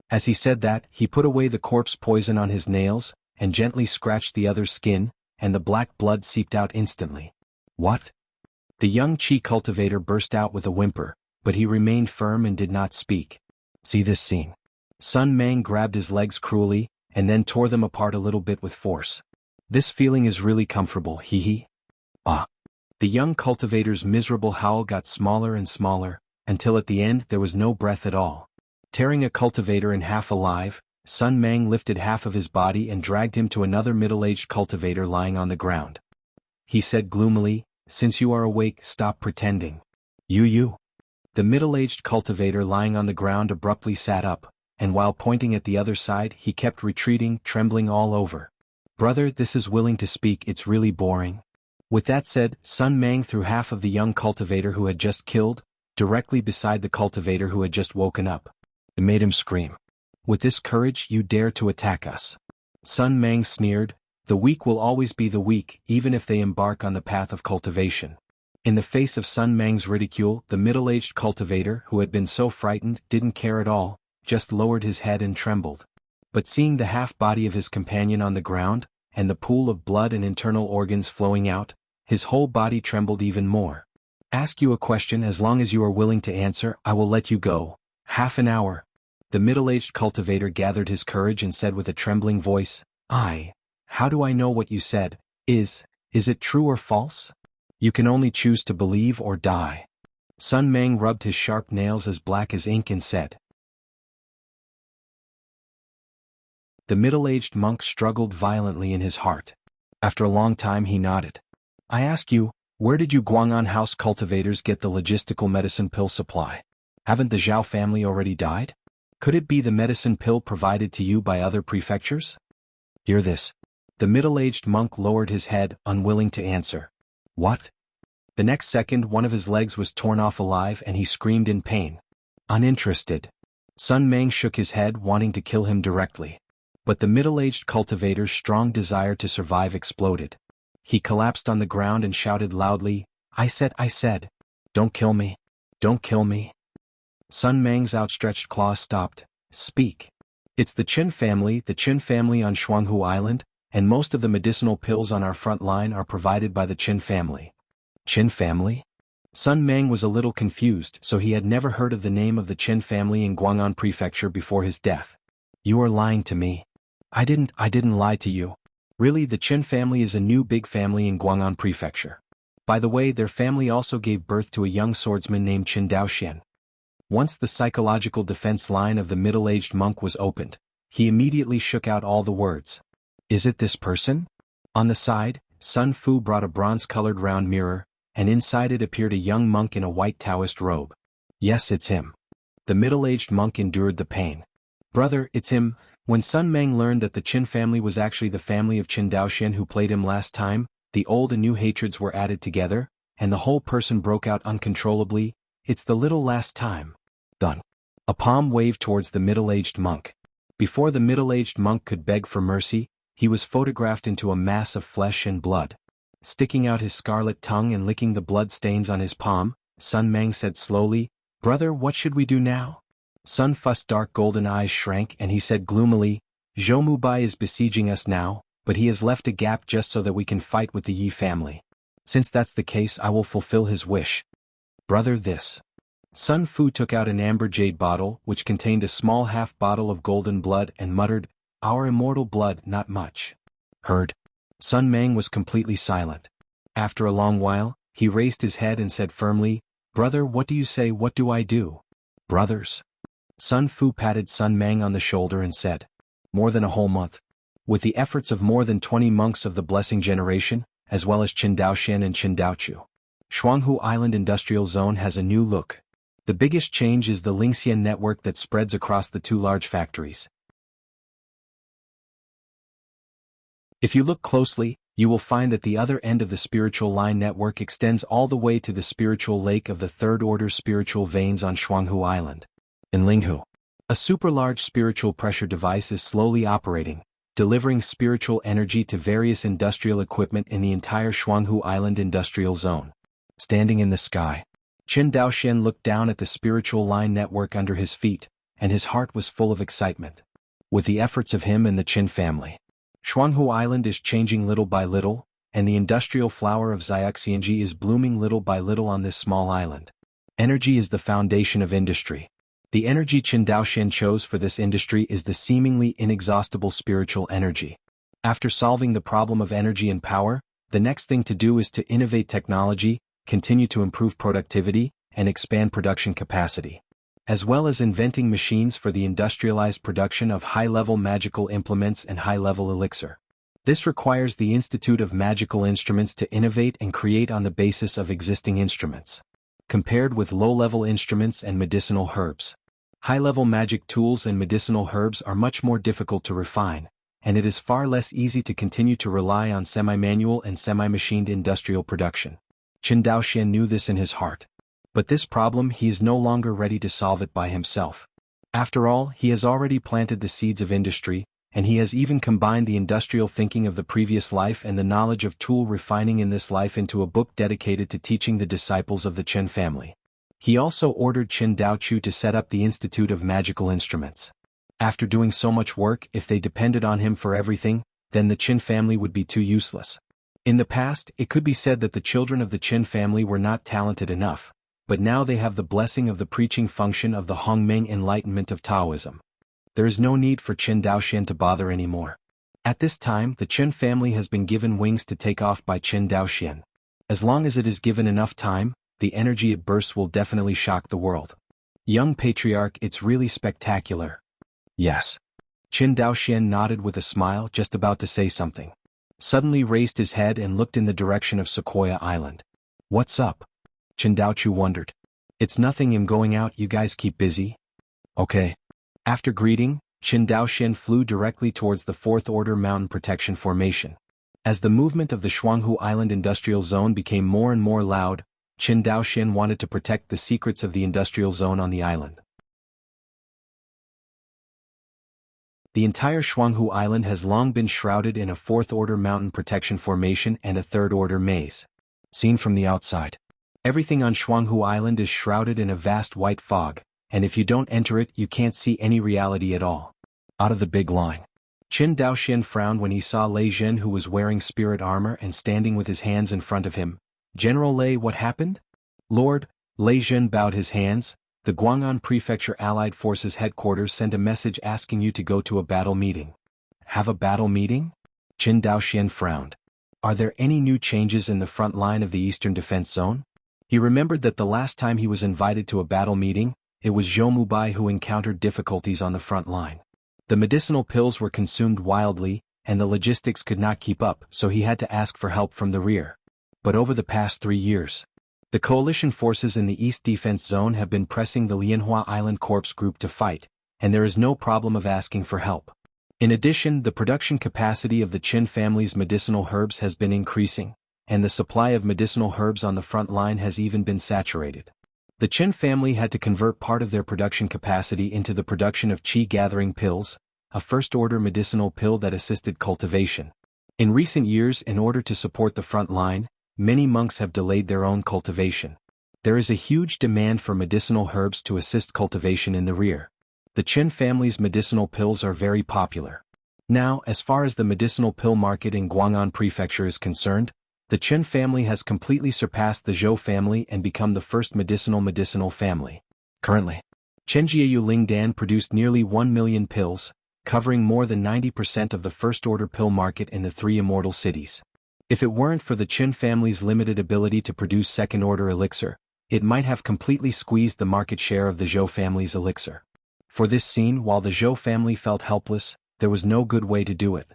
As he said that, he put away the corpse poison on his nails, and gently scratched the other's skin, and the black blood seeped out instantly. What? The young chi cultivator burst out with a whimper, but he remained firm and did not speak. See this scene. Sun Mang grabbed his legs cruelly, and then tore them apart a little bit with force. This feeling is really comfortable, hee. Ah. The young cultivator's miserable howl got smaller and smaller, until at the end there was no breath at all. Tearing a cultivator in half alive, Sun Mang lifted half of his body and dragged him to another middle-aged cultivator lying on the ground. He said gloomily, since you are awake, stop pretending. You. The middle-aged cultivator lying on the ground abruptly sat up, and while pointing at the other side he kept retreating, trembling all over. Brother, this is willing to speak, it's really boring. With that said, Sun Mang threw half of the young cultivator who had just killed, directly beside the cultivator who had just woken up. It made him scream. With this courage you dare to attack us. Sun Mang sneered, the weak will always be the weak, even if they embark on the path of cultivation. In the face of Sun Mang's ridicule, the middle-aged cultivator, who had been so frightened, didn't care at all, just lowered his head and trembled. But seeing the half-body of his companion on the ground, and the pool of blood and internal organs flowing out, his whole body trembled even more. Ask you a question, as long as you are willing to answer, I will let you go. Half an hour. The middle-aged cultivator gathered his courage and said with a trembling voice, how do I know what you said? Is it true or false? You can only choose to believe or die. Sun Mang rubbed his sharp nails as black as ink and said. The middle-aged monk struggled violently in his heart. After a long time he nodded. I ask you, where did you Guang'an house cultivators get the logistical medicine pill supply? Haven't the Zhao family already died? Could it be the medicine pill provided to you by other prefectures? Hear this. The middle-aged monk lowered his head, unwilling to answer. What? The next second one of his legs was torn off alive and he screamed in pain. Uninterested. Sun Mang shook his head, wanting to kill him directly. But the middle-aged cultivator's strong desire to survive exploded. He collapsed on the ground and shouted loudly, I said, don't kill me. Don't kill me. Sun Mang's outstretched claws stopped. Speak. It's the Qin family on Jianghu Island, and most of the medicinal pills on our front line are provided by the Qin family. Qin family? Sun Meng was a little confused, so he had never heard of the name of the Qin family in Guang'an Prefecture before his death. You are lying to me. I didn't lie to you. Really, the Qin family is a new big family in Guang'an Prefecture. By the way, their family also gave birth to a young swordsman named Qin Daoxian. Once the psychological defense line of the middle-aged monk was opened, he immediately shook out all the words. Is it this person? On the side, Sun Fu brought a bronze-colored round mirror, and inside it appeared a young monk in a white Taoist robe. Yes, it's him. The middle-aged monk endured the pain. Brother, it's him. When Sun Meng learned that the Qin family was actually the family of Qin Daoxian who played him last time, the old and new hatreds were added together, and the whole person broke out uncontrollably. It's the little last time. Done. A palm waved towards the middle-aged monk. Before the middle-aged monk could beg for mercy, he was photographed into a mass of flesh and blood. Sticking out his scarlet tongue and licking the blood stains on his palm, Sun Meng said slowly, "Brother, what should we do now?" Sun Fu's dark golden eyes shrank and he said gloomily, "Zhou Mubai is besieging us now, but he has left a gap just so that we can fight with the Yi family. Since that's the case, I will fulfill his wish. Brother, this." Sun Fu took out an amber jade bottle which contained a small half bottle of golden blood and muttered, "Our immortal blood, not much." Heard. Sun Meng was completely silent. After a long while, he raised his head and said firmly, "Brother, what do you say? What do I do?" "Brothers." Sun Fu patted Sun Meng on the shoulder and said, "More than a whole month. With the efforts of more than 20 monks of the Blessing generation, as well as Qin Daoxian and Qin Daochu, Jianghu Island Industrial Zone has a new look. The biggest change is the Lingxian network that spreads across the two large factories. If you look closely, you will find that the other end of the spiritual line network extends all the way to the spiritual lake of the third-order spiritual veins on Jianghu Island. In Linghu, a super-large spiritual pressure device is slowly operating, delivering spiritual energy to various industrial equipment in the entire Jianghu Island Industrial Zone. Standing in the sky, Qin Daoxian looked down at the spiritual line network under his feet, and his heart was full of excitement. With the efforts of him and the Qin family, Jianghu Island is changing little by little, and the industrial flower of Xiaoxianji is blooming little by little on this small island. Energy is the foundation of industry. The energy Qin Daoxian chose for this industry is the seemingly inexhaustible spiritual energy. After solving the problem of energy and power, the next thing to do is to innovate technology, continue to improve productivity, and expand production capacity, as well as inventing machines for the industrialized production of high-level magical implements and high-level elixir. This requires the Institute of Magical Instruments to innovate and create on the basis of existing instruments. Compared with low-level instruments and medicinal herbs, high-level magic tools and medicinal herbs are much more difficult to refine, and it is far less easy to continue to rely on semi-manual and semi-machined industrial production. Qin Daoxian knew this in his heart. But this problem he is no longer ready to solve it by himself. After all, he has already planted the seeds of industry, and he has even combined the industrial thinking of the previous life and the knowledge of tool refining in this life into a book dedicated to teaching the disciples of the Qin family. He also ordered Qin Daochu to set up the Institute of Magical Instruments. After doing so much work, if they depended on him for everything, then the Qin family would be too useless. In the past, it could be said that the children of the Qin family were not talented enough, but now they have the blessing of the preaching function of the Hongmeng Enlightenment of Taoism. There is no need for Qin Daoxian to bother anymore. At this time, the Qin family has been given wings to take off by Qin Daoxian. As long as it is given enough time, the energy it bursts will definitely shock the world. Young patriarch, it's really spectacular. Yes. Qin Daoxian nodded with a smile, just about to say something. Suddenly raised his head and looked in the direction of Sequoia Island. What's up? Qin Daochu wondered. It's nothing, I'm going out, you guys keep busy. Okay. After greeting, Qin Daoxian flew directly towards the Fourth Order Mountain Protection Formation. As the movement of the Jianghu Island Industrial Zone became more and more loud, Qin Daoxian wanted to protect the secrets of the industrial zone on the island. The entire Jianghu Island has long been shrouded in a Fourth Order Mountain Protection Formation and a Third Order maze. Seen from the outside, everything on Jianghu Island is shrouded in a vast white fog, and if you don't enter it, you can't see any reality at all. Out of the big line, Qin Daoxian frowned when he saw Lei Zhen, who was wearing spirit armor and standing with his hands in front of him. General Lei, what happened? Lord, Lei Zhen bowed his hands. The Guang'an Prefecture Allied Forces headquarters sent a message asking you to go to a battle meeting. Have a battle meeting? Qin Daoxian frowned. Are there any new changes in the front line of the Eastern Defense Zone? He remembered that the last time he was invited to a battle meeting, it was Zhou Mubai who encountered difficulties on the front line. The medicinal pills were consumed wildly, and the logistics could not keep up, so he had to ask for help from the rear. But over the past 3 years, the coalition forces in the East Defense Zone have been pressing the Lianhua Island Corps Group to fight, and there is no problem of asking for help. In addition, the production capacity of the Qin family's medicinal herbs has been increasing, and the supply of medicinal herbs on the front line has even been saturated. The Qin family had to convert part of their production capacity into the production of qi-gathering pills, a first-order medicinal pill that assisted cultivation. In recent years, in order to support the front line, many monks have delayed their own cultivation. There is a huge demand for medicinal herbs to assist cultivation in the rear. The Qin family's medicinal pills are very popular. Now, as far as the medicinal pill market in Guang'an Prefecture is concerned, the Qin family has completely surpassed the Zhou family and become the first medicinal family. Currently, Chenjiayu Lingdan produced nearly 1 million pills, covering more than 90% of the first-order pill market in the 3 immortal cities. If it weren't for the Qin family's limited ability to produce second-order elixir, it might have completely squeezed the market share of the Zhou family's elixir. For this scene, while the Zhou family felt helpless, there was no good way to do it.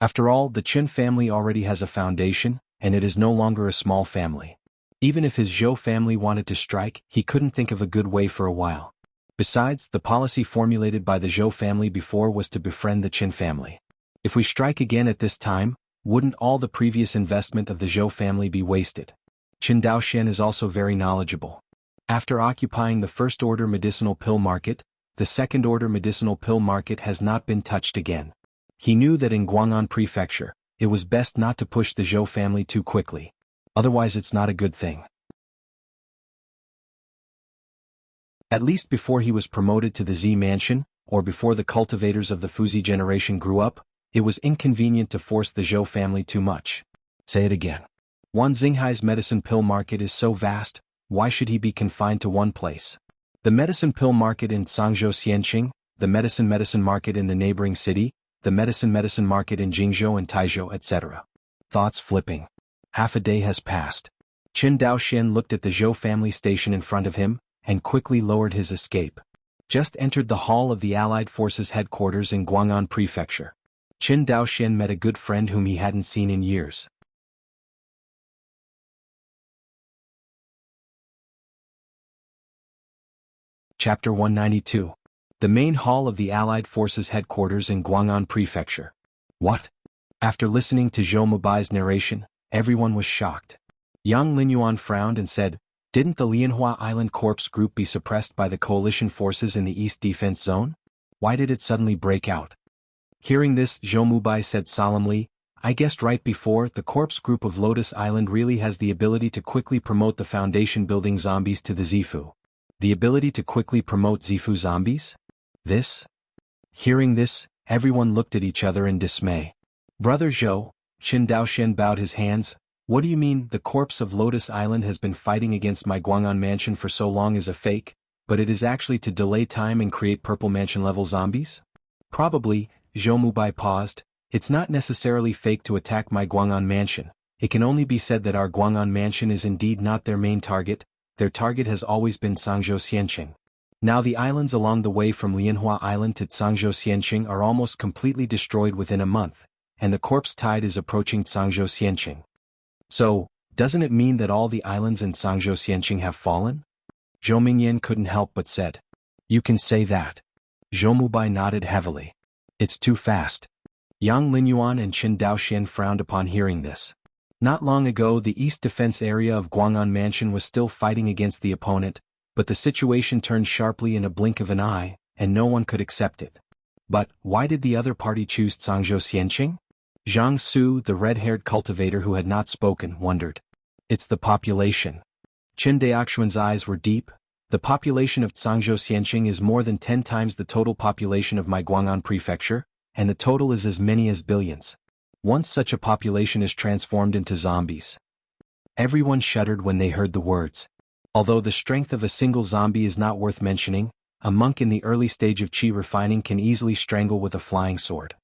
After all, the Qin family already has a foundation, and it is no longer a small family. Even if his Zhou family wanted to strike, he couldn't think of a good way for a while. Besides, the policy formulated by the Zhou family before was to befriend the Qin family. If we strike again at this time, wouldn't all the previous investment of the Zhou family be wasted? Qin Daoxian is also very knowledgeable. After occupying the first-order medicinal pill market, the second-order medicinal pill market has not been touched again. He knew that in Guang'an Prefecture, it was best not to push the Zhou family too quickly. Otherwise it's not a good thing. At least before he was promoted to the Z Mansion, or before the cultivators of the Fuzi generation grew up, it was inconvenient to force the Zhou family too much. Say it again. Wan Xinghai's medicine pill market is so vast, why should he be confined to one place? The medicine pill market in Zhangzhou Xianqing, the medicine market in the neighboring city, the medicine market in Jingzhou and Taizhou, etc. Thoughts flipping. Half a day has passed. Qin Daoxian looked at the Zhou family station in front of him, and quickly lowered his escape. Just entered the hall of the Allied Forces headquarters in Guang'an Prefecture. Qin Daoxian met a good friend whom he hadn't seen in years. Chapter 192. The main hall of the Allied Forces headquarters in Guang'an Prefecture. What? After listening to Zhou Mubai's narration, everyone was shocked. Yang Linyuan frowned and said, "Didn't the Lianhua Island Corps Group be suppressed by the coalition forces in the East Defense Zone? Why did it suddenly break out?" Hearing this, Zhou Mubai said solemnly, "I guessed right before, the Corps Group of Lotus Island really has the ability to quickly promote the foundation-building zombies to the Zifu." The ability to quickly promote Zifu zombies? This? Hearing this, everyone looked at each other in dismay. "Brother Zhou," Qin Daoxian bowed his hands, "what do you mean the corpse of Lotus Island has been fighting against my Guang'an mansion for so long is a fake, but it is actually to delay time and create Purple Mansion-level zombies?" Probably, Zhou Mubai paused, "it's not necessarily fake to attack my Guang'an mansion. It can only be said that our Guang'an mansion is indeed not their main target. Their target has always been Zhangzhou Xianqing. Now the islands along the way from Lianhua Island to Zhangzhou Xianqing are almost completely destroyed within a month, and the corpse tide is approaching Zhangzhou Xianqing. So, doesn't it mean that all the islands in Zhangzhou Xianqing have fallen?" Zhou Mingyan couldn't help but said. "You can say that." Zhou Mubai nodded heavily. "It's too fast." Yang Linyuan and Qin Daoxian frowned upon hearing this. Not long ago the east defense area of Guang'an Mansion was still fighting against the opponent, but the situation turned sharply in a blink of an eye, and no one could accept it. But, why did the other party choose Zhangzhou Xianqing? Zhang Su, the red-haired cultivator who had not spoken, wondered. "It's the population." Qin Daoxian's eyes were deep. "The population of Zhangzhou Xianqing is more than 10 times the total population of my Guang'an Prefecture, and the total is as many as billions. Once such a population is transformed into zombies. Everyone shuddered when they heard the words. Although the strength of a single zombie is not worth mentioning, a monk in the early stage of chi refining can easily strangle with a flying sword.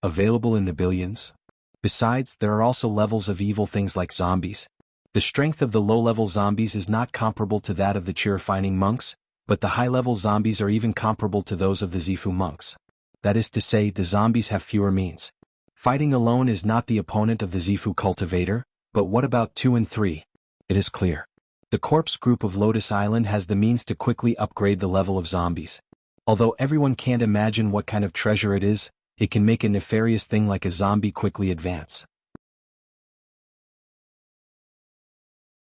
Available in the billions? Besides, there are also levels of evil things like zombies. The strength of the low-level zombies is not comparable to that of the chi refining monks, but the high-level zombies are even comparable to those of the Zifu monks. That is to say, the zombies have fewer means. Fighting alone is not the opponent of the Zifu cultivator, but what about 2 and 3? It is clear. The corpse group of Lotus Island has the means to quickly upgrade the level of zombies. Although everyone can't imagine what kind of treasure it is, it can make a nefarious thing like a zombie quickly advance.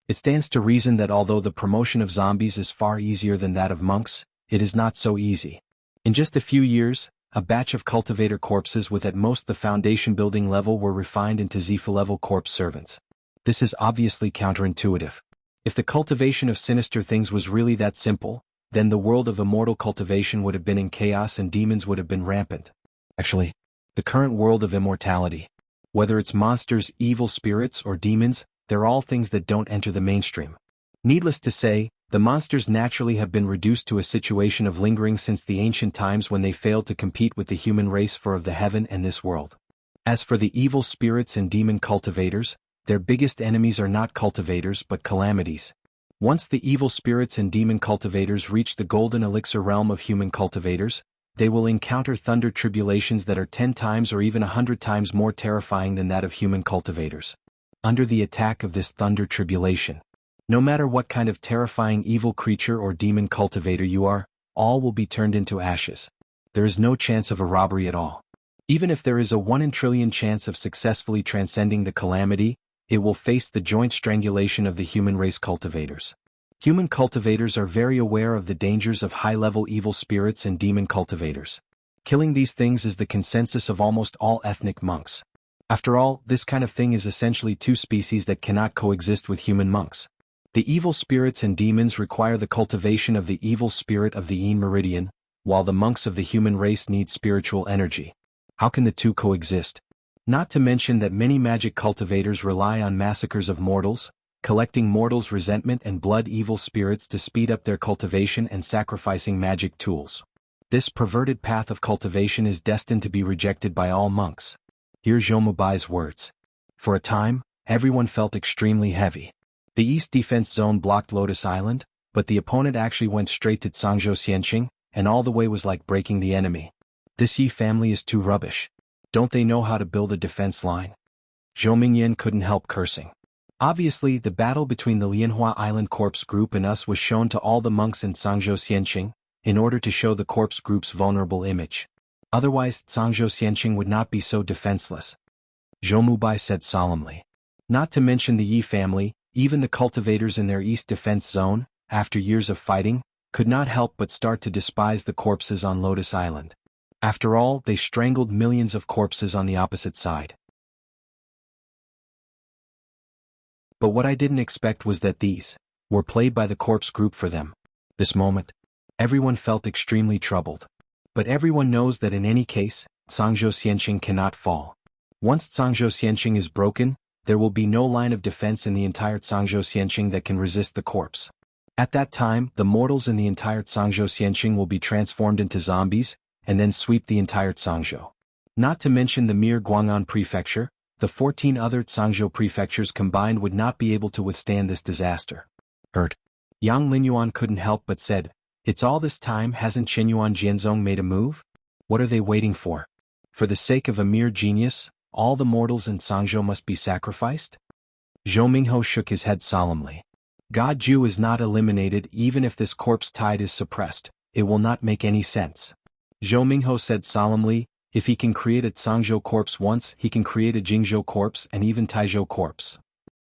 It stands to reason that although the promotion of zombies is far easier than that of monks, it is not so easy. In just a few years, a batch of cultivator corpses with at most the foundation building level were refined into Zifu level corpse servants. This is obviously counterintuitive. If the cultivation of sinister things was really that simple, then the world of immortal cultivation would have been in chaos and demons would have been rampant. Actually, the current world of immortality, whether it's monsters, evil spirits, or demons, they're all things that don't enter the mainstream. Needless to say, the monsters naturally have been reduced to a situation of lingering since the ancient times when they failed to compete with the human race for of the heaven and this world. As for the evil spirits and demon cultivators, their biggest enemies are not cultivators but calamities. Once the evil spirits and demon cultivators reach the golden elixir realm of human cultivators, they will encounter thunder tribulations that are 10 times or even 100 times more terrifying than that of human cultivators. Under the attack of this thunder tribulation, no matter what kind of terrifying evil creature or demon cultivator you are, all will be turned into ashes. There is no chance of a robbery at all. Even if there is a 1 in trillion chance of successfully transcending the calamity, it will face the joint strangulation of the human race cultivators. Human cultivators are very aware of the dangers of high-level evil spirits and demon cultivators. Killing these things is the consensus of almost all ethnic monks. After all, this kind of thing is essentially 2 species that cannot coexist with human monks. The evil spirits and demons require the cultivation of the evil spirit of the Yin Meridian, while the monks of the human race need spiritual energy. How can the 2 coexist? Not to mention that many magic cultivators rely on massacres of mortals, collecting mortals' resentment and blood evil spirits to speed up their cultivation and sacrificing magic tools. This perverted path of cultivation is destined to be rejected by all monks. Hear Zhomubai's words. For a time, everyone felt extremely heavy. The East Defense Zone blocked Lotus Island, but the opponent actually went straight to Zhangzhou Xianqing, and all the way was like breaking the enemy. This Yi family is too rubbish. Don't they know how to build a defense line? Zhou Mingyan couldn't help cursing. Obviously, the battle between the Lianhua Island Corpse Group and us was shown to all the monks in Zhangzhou Xianqing, in order to show the Corpse Group's vulnerable image. Otherwise, Zhangzhou Xianqing would not be so defenseless. Zhou Mubai said solemnly. Not to mention the Yi family, even the cultivators in their East Defense Zone, after years of fighting, could not help but start to despise the corpses on Lotus Island. After all, they strangled millions of corpses on the opposite side. But what I didn't expect was that these were played by the corpse group for them. This moment, everyone felt extremely troubled. But everyone knows that in any case, Zhangzhou Xianqing cannot fall. Once Zhangzhou Xianqing is broken, there will be no line of defense in the entire Zhangzhou Xianqing that can resist the corpse. At that time, the mortals in the entire Zhangzhou Xianqing will be transformed into zombies, and then sweep the entire Zhangzhou. Not to mention the mere Guang'an prefecture, the 14 other Zhangzhou prefectures combined would not be able to withstand this disaster. Yang Linyuan couldn't help but said, "It's all this time hasn't Qinyuan Jianzong made a move? What are they waiting for? For the sake of a mere genius, all the mortals in Zhangzhou must be sacrificed?" Zhou Mingho shook his head solemnly. God Ju is not eliminated even if this corpse tide is suppressed. It will not make any sense. Zhou Mingho said solemnly, if he can create a Zhangzhou corpse once, he can create a Jingzhou corpse and even Taizhou corpse.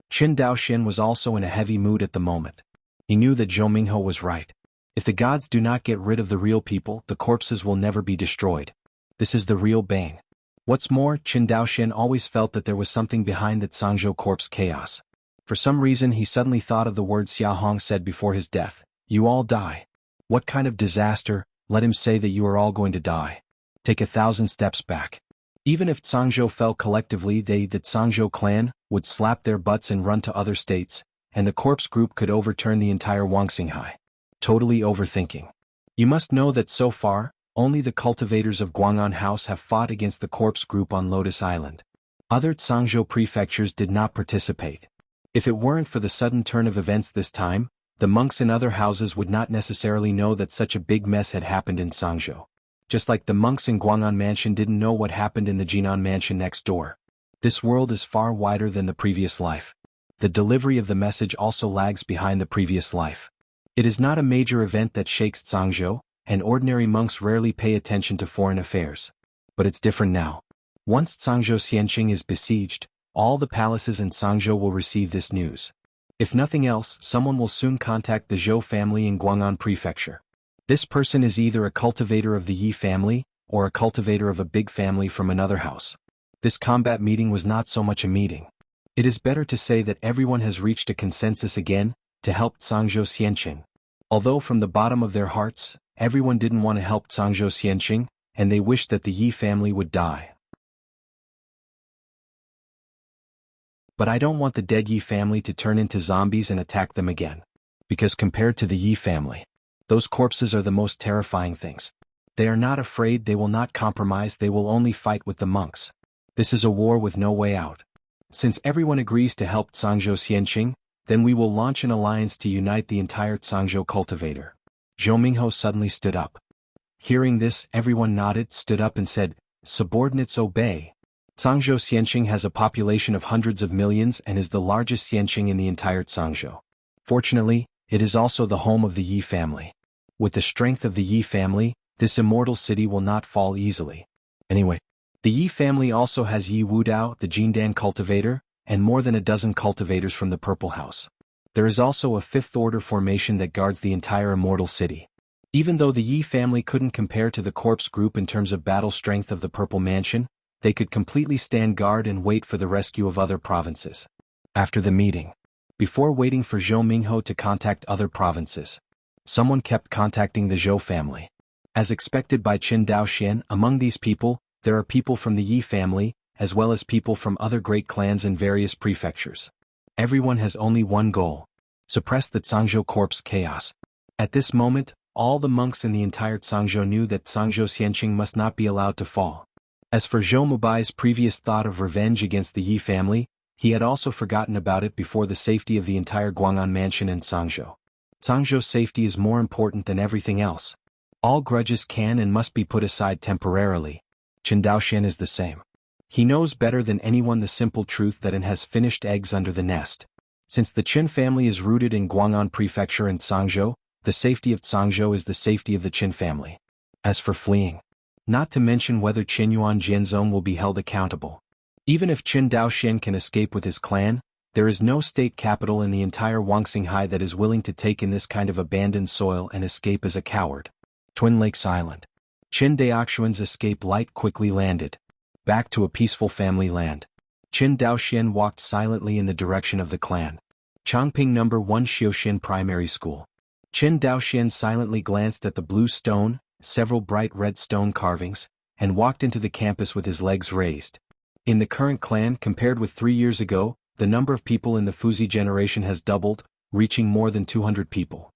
Qin Daoxian was also in a heavy mood at the moment. He knew that Zhou Mingho was right. If the gods do not get rid of the real people, the corpses will never be destroyed. This is the real bane. What's more, Qin Daoxian always felt that there was something behind that Zhangzhou corpse chaos. For some reason he suddenly thought of the words Xia Hong said before his death, "You all die." What kind of disaster, let him say that you are all going to die. take 1,000 steps back. Even if Zhangzhou fell collectively, the Zhangzhou clan would slap their butts and run to other states, and the corpse group could overturn the entire Wangxinghai. Totally overthinking. You must know that so far, only the cultivators of Guang'an House have fought against the corpse group on Lotus Island. Other Zhangzhou prefectures did not participate. If it weren't for the sudden turn of events this time, the monks in other houses would not necessarily know that such a big mess had happened in Zhangzhou. Just like the monks in Guang'an Mansion didn't know what happened in the Jinan Mansion next door. This world is far wider than the previous life. The delivery of the message also lags behind the previous life. It is not a major event that shakes Zhangzhou, and ordinary monks rarely pay attention to foreign affairs. But it's different now. Once Zhangzhou Xianqing is besieged, all the palaces in Zhangzhou will receive this news. If nothing else, someone will soon contact the Zhou family in Guang'an Prefecture. This person is either a cultivator of the Yi family, or a cultivator of a big family from another house. This combat meeting was not so much a meeting. It is better to say that everyone has reached a consensus again, to help Zhangzhou Xianqing. Although from the bottom of their hearts, everyone didn't want to help Zhangzhou Xianqing, and they wished that the Yi family would die. But I don't want the dead Yi family to turn into zombies and attack them again. Because compared to the Yi family, those corpses are the most terrifying things. They are not afraid, they will not compromise, they will only fight with the monks. This is a war with no way out. Since everyone agrees to help Zhangzhou Xianqing, then we will launch an alliance to unite the entire Zhangzhou cultivator. Zhou Mingho suddenly stood up. Hearing this, everyone nodded, stood up and said, "Subordinates obey." Zhangzhou Xianqing has a population of hundreds of millions and is the largest Xianqing in the entire Zhangzhou. Fortunately, it is also the home of the Yi family. With the strength of the Yi family, this immortal city will not fall easily. Anyway, the Yi family also has Yi Wudao, the Jindan cultivator, and more than a dozen cultivators from the Purple House. There is also a fifth-order formation that guards the entire immortal city. Even though the Yi family couldn't compare to the corpse group in terms of battle strength of the Purple Mansion, they could completely stand guard and wait for the rescue of other provinces. After the meeting, before waiting for Zhou Mingho to contact other provinces, someone kept contacting the Zhou family. As expected by Qin Daoxian, among these people, there are people from the Yi family, as well as people from other great clans in various prefectures. Everyone has only one goal: suppress the Zhangzhou corpse chaos. At this moment, all the monks in the entire Zhangzhou knew that Zhangzhou Xianqing must not be allowed to fall. As for Zhou Mubai's previous thought of revenge against the Yi family, he had also forgotten about it before the safety of the entire Guang'an Mansion and Zhangzhou. Zhangzhou's safety is more important than everything else. All grudges can and must be put aside temporarily. Qin Daoxian is the same. He knows better than anyone the simple truth that it has finished eggs under the nest. Since the Qin family is rooted in Guang'an Prefecture and Zhangzhou, the safety of Zhangzhou is the safety of the Qin family. As for fleeing, not to mention whether Qinyuan Jianzong will be held accountable. Even if Qin Daoxian can escape with his clan, there is no state capital in the entire Wangxinghai that is willing to take in this kind of abandoned soil and escape as a coward. Twin Lakes Island. Qin Daoxian's escape light quickly landed. Back to a peaceful family land. Qin Daoxian walked silently in the direction of the clan. Chongping No. 1 Xiuxin Primary School. Qin Daoxian silently glanced at the blue stone, several bright red stone carvings, and walked into the campus with his legs raised. In the current clan compared with 3 years ago, the number of people in the Fuzi generation has doubled, reaching more than 200 people.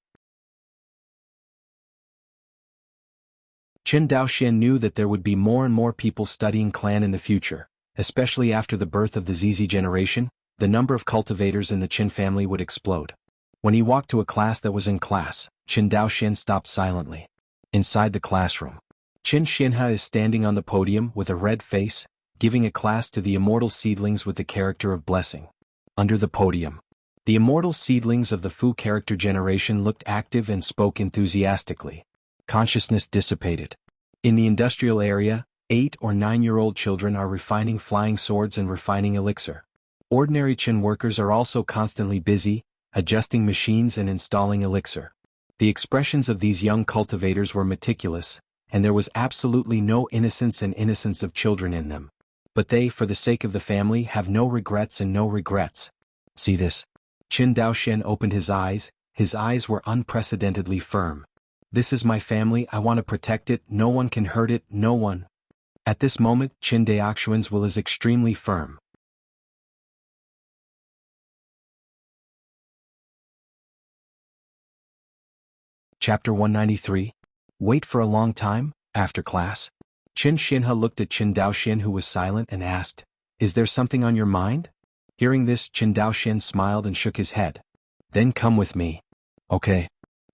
Qin Daoxian knew that there would be more and more people studying clan in the future, especially after the birth of the ZZ generation. The number of cultivators in the Qin family would explode. When he walked to a class that was in class, Qin Daoxian stopped silently. Inside the classroom, Qin Xinha is standing on the podium with a red face, giving a class to the immortal seedlings with the character of blessing. Under the podium, the immortal seedlings of the Fu character generation looked active and spoke enthusiastically. Consciousness dissipated. In the industrial area, 8 or 9-year-old children are refining flying swords and refining elixir. Ordinary Qin workers are also constantly busy, adjusting machines and installing elixir. The expressions of these young cultivators were meticulous, and there was absolutely no innocence and innocence of children in them. But they, for the sake of the family, have no regrets and no regrets. See this? Qin Daoxian opened his eyes were unprecedentedly firm. This is my family, I want to protect it, no one can hurt it, no one, At this moment, Qin Daoxuan's will is extremely firm. Chapter 193. Wait for a long time, after class? Qin Xinhe looked at Qin Daoxian, who was silent, and asked, "Is there something on your mind?" Hearing this, Qin Daoxian smiled and shook his head. "Then come with me." "Okay."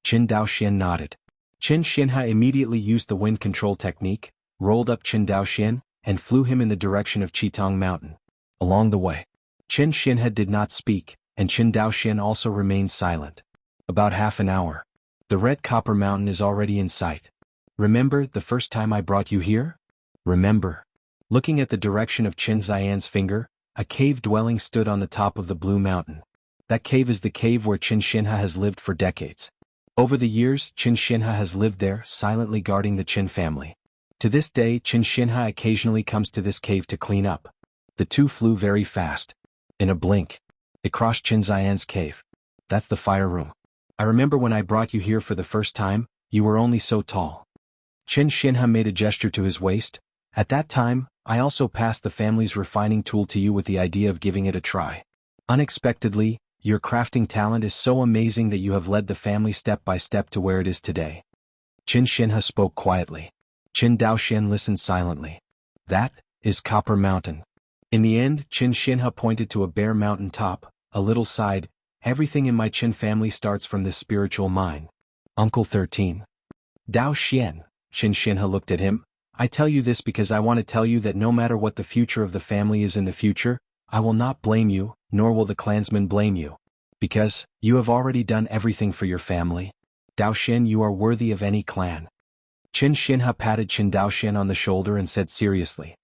Qin Daoxian nodded. Qin Xinhe immediately used the wind control technique, rolled up Qin Daoxian, and flew him in the direction of Qitong Mountain. Along the way, Qin Xinhe did not speak, and Qin Daoxian also remained silent. About half an hour. The red copper mountain is already in sight. Remember the first time I brought you here? Remember. Looking at the direction of Qin Xian's finger, a cave dwelling stood on the top of the blue mountain. That cave is the cave where Qin Xinhe has lived for decades. Over the years, Qin Xinhe has lived there, silently guarding the Qin family. To this day, Qin Xinhe occasionally comes to this cave to clean up. The two flew very fast. In a blink, it crossed Qin Xian's cave. That's the fire room. I remember when I brought you here for the first time, you were only so tall. Qin Xinhe made a gesture to his waist. At that time, I also passed the family's refining tool to you with the idea of giving it a try. Unexpectedly, your crafting talent is so amazing that you have led the family step by step to where it is today. Qin Xinhe spoke quietly. Qin Daoxian listened silently. That is Copper Mountain. In the end, Qin Xinhe pointed to a bare mountain top, a little sighed. Everything in my Qin family starts from this spiritual mine. Uncle 13. Dao Xian, Qin Xinhe looked at him. I tell you this because I want to tell you that no matter what the future of the family is in the future, I will not blame you, nor will the clansmen blame you. Because, you have already done everything for your family. Dao Xian, you are worthy of any clan. Qin Xinhe patted Qin Daoxian on the shoulder and said seriously.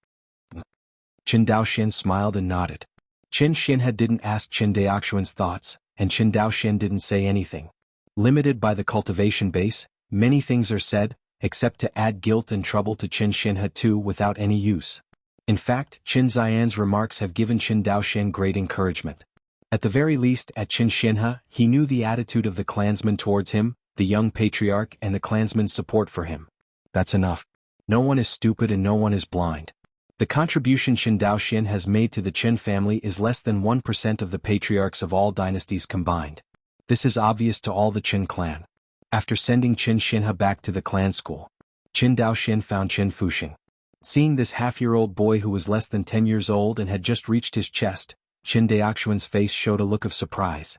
Qin Daoxian smiled and nodded. Qin Xinhe didn't ask Qin Daoxuan's thoughts, and Qin Daoxian didn't say anything. Limited by the cultivation base, many things are said, except to add guilt and trouble to Qin Xinhe too without any use. In fact, Qin Xian's remarks have given Qin Daoxian great encouragement. At the very least, at Qin Xinhe, he knew the attitude of the clansmen towards him, the young patriarch, and the clansmen's support for him. That's enough. No one is stupid and no one is blind. The contribution Qin Daoxian has made to the Qin family is less than 1% of the patriarchs of all dynasties combined. This is obvious to all the Qin clan. After sending Qin Xinhe back to the clan school, Qin Daoxian found Qin Fuxing. Seeing this half-year-old boy who was less than 10 years old and had just reached his chest, Qin Daoxuan's face showed a look of surprise.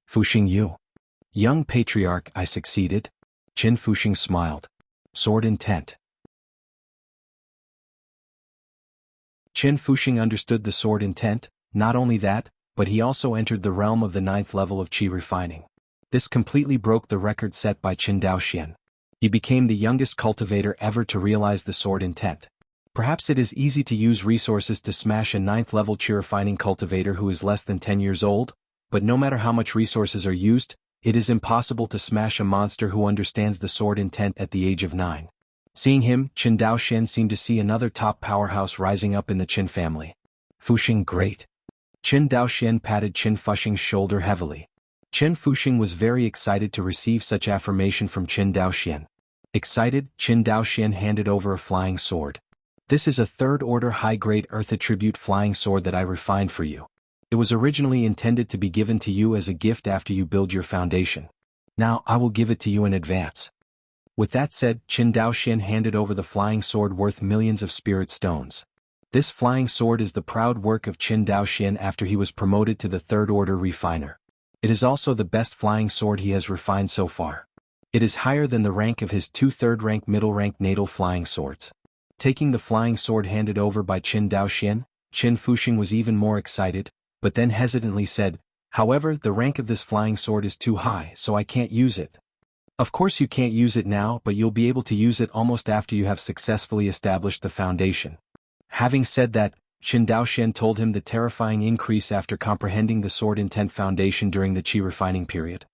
Fuxing, you. Young patriarch, I succeeded. Qin Fuxing smiled. Sword intent. Qin Fuxing understood the sword intent. Not only that, but he also entered the realm of the 9th level of qi refining. This completely broke the record set by Qin Daoxian. He became the youngest cultivator ever to realize the sword intent. Perhaps it is easy to use resources to smash a 9th level qi refining cultivator who is less than 10 years old, but no matter how much resources are used, it is impossible to smash a monster who understands the sword intent at the age of 9. Seeing him, Qin Daoxian seemed to see another top powerhouse rising up in the Qin family. Fuxing, great. Qin Daoxian patted Qin Fuxing's shoulder heavily. Qin Fuxing was very excited to receive such affirmation from Qin Daoxian. Excited, Qin Daoxian handed over a flying sword. This is a 3rd order high-grade earth attribute flying sword that I refined for you. It was originally intended to be given to you as a gift after you build your foundation. Now I will give it to you in advance. With that said, Qin Daoxian handed over the flying sword worth millions of spirit stones. This flying sword is the proud work of Qin Daoxian after he was promoted to the 3rd order refiner. It is also the best flying sword he has refined so far. It is higher than the rank of his 2 3rd-rank middle-rank natal flying swords. Taking the flying sword handed over by Qin Daoxian, Qin Fuxing was even more excited, but then hesitantly said, however, the rank of this flying sword is too high, so I can't use it. Of course you can't use it now, but you'll be able to use it almost after you have successfully established the foundation. Having said that, Qin Daoxian told him the terrifying increase after comprehending the sword intent foundation during the qi refining period.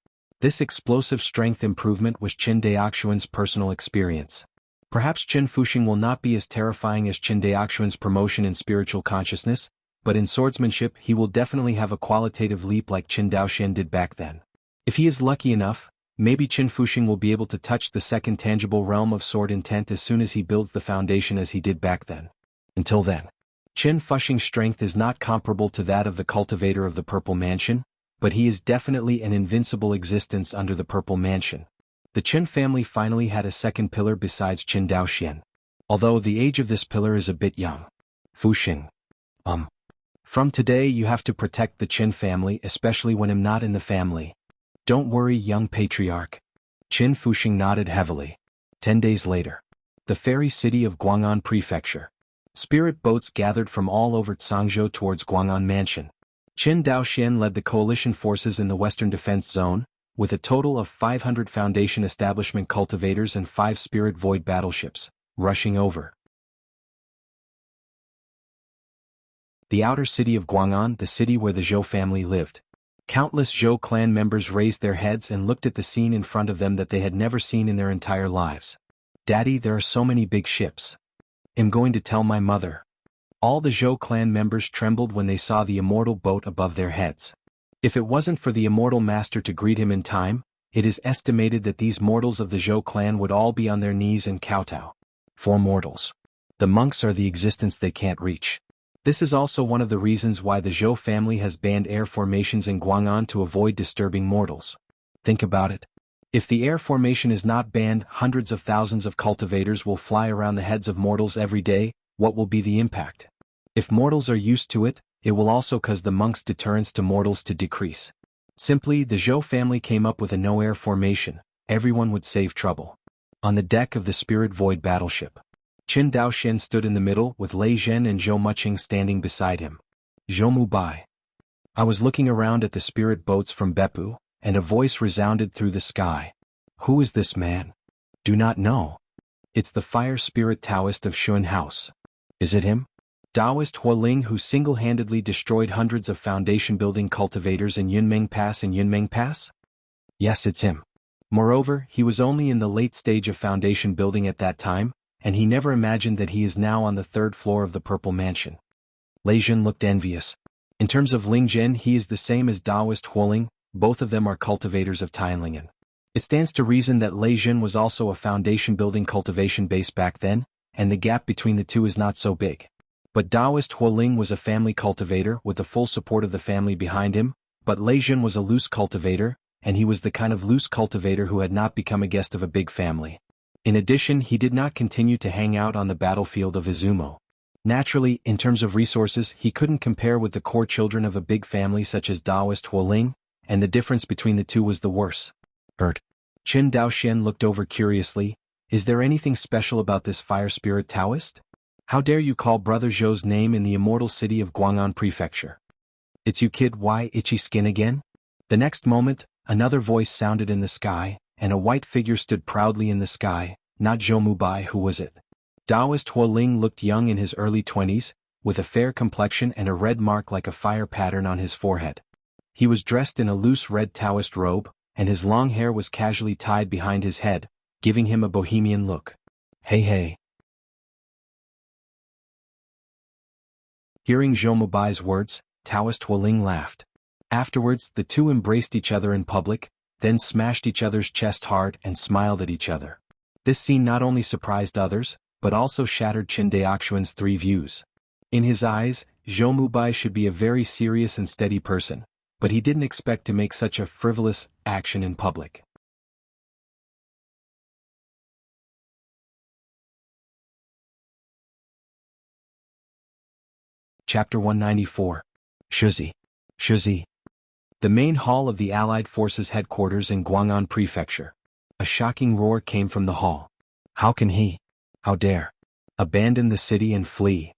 This explosive strength improvement was Qin Daoxuan's personal experience. Perhaps Qin Fuxing will not be as terrifying as Qin Daoxuan's promotion in spiritual consciousness, but in swordsmanship he will definitely have a qualitative leap like Qin Daoxian did back then. If he is lucky enough, maybe Qin Fuxing will be able to touch the 2nd tangible realm of sword intent as soon as he builds the foundation as he did back then. Until then, Qin Fushing's strength is not comparable to that of the cultivator of the Purple Mansion, but he is definitely an invincible existence under the Purple Mansion. The Qin family finally had a second pillar besides Qin Daoxian. Although the age of this pillar is a bit young. Fuxing. From today you have to protect the Qin family, especially when I'm not in the family. Don't worry, young patriarch. Qin Fuxing nodded heavily. 10 days later. The fairy city of Guang'an Prefecture. Spirit boats gathered from all over Zhangzhou towards Guang'an Mansion. Qin Daoxian led the coalition forces in the Western Defense Zone, with a total of 500 Foundation Establishment cultivators and 5 Spirit Void battleships, rushing over. The outer city of Guang'an, the city where the Zhou family lived. Countless Zhou clan members raised their heads and looked at the scene in front of them that they had never seen in their entire lives. Daddy, there are so many big ships. I'm going to tell my mother. All the Zhou clan members trembled when they saw the immortal boat above their heads. If it wasn't for the immortal master to greet him in time, it is estimated that these mortals of the Zhou clan would all be on their knees and kowtow. For mortals. The monks are the existence they can't reach. This is also one of the reasons why the Zhou family has banned air formations in Guang'an to avoid disturbing mortals. Think about it. If the air formation is not banned, hundreds of thousands of cultivators will fly around the heads of mortals every day. What will be the impact? If mortals are used to it, it will also cause the monks' deterrence to mortals to decrease. Simply, the Zhou family came up with a no-air formation. Everyone would save trouble. On the deck of the Spirit Void battleship, Qin Daoxian stood in the middle with Lei Zhen and Zhou Muqing standing beside him. Zhou Mubai. I was looking around at the spirit boats from Beppu, and a voice resounded through the sky. Who is this man? Do not know. It's the fire spirit Taoist of Shun House. Is it him? Taoist Hualing, who single-handedly destroyed hundreds of foundation-building cultivators in Yunmeng Pass? Yes, it's him. Moreover, he was only in the late stage of foundation building at that time, and he never imagined that he is now on the 3rd floor of the Purple Mansion. Lei Zhen looked envious. In terms of Ling Zhen, he is the same as Taoist Hualing, both of them are cultivators of Tianlingen. It stands to reason that Lei Zhen was also a foundation-building cultivation base back then, and the gap between the two is not so big. But Taoist Hualing was a family cultivator with the full support of the family behind him, but Lei Zhen was a loose cultivator, and he was the kind of loose cultivator who had not become a guest of a big family. In addition, he did not continue to hang out on the battlefield of Izumo. Naturally, in terms of resources, he couldn't compare with the core children of a big family such as Taoist Hualing, and the difference between the two was the worse. Qin Daoxian looked over curiously. Is there anything special about this fire spirit Taoist? How dare you call Brother Zhou's name in the immortal city of Guang'an Prefecture? It's you, kid. Why, itchy skin again? The next moment, another voice sounded in the sky, and a white figure stood proudly in the sky. Not Zhou Mubai. Who was it? Taoist Hualing looked young, in his early 20s, with a fair complexion and a red mark like a fire pattern on his forehead. He was dressed in a loose red Taoist robe, and his long hair was casually tied behind his head, giving him a bohemian look. Hey. Hearing Zhou Mubai's words, Taoist Hualing laughed. Afterwards, the two embraced each other in public, then smashed each other's chest hard and smiled at each other. This scene not only surprised others, but also shattered Qin Daoxian's 3 views. In his eyes, Zhou Mubai should be a very serious and steady person, but he didn't expect to make such a frivolous action in public. Chapter 194. Shizi. The main hall of the Allied Forces headquarters in Guang'an Prefecture. A shocking roar came from the hall. How can he? How dare? Abandon the city and flee.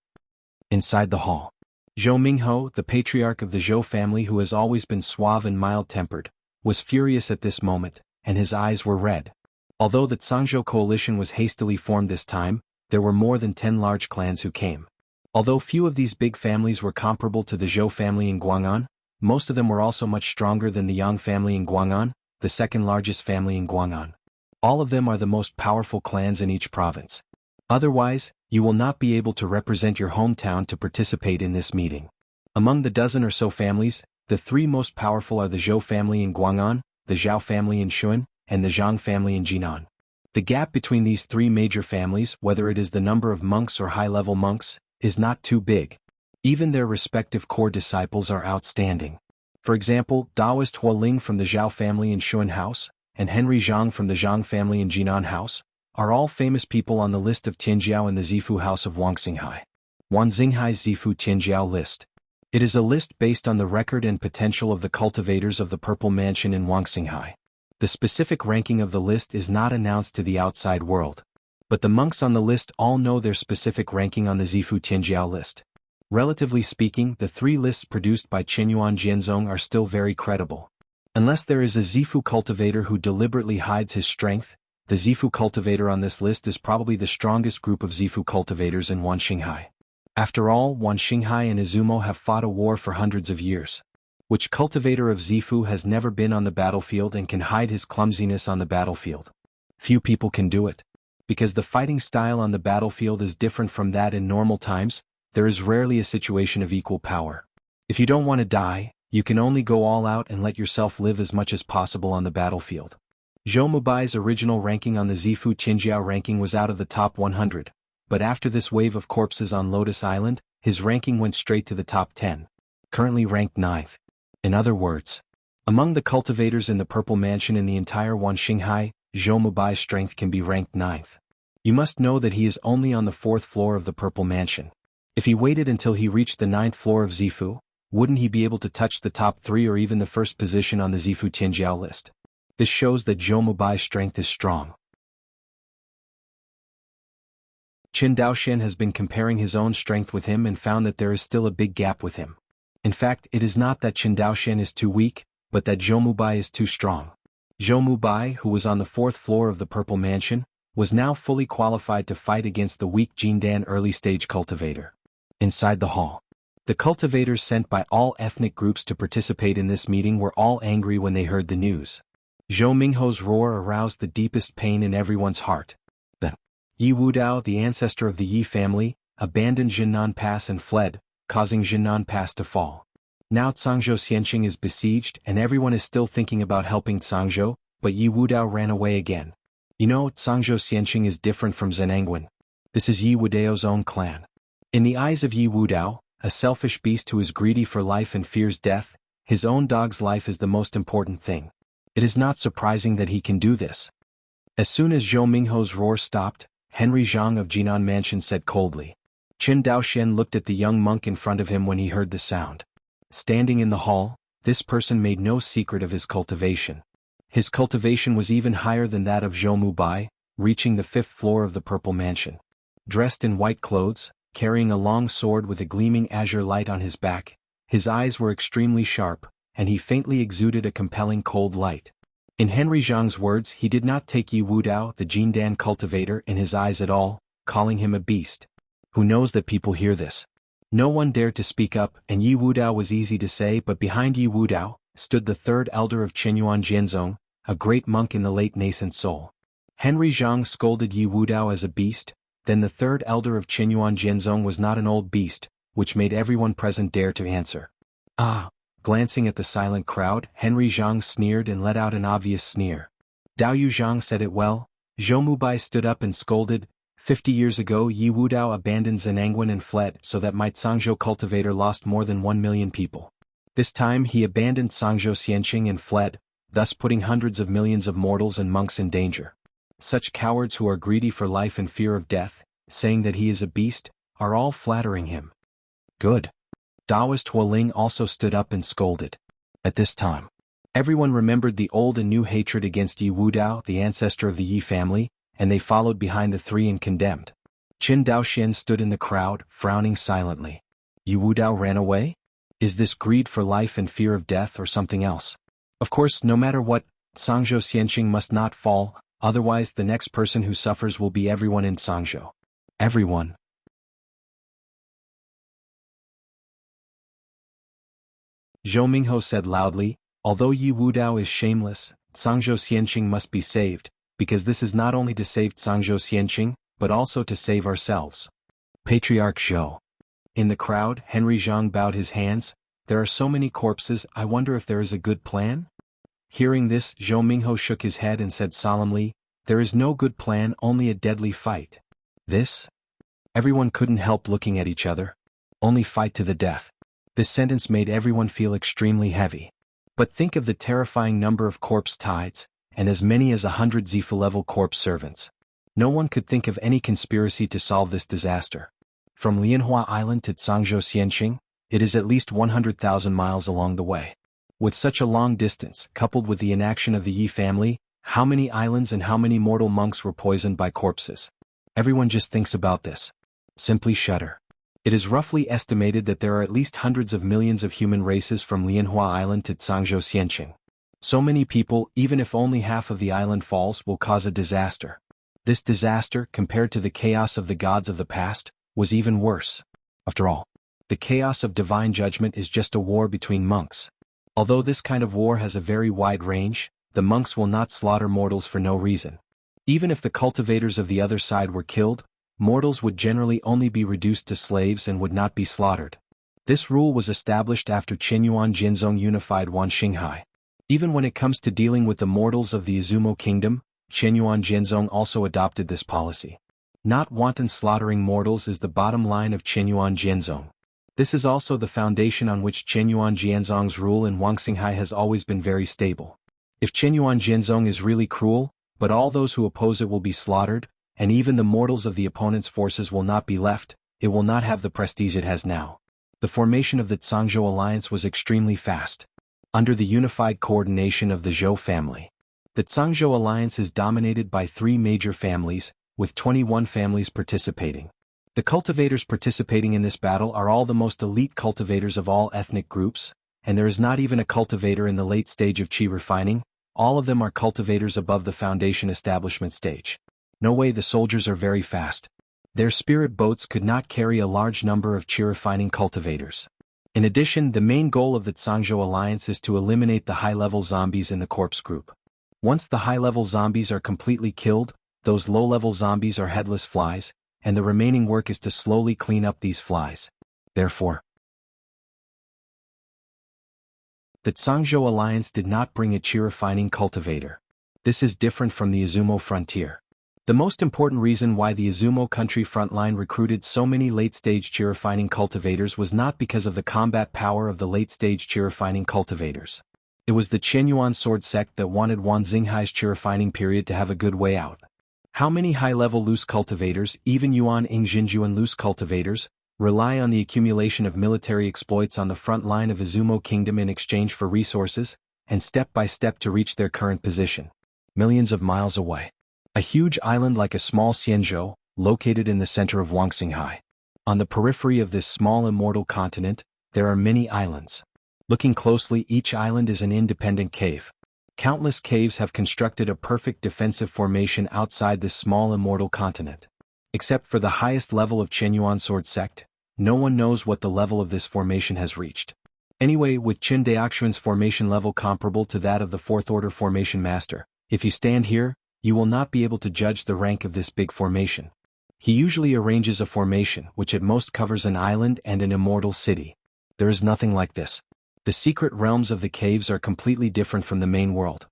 Inside the hall, Zhou Mingho, the patriarch of the Zhou family who has always been suave and mild-tempered, was furious at this moment, and his eyes were red. Although the Zhangzhou coalition was hastily formed this time, there were more than 10 large clans who came. Although few of these big families were comparable to the Zhou family in Guang'an, most of them were also much stronger than the Yang family in Guang'an, the second largest family in Guang'an. All of them are the most powerful clans in each province. Otherwise, you will not be able to represent your hometown to participate in this meeting. Among the dozen or so families, the 3 most powerful are the Zhou family in Guang'an, the Zhao family in Shun, and the Zhang family in Jinan. The gap between these 3 major families, whether it is the number of monks or high-level monks, is not too big. Even their respective core disciples are outstanding. For example, Taoist Hualing from the Zhao family in Xuan House, and Henry Zhang from the Zhang family in Jinan House, are all famous people on the list of Tianjiao in the Zifu House of Wangxinghai. Wanxinghai's Zifu Tianjiao list. It is a list based on the record and potential of the cultivators of the Purple Mansion in Wangxinghai. The specific ranking of the list is not announced to the outside world. But the monks on the list all know their specific ranking on the Zifu Tianjiao list. Relatively speaking, the three lists produced by Qinyuan Jianzong are still very credible. Unless there is a Zifu cultivator who deliberately hides his strength, the Zifu cultivator on this list is probably the strongest group of Zifu cultivators in Wanxinghai. After all, Wanxinghai and Izumo have fought a war for hundreds of years. Which cultivator of Zifu has never been on the battlefield and can hide his clumsiness on the battlefield? Few people can do it. Because the fighting style on the battlefield is different from that in normal times, there is rarely a situation of equal power. If you don't want to die, you can only go all out and let yourself live as much as possible on the battlefield. Zhou Mubai's original ranking on the Zifu Tianjiao ranking was out of the top 100, but after this wave of corpses on Lotus Island, his ranking went straight to the top 10. Currently ranked 9th. In other words, among the cultivators in the Purple Mansion in the entire Wanxinghai, Zhou Mubai's strength can be ranked 9th. You must know that he is only on the 4th floor of the Purple Mansion. If he waited until he reached the 9th floor of Zifu, wouldn't he be able to touch the top 3 or even the first position on the Zifu Tianjiao list? This shows that Zhou Mubai's strength is strong. Qin Daoxian has been comparing his own strength with him and found that there is still a big gap with him. In fact, it is not that Qin Daoxian is too weak, but that Zhou Mubai is too strong. Zhou Mubai, who was on the 4th floor of the Purple Mansion, was now fully qualified to fight against the weak Jindan early-stage cultivator. Inside the hall, the cultivators sent by all ethnic groups to participate in this meeting were all angry when they heard the news. Zhou Mingho's roar aroused the deepest pain in everyone's heart. The Yi Wudao, the ancestor of the Yi family, abandoned Jinnan Pass and fled, causing Jinnan Pass to fall. Now Cangzhou Xianqing is besieged and everyone is still thinking about helping Cangzhou, but Yi Wudao ran away again. You know, Cangzhou Xianqing is different from Zhenangwen. This is Yi Wudao's own clan. In the eyes of Yi Wudao, a selfish beast who is greedy for life and fears death, his own dog's life is the most important thing. It is not surprising that he can do this. As soon as Zhou Mingho's roar stopped, Henry Zhang of Jinan Mansion said coldly. Qin Daoxian looked at the young monk in front of him when he heard the sound. Standing in the hall, this person made no secret of his cultivation. His cultivation was even higher than that of Zhou Mubai, reaching the 5th floor of the Purple Mansion. Dressed in white clothes, carrying a long sword with a gleaming azure light on his back, his eyes were extremely sharp, and he faintly exuded a compelling cold light. In Henry Zhang's words, he did not take Yi Wudao, the Jindan cultivator, in his eyes at all, calling him a beast. Who knows that people hear this? No one dared to speak up, and Yi Wudao was easy to say, but behind Yi Wudao stood the 3rd elder of Qinyuan Jianzong, a great monk in the late nascent soul. Henry Zhang scolded Yi Wudao as a beast, then the 3rd elder of Qinyuan Jianzong was not an old beast, which made everyone present dare to answer. Ah! Glancing at the silent crowd, Henry Zhang sneered and let out an obvious sneer. Daoyu Zhang said it well. Zhou Mubai stood up and scolded. 50 years ago Yi Wudao abandoned Zhenangwen and fled so that my Cangzhou cultivator lost more than 1 million people. This time he abandoned Cangzhou Xianqing and fled, thus putting hundreds of millions of mortals and monks in danger. Such cowards who are greedy for life and fear of death, saying that he is a beast, are all flattering him. Good. Taoist Hualing also stood up and scolded. At this time, everyone remembered the old and new hatred against Yi Wudao, the ancestor of the Yi family, and they followed behind the three and condemned. Qin Daoxian stood in the crowd, frowning silently. Yi Wudao ran away? Is this greed for life and fear of death or something else? Of course, no matter what, Cangzhou Xianqing must not fall, otherwise the next person who suffers will be everyone in Cangzhou. Everyone. Zhou Mingho said loudly, although Yi Wudao is shameless, Cangzhou Xianqing must be saved, because this is not only to save Cangzhou Xianqing, but also to save ourselves. Patriarch Zhou. In the crowd, Henry Zhang bowed his hands. There are so many corpses, I wonder if there is a good plan? Hearing this, Zhou Mingho shook his head and said solemnly, there is no good plan, only a deadly fight. This? Everyone couldn't help looking at each other. Only fight to the death. This sentence made everyone feel extremely heavy. But think of the terrifying number of corpse tides, and as many as 100 Zifa-level corpse servants. No one could think of any conspiracy to solve this disaster. From Lianhua Island to Zhangzhou Xianqing, it is at least 100,000 miles along the way. With such a long distance, coupled with the inaction of the Yi family, how many islands and how many mortal monks were poisoned by corpses? Everyone just thinks about this. Simply shudder. It is roughly estimated that there are at least hundreds of millions of human races from Lianhua Island to Zhangzhou Xianqing. So many people, even if only half of the island falls, will cause a disaster. This disaster, compared to the chaos of the gods of the past, was even worse. After all, the chaos of divine judgment is just a war between monks. Although this kind of war has a very wide range, the monks will not slaughter mortals for no reason. Even if the cultivators of the other side were killed, mortals would generally only be reduced to slaves and would not be slaughtered. This rule was established after Qianyuan Jianzong unified Wanxinghai. Even when it comes to dealing with the mortals of the Izumo kingdom, Qianyuan Jianzong also adopted this policy. Not wanton slaughtering mortals is the bottom line of Qianyuan Jianzong. This is also the foundation on which Qianyuan Jianzong's rule in Wanxinghai has always been very stable. If Qianyuan Jianzong is really cruel, but all those who oppose it will be slaughtered, and even the mortals of the opponent's forces will not be left, it will not have the prestige it has now. The formation of the Zhangzhou alliance was extremely fast. Under the unified coordination of the Zhou family. The Zhangzhou alliance is dominated by 3 major families, with 21 families participating. The cultivators participating in this battle are all the most elite cultivators of all ethnic groups, and there is not even a cultivator in the late stage of qi refining. All of them are cultivators above the foundation establishment stage. No way, the soldiers are very fast. Their spirit boats could not carry a large number of qi refining cultivators. In addition, the main goal of the Zhangzhou alliance is to eliminate the high-level zombies in the corpse group. Once the high-level zombies are completely killed, those low-level zombies are headless flies, and the remaining work is to slowly clean up these flies. Therefore, the Zhangzhou alliance did not bring a qi refining cultivator. This is different from the Izumo frontier. The most important reason why the Izumo country frontline recruited so many late-stage qi refining cultivators was not because of the combat power of the late-stage qi refining cultivators. It was the Qianyuan sword sect that wanted Wanxinghai's qi refining period to have a good way out. How many high-level loose cultivators, even Yuan Yingjinjuan loose cultivators, rely on the accumulation of military exploits on the front line of Izumo Kingdom in exchange for resources, and step by step to reach their current position? Millions of miles away. A huge island like a small Xianzhou, located in the center of Wanxinghai. On the periphery of this small immortal continent, there are many islands. Looking closely, each island is an independent cave. Countless caves have constructed a perfect defensive formation outside this small immortal continent. Except for the highest level of Qianyuan sword sect, no one knows what the level of this formation has reached. Anyway, with Qin Daoxuan's formation level comparable to that of the 4th order formation master, if you stand here, you will not be able to judge the rank of this big formation. He usually arranges a formation which at most covers an island and an immortal city. There is nothing like this. The secret realms of the caves are completely different from the main world.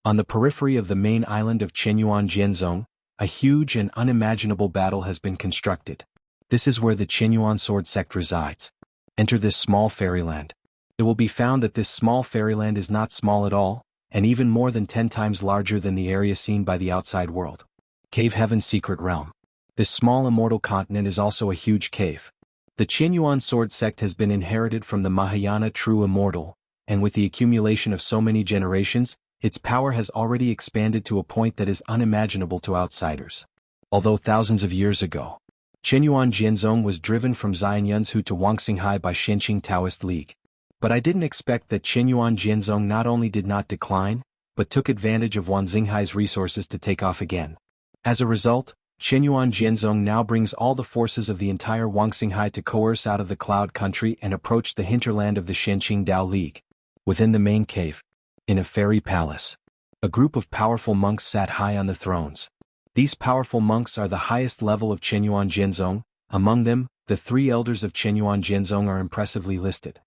On the periphery of the main island of Qianyuan Jianzong, a huge and unimaginable battle has been constructed. This is where the Qianyuan sword sect resides. Enter this small fairyland. It will be found that this small fairyland is not small at all, and even more than 10 times larger than the area seen by the outside world. Cave Heaven's secret realm. This small immortal continent is also a huge cave. The Qianyuan sword sect has been inherited from the Mahayana true immortal, and with the accumulation of so many generations, its power has already expanded to a point that is unimaginable to outsiders. Although thousands of years ago, Qianyuan Jianzong was driven from Xianyunzhu to Wanxinghai by Shenqing Taoist League. But I didn't expect that Qianyuan Jianzong not only did not decline, but took advantage of Wanxinghai's resources to take off again. As a result, Qianyuan Jianzong now brings all the forces of the entire Wanxinghai to coerce out of the Cloud Country and approach the hinterland of the Shenqing Dao League. Within the main cave, in a fairy palace, a group of powerful monks sat high on the thrones. These powerful monks are the highest level of Qianyuan Jianzong. Among them, the 3 elders of Qianyuan Jianzong are impressively listed.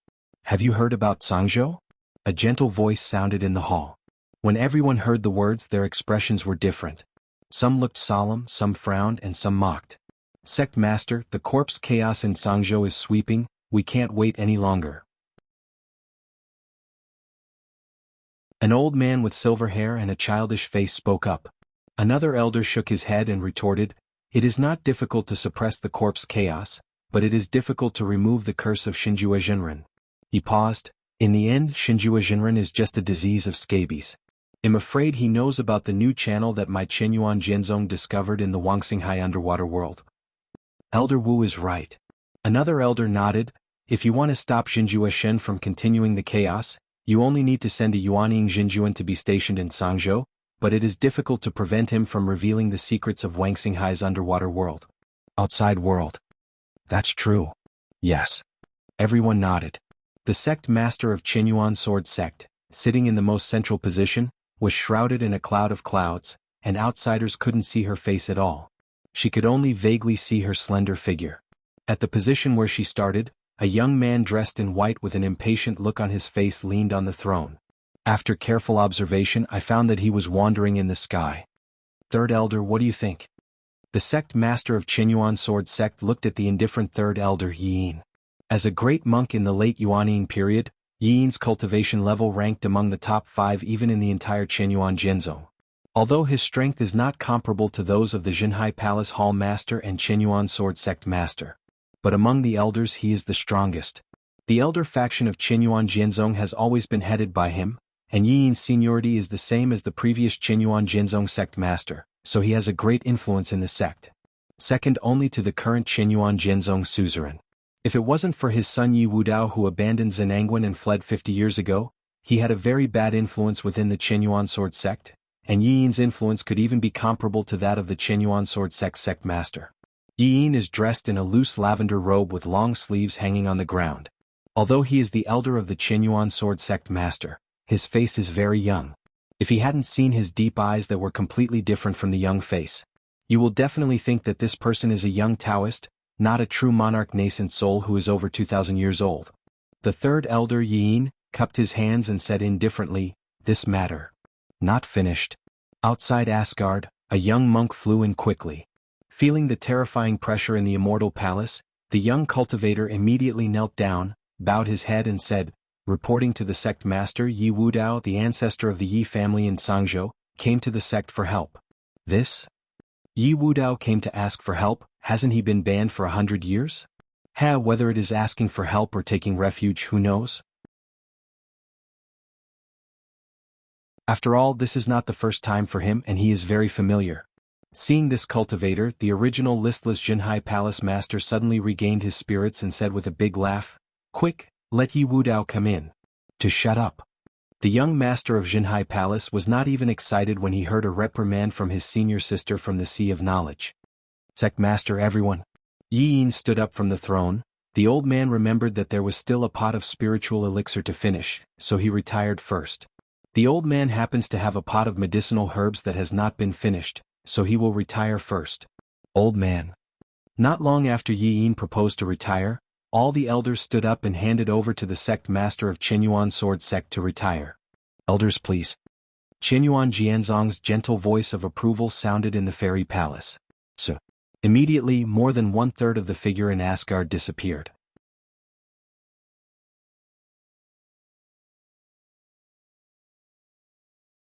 Have you heard about Zhangzhou? A gentle voice sounded in the hall. When everyone heard the words, their expressions were different. Some looked solemn, some frowned, and some mocked. Sect Master, the corpse chaos in Sangzhou is sweeping, we can't wait any longer. An old man with silver hair and a childish face spoke up. Another elder shook his head and retorted, "It is not difficult to suppress the corpse chaos, but it is difficult to remove the curse of Shinjua Jinren." He paused. "In the end, Shinjua Jinren is just a disease of scabies. I'm afraid he knows about the new channel that my Chenyuan Jianzong discovered in the Wangxinghai underwater world." Elder Wu is right. Another elder nodded. "If you want to stop Xinjua Shen from continuing the chaos, you only need to send a Yuanying Xinjuan to be stationed in Sangzhou, but it is difficult to prevent him from revealing the secrets of Wangxinghai's underwater world." Outside world. That's true. Yes. Everyone nodded. The sect master of Chenyuan Sword Sect, sitting in the most central position, was shrouded in a cloud of clouds, and outsiders couldn't see her face at all. She could only vaguely see her slender figure. At the position where she started, a young man dressed in white with an impatient look on his face leaned on the throne. After careful observation, I found that he was wandering in the sky. Third Elder, what do you think? The sect master of Chenyuan Sword Sect looked at the indifferent third elder Yin. As a great monk in the late Yuanying period, Yin's cultivation level ranked among the top 5 even in the entire Chenyuan Jianzong. Although his strength is not comparable to those of the Jinhai Palace Hall Master and Chenyuan Sword Sect Master. But among the elders he is the strongest. The elder faction of Chenyuan Jianzong has always been headed by him, and Yin's seniority is the same as the previous Chenyuan Jianzong Sect Master, so he has a great influence in the sect. Second only to the current Chenyuan Jianzong suzerain. If it wasn't for his son Yi Wudao who abandoned Zenangwen and fled 50 years ago, he had a very bad influence within the Chenyuan Sword Sect, and Yin's influence could even be comparable to that of the Chenyuan Sword Sect Sect Master. Yin is dressed in a loose lavender robe with long sleeves hanging on the ground. Although he is the elder of the Chenyuan Sword Sect Master, his face is very young. If he hadn't seen his deep eyes that were completely different from the young face, you will definitely think that this person is a young Taoist, not a true monarch nascent soul who is over 2,000 years old. The third elder Yin cupped his hands and said indifferently, "This matter. Not finished." Outside Asgard, a young monk flew in quickly. Feeling the terrifying pressure in the immortal palace, the young cultivator immediately knelt down, bowed his head and said, "Reporting to the sect master, Yi Wudao, the ancestor of the Yi family in Sangzhou, came to the sect for help." This? Yi Wudao came to ask for help, hasn't he been banned for 100 years? Whether it is asking for help or taking refuge, who knows? After all, this is not the first time for him and he is very familiar. Seeing this cultivator, the original listless Jinhai Palace master suddenly regained his spirits and said with a big laugh, "Quick, let Yi Wudao come in." To shut up. The young master of Jinhai Palace was not even excited when he heard a reprimand from his senior sister from the Sea of Knowledge. "Sect master, everyone." Yi Yin stood up from the throne. The old man remembered that there was still a pot of spiritual elixir to finish, so he retired first. The old man happens to have a pot of medicinal herbs that has not been finished, so he will retire first. Old man. Not long after Yi Yin proposed to retire, all the elders stood up and handed over to the sect master of Chenyuan Sword Sect to retire. "Elders, please." Chenyuan Jianzong's gentle voice of approval sounded in the fairy palace. So, immediately more than 1/3 of the figure in Asgard disappeared.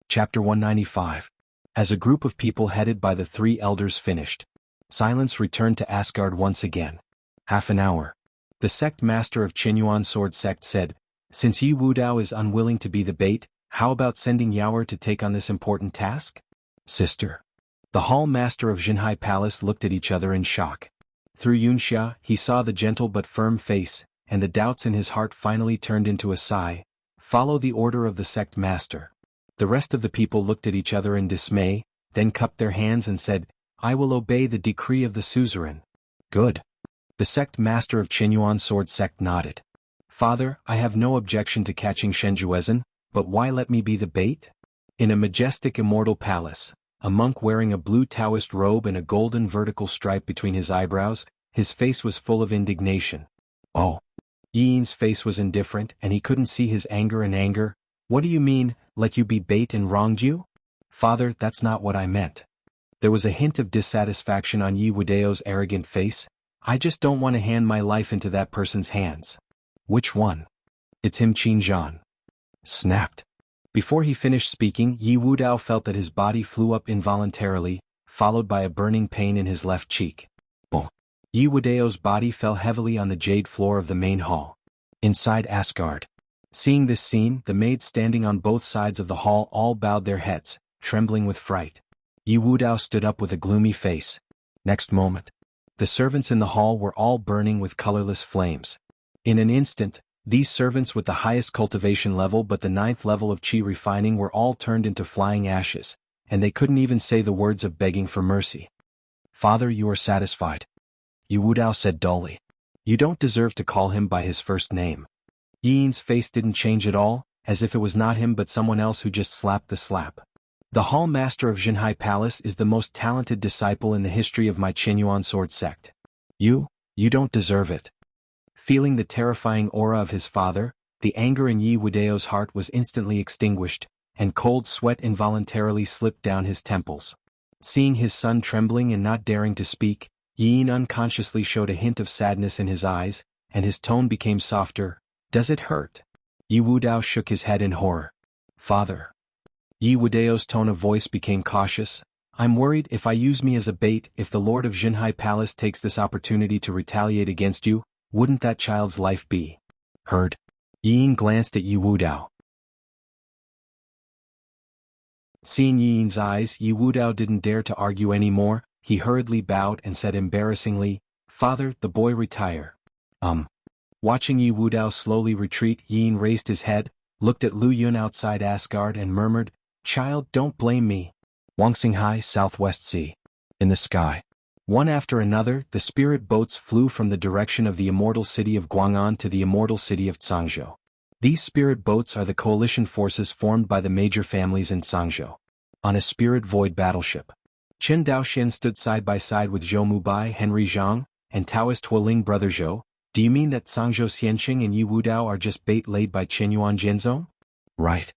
Chapter 195. As a group of people headed by the 3 elders finished, silence returned to Asgard once again. Half an hour. The sect master of Chenyuan Sword Sect said, "Since Yi Wudao is unwilling to be the bait, how about sending Yaoer to take on this important task?" "Sister." The hall master of Jinhai Palace looked at each other in shock. Through Yunxia, he saw the gentle but firm face, and the doubts in his heart finally turned into a sigh. "Follow the order of the sect master." The rest of the people looked at each other in dismay, then cupped their hands and said, "I will obey the decree of the suzerain." "Good." The sect master of Chenyuan Sword Sect nodded. "Father, I have no objection to catching Shenjuezhen, but why let me be the bait?" In a majestic immortal palace, a monk wearing a blue Taoist robe and a golden vertical stripe between his eyebrows, his face was full of indignation. "Oh." Yin's face was indifferent and he couldn't see his anger and anger. "What do you mean, let you be bait and wronged you?" "Father, that's not what I meant." There was a hint of dissatisfaction on Yi Wudao's arrogant face. I just don't want to hand my life into that person's hands. Which one? It's him, Qin Zhan snapped. Before he finished speaking, Yi Wudao felt that his body flew up involuntarily, followed by a burning pain in his left cheek. Boom. Yi Wudao's body fell heavily on the jade floor of the main hall. Inside Asgard. Seeing this scene, the maids standing on both sides of the hall all bowed their heads, trembling with fright. Yi Wudao stood up with a gloomy face. Next moment, the servants in the hall were all burning with colorless flames. In an instant, these servants with the highest cultivation level but the 9th level of qi refining were all turned into flying ashes, and they couldn't even say the words of begging for mercy. Father, you are satisfied. Yi Wudao said dully. You don't deserve to call him by his first name. Yi Yin's face didn't change at all, as if it was not him but someone else who just slapped the slap. The Hall Master of Jinhai Palace is the most talented disciple in the history of my Qinyuan sword sect. You don't deserve it. Feeling the terrifying aura of his father, the anger in Yi Wudao's heart was instantly extinguished, and cold sweat involuntarily slipped down his temples. Seeing his son trembling and not daring to speak, Yi Yin unconsciously showed a hint of sadness in his eyes, and his tone became softer. Does it hurt? Yi Wudao shook his head in horror. Father. Yi Wudao's tone of voice became cautious. I'm worried if I use me as a bait, if the Lord of Jinhai Palace takes this opportunity to retaliate against you, wouldn't that child's life be hurt? Yi Yin glanced at Yi Wudao. Seeing Yi Yin's eyes, Yi Wudao didn't dare to argue anymore. He hurriedly bowed and said embarrassingly, Father, the boy retire. Watching Yi Wudao slowly retreat, Yi Yin raised his head, looked at Lu Yun outside Asgard and murmured, Child, don't blame me. Wangxinghai, Southwest Sea. In the sky. One after another, the spirit boats flew from the direction of the immortal city of Guang'an to the immortal city of Cangzhou. These spirit boats are the coalition forces formed by the major families in Cangzhou. On a spirit void battleship. Chen Daoxian stood side by side with Zhou Mubai, Henry Zhang, and Taoist Hualing brother Zhou. Do you mean that Cangzhou Xianqing and Yi Wudao are just bait laid by Qinyuan Jianzong? Right.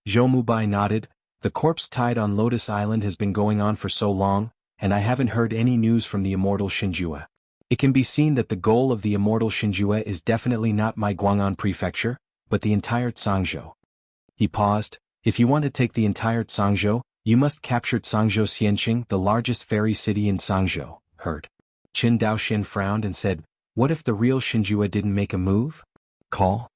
Zhou Mubai nodded. The corpse tied on Lotus Island has been going on for so long, and I haven't heard any news from the immortal Xinjue. It can be seen that the goal of the immortal Xinjue is definitely not my Guang'an prefecture, but the entire Cangzhou. He paused. If you want to take the entire Cangzhou, you must capture Cangzhou Xianqing, the largest fairy city in Cangzhou. Heard. Qin Daoxian frowned and said, What if the real Xinjue didn't make a move? Call?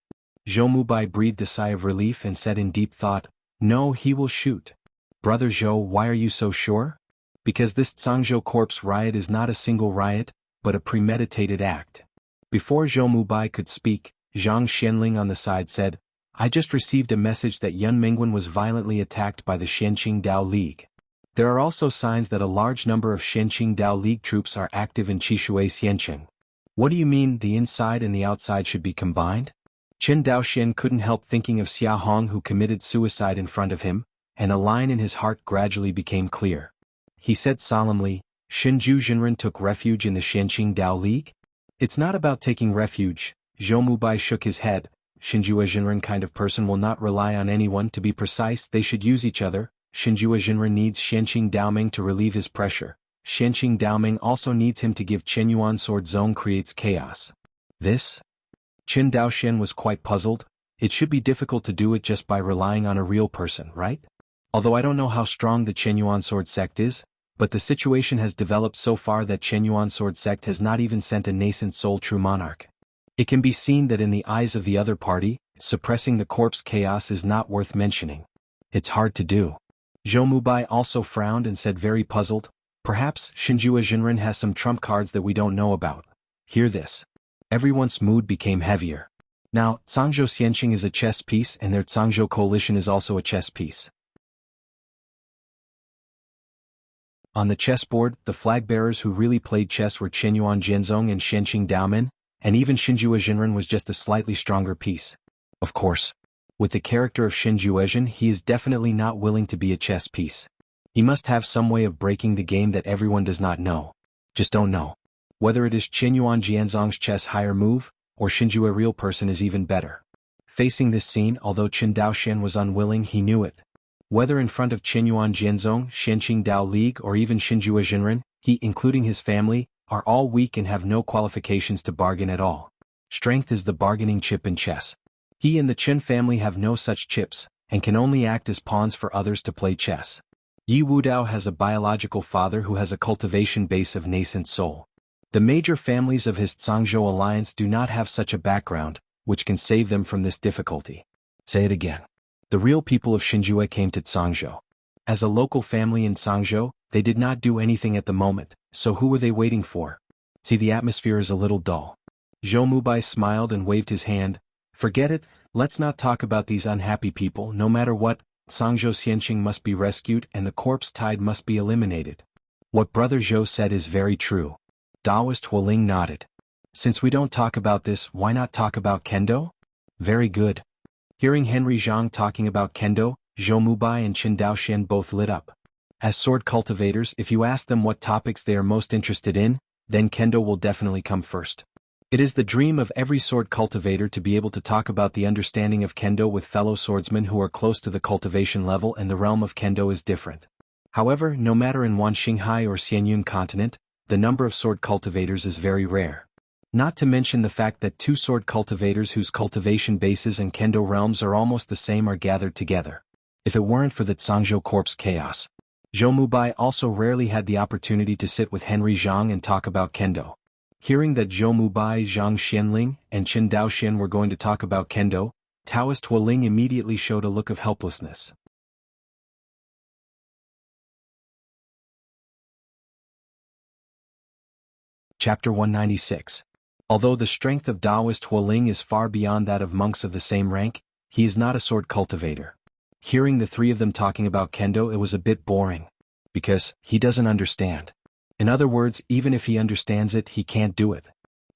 Zhou Mubai breathed a sigh of relief and said in deep thought, No, he will shoot. Brother Zhou, why are you so sure? Because this Cangzhou corpse riot is not a single riot, but a premeditated act. Before Zhou Mubai could speak, Zhang Xianling on the side said, I just received a message that Yun Mingwen was violently attacked by the Xianqing Dao League. There are also signs that a large number of Xianqing Dao League troops are active in Qishui Xianqing. What do you mean the inside and the outside should be combined? Chen Daoxian couldn't help thinking of Xia Hong who committed suicide in front of him, and a line in his heart gradually became clear. He said solemnly, Shinju Jinren took refuge in the Xianqing Dao League? It's not about taking refuge. Zhou Mubai shook his head. Shinju Jinren kind of person will not rely on anyone. To be precise, they should use each other. Shinju Jinren needs Xianqing Daoming to relieve his pressure. Xianqing Daoming also needs him to give Qinyuan Sword Zone creates chaos. This? Qin Daoxian was quite puzzled. It should be difficult to do it just by relying on a real person, right? Although I don't know how strong the Qinyuan Sword sect is, but the situation has developed so far that Qinyuan Sword sect has not even sent a nascent soul true monarch. It can be seen that in the eyes of the other party, suppressing the corpse chaos is not worth mentioning. It's hard to do. Zhou Mubai also frowned and said very puzzled, Perhaps Shinju Jinren has some trump cards that we don't know about. Hear this. Everyone's mood became heavier. Now, Cangzhou Xianqing is a chess piece and their Cangzhou coalition is also a chess piece. On the chessboard, the flag-bearers who really played chess were Qinyuan Jianzong and Xianqing Daomen, and even Shinju Jinren was just a slightly stronger piece. Of course. With the character of Shinju Jin, he is definitely not willing to be a chess piece. He must have some way of breaking the game that everyone does not know. Just don't know. Whether it is Qinyuan Jianzong's chess higher move, or Shinju a real person is even better. Facing this scene, although Qin Daoxian was unwilling, he knew it. Whether in front of Qinyuan Jianzong, Xianqing Dao League or even Xinjue Jinren, he, including his family, are all weak and have no qualifications to bargain at all. Strength is the bargaining chip in chess. He and the Qin family have no such chips, and can only act as pawns for others to play chess. Yi Wudao has a biological father who has a cultivation base of nascent soul. The major families of his Zhangzhou alliance do not have such a background, which can save them from this difficulty. Say it again. The real people of Xinjue came to Zhangzhou. As a local family in Zhangzhou, they did not do anything at the moment, so who were they waiting for? See, the atmosphere is a little dull. Zhou Mubai smiled and waved his hand. Forget it, let's not talk about these unhappy people. No matter what, Zhangzhou Xianqing must be rescued and the corpse tide must be eliminated. What Brother Zhou said is very true. Taoist Hualing nodded. Since we don't talk about this, why not talk about Kendo? Very good. Hearing Henry Zhang talking about Kendo, Zhou Mubai and Qin Daoxian both lit up. As sword cultivators, if you ask them what topics they are most interested in, then Kendo will definitely come first. It is the dream of every sword cultivator to be able to talk about the understanding of Kendo with fellow swordsmen who are close to the cultivation level, and the realm of Kendo is different. However, no matter in Wanxinghai or Xianyun continent, the number of sword cultivators is very rare. Not to mention the fact that two sword cultivators whose cultivation bases and Kendo realms are almost the same are gathered together. If it weren't for the Zhangzhou Corp's chaos, Zhou Mubai also rarely had the opportunity to sit with Henry Zhang and talk about Kendo. Hearing that Zhou Mubai, Zhang Xianling, and Qin Daoxian were going to talk about Kendo, Taoist Hualing immediately showed a look of helplessness. Chapter 196. Although the strength of Taoist Hualing is far beyond that of monks of the same rank, he is not a sword cultivator. Hearing the three of them talking about Kendo, it was a bit boring. Because he doesn't understand. In other words, even if he understands it, he can't do it.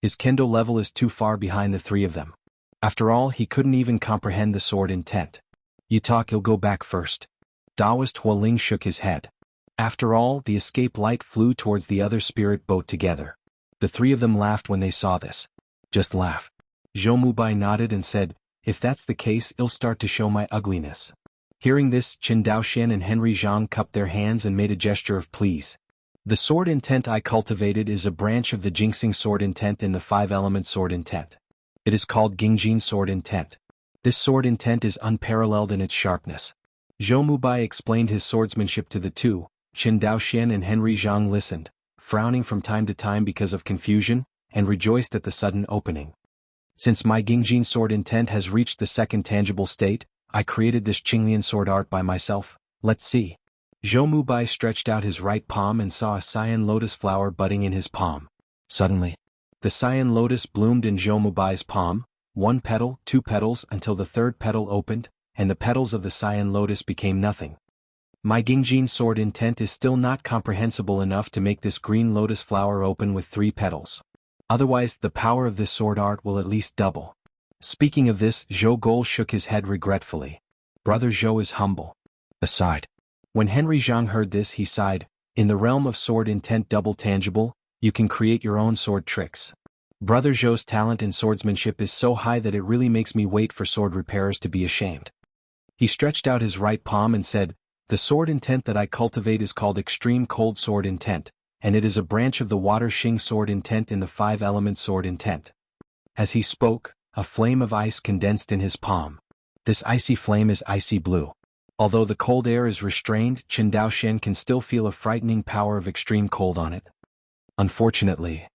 His Kendo level is too far behind the three of them. After all, he couldn't even comprehend the sword intent. You talk, he'll go back first. Taoist Hualing shook his head. After all, the escape light flew towards the other spirit boat together. The three of them laughed when they saw this. Just laugh. Zhou Mubai nodded and said, if that's the case, I'll start to show my ugliness. Hearing this, Qin Daoxian and Henry Zhang cupped their hands and made a gesture of please. The sword intent I cultivated is a branch of the Jingxing sword intent in the five-element sword intent. It is called Gingjin sword intent. This sword intent is unparalleled in its sharpness. Zhou Mubai explained his swordsmanship to the two. Qin Daoxian and Henry Zhang listened, frowning from time to time because of confusion, and rejoiced at the sudden opening. Since my Gingjin sword intent has reached the second tangible state, I created this Qinglian sword art by myself. Let's see. Zhou Mubai stretched out his right palm and saw a cyan lotus flower budding in his palm. Suddenly, the cyan lotus bloomed in Zhou Mubai's palm, one petal, two petals, until the third petal opened, and the petals of the cyan lotus became nothing. My Gingjin sword intent is still not comprehensible enough to make this green lotus flower open with three petals. Otherwise, the power of this sword art will at least double. Speaking of this, Zhou Gol shook his head regretfully. Brother Zhou is humble. Aside. When Henry Zhang heard this, he sighed. In the realm of sword intent double tangible, you can create your own sword tricks. Brother Zhou's talent in swordsmanship is so high that it really makes me wait for sword repairers to be ashamed. He stretched out his right palm and said, the sword intent that I cultivate is called Extreme Cold Sword Intent, and it is a branch of the Water Xing sword intent in the five-element sword intent. As he spoke, a flame of ice condensed in his palm. This icy flame is icy blue. Although the cold air is restrained, Qin Daoxian can still feel a frightening power of extreme cold on it. Unfortunately,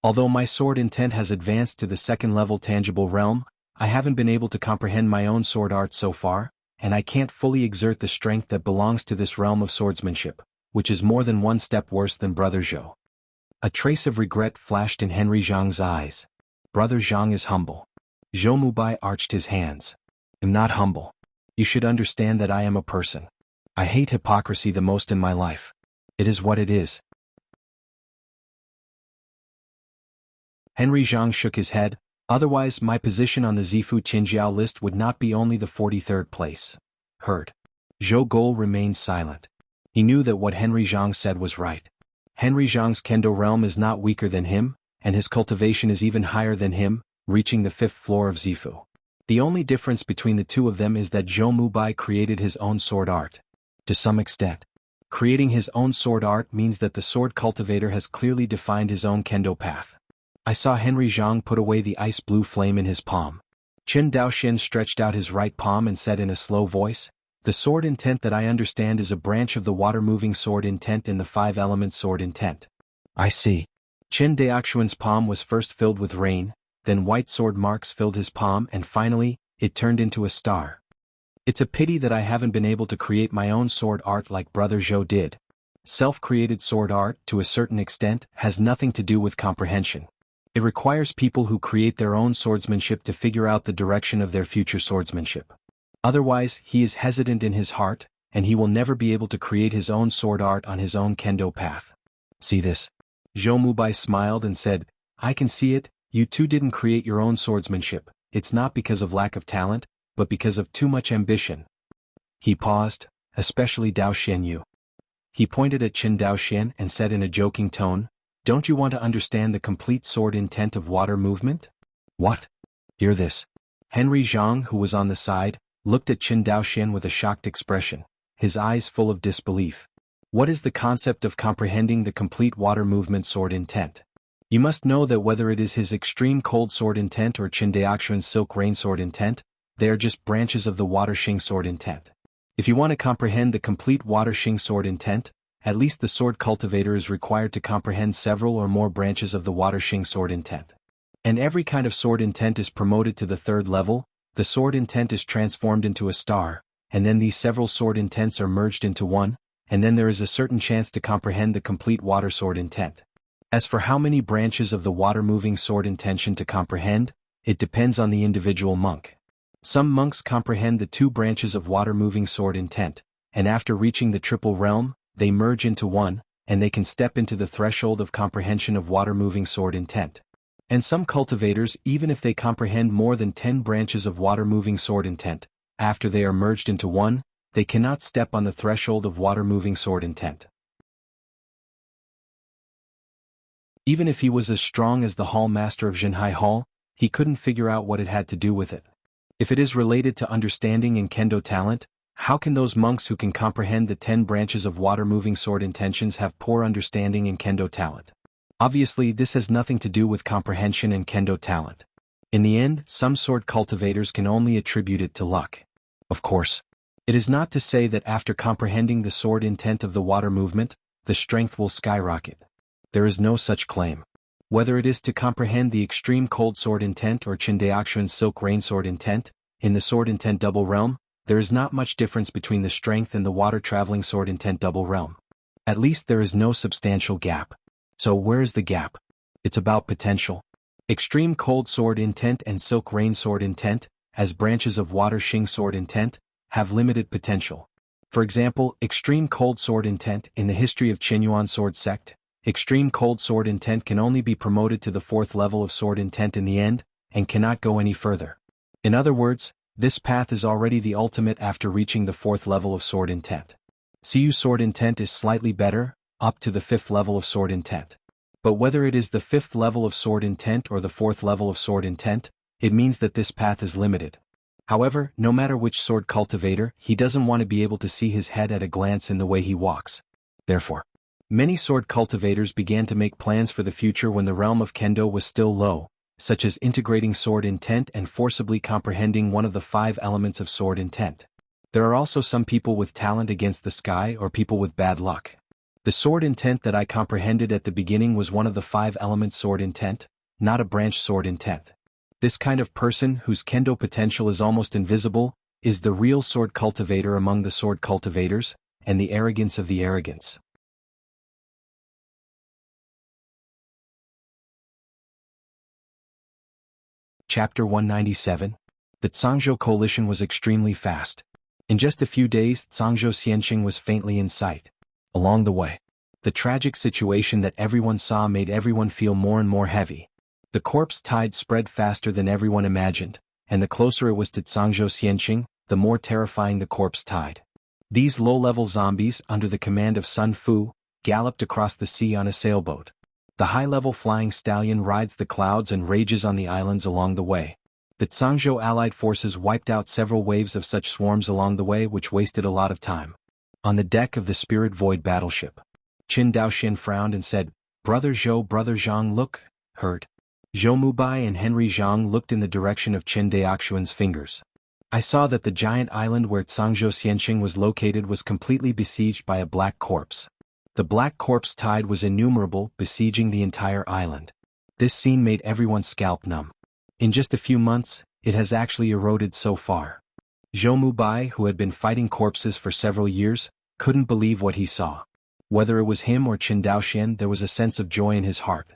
although my sword intent has advanced to the second-level tangible realm, I haven't been able to comprehend my own sword art so far, and I can't fully exert the strength that belongs to this realm of swordsmanship, which is more than one step worse than Brother Zhou. A trace of regret flashed in Henry Zhang's eyes. Brother Zhang is humble. Zhou Mubai arched his hands. I'm not humble. You should understand that I am a person. I hate hypocrisy the most in my life. It is what it is. Henry Zhang shook his head. Otherwise, my position on the Zifu Qinjiao list would not be only the 43rd place. Heard. Zhou Gol remained silent. He knew that what Henry Zhang said was right. Henry Zhang's Kendo realm is not weaker than him, and his cultivation is even higher than him, reaching the 5th floor of Zifu. The only difference between the two of them is that Zhou Mubai created his own sword art. To some extent, creating his own sword art means that the sword cultivator has clearly defined his own kendo path. I saw Henry Jianghu put away the ice blue flame in his palm. Qin Daoxian stretched out his right palm and said in a slow voice, "The sword intent that I understand is a branch of the water-moving sword intent in the five-element sword intent." I see. Qin Daoxian's palm was first filled with rain, then white sword marks filled his palm and finally, it turned into a star. It's a pity that I haven't been able to create my own sword art like Brother Zhou did. Self-created sword art, to a certain extent, has nothing to do with comprehension. It requires people who create their own swordsmanship to figure out the direction of their future swordsmanship. Otherwise, he is hesitant in his heart, and he will never be able to create his own sword art on his own kendo path. See this? Zhou Mubai smiled and said, "I can see it, you too didn't create your own swordsmanship. It's not because of lack of talent, but because of too much ambition." He paused, "Especially Dao Xianyu." He pointed at Qin Daoxian and said in a joking tone, "Don't you want to understand the complete sword intent of water movement?" "What?" "Hear this." Henry Jianghu, who was on the side, looked at Qin Daoxian with a shocked expression, his eyes full of disbelief. "What is the concept of comprehending the complete water movement sword intent?" You must know that whether it is his extreme cold sword intent or Qin Daoxian's silk rain sword intent, they are just branches of the water Xing sword intent. If you want to comprehend the complete water Xing sword intent, at least the sword cultivator is required to comprehend several or more branches of the water Xing sword intent. And every kind of sword intent is promoted to the third level, the sword intent is transformed into a star, and then these several sword intents are merged into one, and then there is a certain chance to comprehend the complete water sword intent. As for how many branches of the water-moving sword intention to comprehend, it depends on the individual monk. Some monks comprehend the two branches of water-moving sword intent, and after reaching the triple realm, they merge into one, and they can step into the threshold of comprehension of water-moving sword intent. And some cultivators, even if they comprehend more than 10 branches of water-moving sword intent, after they are merged into one, they cannot step on the threshold of water-moving sword intent. Even if he was as strong as the hall master of Zhenhai Hall, he couldn't figure out what it had to do with it. If it is related to understanding and kendo talent, how can those monks who can comprehend the 10 branches of water-moving sword intentions have poor understanding and kendo talent? Obviously, this has nothing to do with comprehension and kendo talent. In the end, some sword cultivators can only attribute it to luck. Of course, it is not to say that after comprehending the sword intent of the water movement, the strength will skyrocket. There is no such claim. Whether it is to comprehend the extreme cold sword intent or Qin Daoxian's silk rain sword intent, in the sword intent double realm, there is not much difference between the strength and the water-traveling sword intent double realm. At least there is no substantial gap. So where is the gap? It's about potential. Extreme cold sword intent and silk rain sword intent, as branches of water Xing sword intent, have limited potential. For example, extreme cold sword intent in the history of Qinyuan sword sect, extreme cold sword intent can only be promoted to the 4th level of sword intent in the end, and cannot go any further. In other words, this path is already the ultimate after reaching the 4th level of sword intent. Siyu sword intent is slightly better, up to the 5th level of sword intent. But whether it is the 5th level of sword intent or the 4th level of sword intent, it means that this path is limited. However, no matter which sword cultivator, he doesn't want to be able to see his head at a glance in the way he walks. Therefore, many sword cultivators began to make plans for the future when the realm of kendo was still low, such as integrating sword intent and forcibly comprehending one of the 5 elements of sword intent. There are also some people with talent against the sky or people with bad luck. The sword intent that I comprehended at the beginning was one of the 5 elements sword intent, not a branch sword intent. This kind of person, whose kendo potential is almost invisible, is the real sword cultivator among the sword cultivators, and the arrogance of the arrogance. Chapter 197. The Zhangzhou coalition was extremely fast. In just a few days, Zhangzhou Xianqing was faintly in sight. Along the way, the tragic situation that everyone saw made everyone feel more and more heavy. The corpse tide spread faster than everyone imagined, and the closer it was to Zhangzhou Xianqing, the more terrifying the corpse tide. These low-level zombies, under the command of Sun Fu, galloped across the sea on a sailboat. The high-level flying stallion rides the clouds and rages on the islands along the way. The Zhangzhou allied forces wiped out several waves of such swarms along the way, which wasted a lot of time. On the deck of the Spirit Void battleship, Qin Daoxian frowned and said, Brother Zhang, look, hurt. Zhou Mubai and Henry Zhang looked in the direction of Qin Daoxian's fingers. I saw that the giant island where Zhangzhou Xianqing was located was completely besieged by a black corpse. The black corpse tide was innumerable, besieging the entire island. This scene made everyone's scalp numb. In just a few months, it has actually eroded so far. Zhou Mubai, who had been fighting corpses for several years, couldn't believe what he saw. Whether it was him or Qin Daoxian, there was a sense of joy in his heart.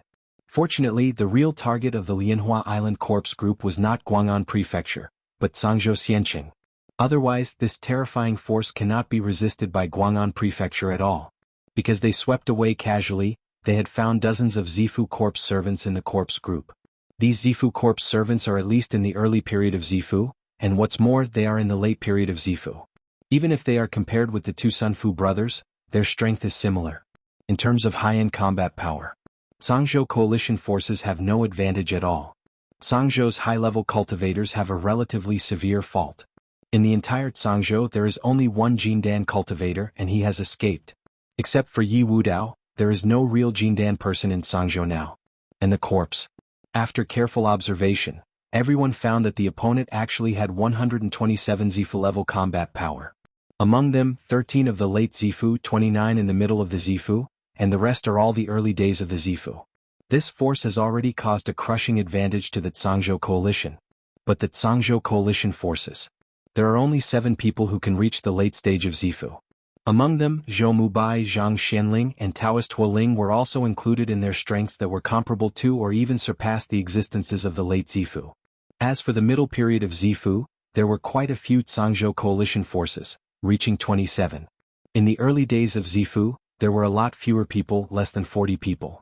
Fortunately, the real target of the Lianhua Island Corpse Group was not Guang'an Prefecture, but Zhangzhou Xianqing. Otherwise, this terrifying force cannot be resisted by Guang'an Prefecture at all. Because they swept away casually, they had found dozens of Zifu corpse servants in the corpse group. These Zifu corpse servants are at least in the early period of Zifu, and what's more, they are in the late period of Zifu. Even if they are compared with the two Sunfu brothers, their strength is similar. In terms of high-end combat power, Zhangzhou coalition forces have no advantage at all. Zhangzhou's high-level cultivators have a relatively severe fault. In the entire Zhangzhou there is only one Jindan cultivator and he has escaped. Except for Yi Wudao, there is no real Jindan person in Zhangzhou now. And the corpse. After careful observation, everyone found that the opponent actually had 127 Zifu level combat power. Among them, 13 of the late Zifu, 29 in the middle of the Zifu, and the rest are all the early days of the Zifu. This force has already caused a crushing advantage to the Zhangzhou coalition. But the Zhangzhou coalition forces. There are only 7 people who can reach the late stage of Zifu. Among them, Zhou Mubai, Zhang Xianling, and Taoist Huoling were also included in their strengths that were comparable to or even surpassed the existences of the late Zifu. As for the middle period of Zifu, there were quite a few Zhangzhou coalition forces, reaching 27. In the early days of Zifu, there were a lot fewer people, less than 40 people.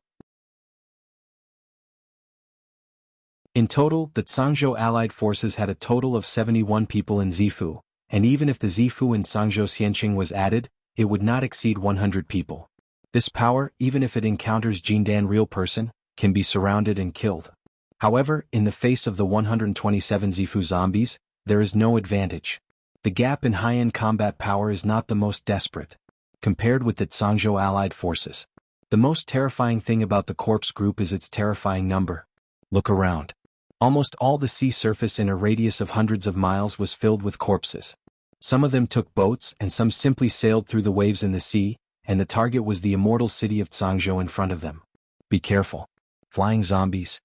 In total, the Zhangzhou allied forces had a total of 71 people in Zifu, and even if the Zifu in Zhangzhou Xianqing was added, it would not exceed 100 people. This power, even if it encounters Jindan real person, can be surrounded and killed. However, in the face of the 127 Zifu zombies, there is no advantage. The gap in high-end combat power is not the most desperate. Compared with the Zhangzhou allied forces, the most terrifying thing about the corpse group is its terrifying number. Look around. Almost all the sea surface in a radius of hundreds of miles was filled with corpses. Some of them took boats and some simply sailed through the waves in the sea, and the target was the immortal city of Zhangzhou in front of them. Be careful. Flying zombies.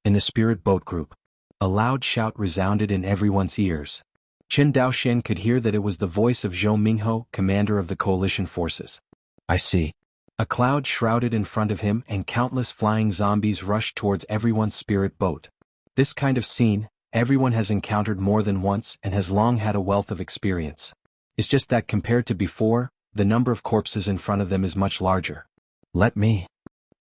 In the spirit boat group, a loud shout resounded in everyone's ears. Qin Daoxian could hear that it was the voice of Zhou Mingho, commander of the coalition forces. I see. A cloud shrouded in front of him and countless flying zombies rushed towards everyone's spirit boat. This kind of scene, everyone has encountered more than once and has long had a wealth of experience. It's just that compared to before, the number of corpses in front of them is much larger. Let me.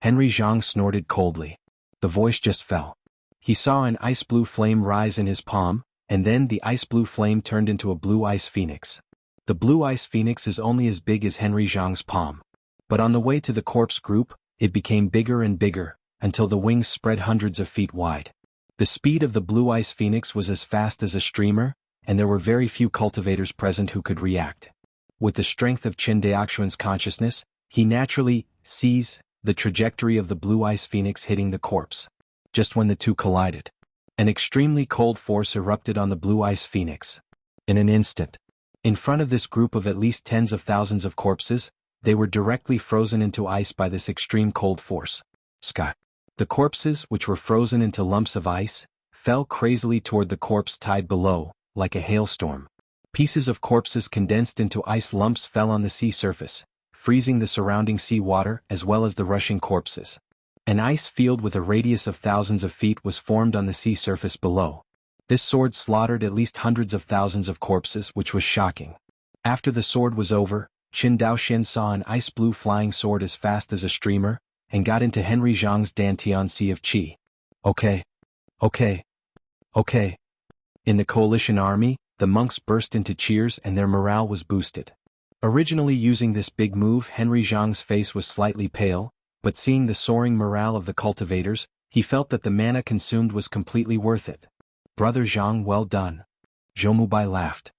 Henry Zhang snorted coldly. The voice just fell. He saw an ice-blue flame rise in his palm, and then the ice-blue flame turned into a blue ice phoenix. The blue ice phoenix is only as big as Henry Zhang's palm. But on the way to the corpse group, it became bigger and bigger, until the wings spread hundreds of feet wide. The speed of the blue ice phoenix was as fast as a streamer, and there were very few cultivators present who could react. With the strength of Qin Daoxian's consciousness, he naturally sees the trajectory of the blue ice phoenix hitting the corpse. Just when the two collided, an extremely cold force erupted on the blue ice phoenix. In an instant, in front of this group of at least tens of thousands of corpses, they were directly frozen into ice by this extreme cold force. Sky. The corpses, which were frozen into lumps of ice, fell crazily toward the corpse tide below, like a hailstorm. Pieces of corpses condensed into ice lumps fell on the sea surface, freezing the surrounding sea water as well as the rushing corpses. An ice field with a radius of thousands of feet was formed on the sea surface below. This sword slaughtered at least hundreds of thousands of corpses, which was shocking. After the sword was over, Qin Daoxian saw an ice-blue flying sword as fast as a streamer, and got into Henry Zhang's Dantian Sea of Qi. Okay. In the coalition army, the monks burst into cheers and their morale was boosted. Originally using this big move, Henry Zhang's face was slightly pale, but seeing the soaring morale of the cultivators, he felt that the mana consumed was completely worth it. Brother Zhang, well done. Zhou Mubai laughed.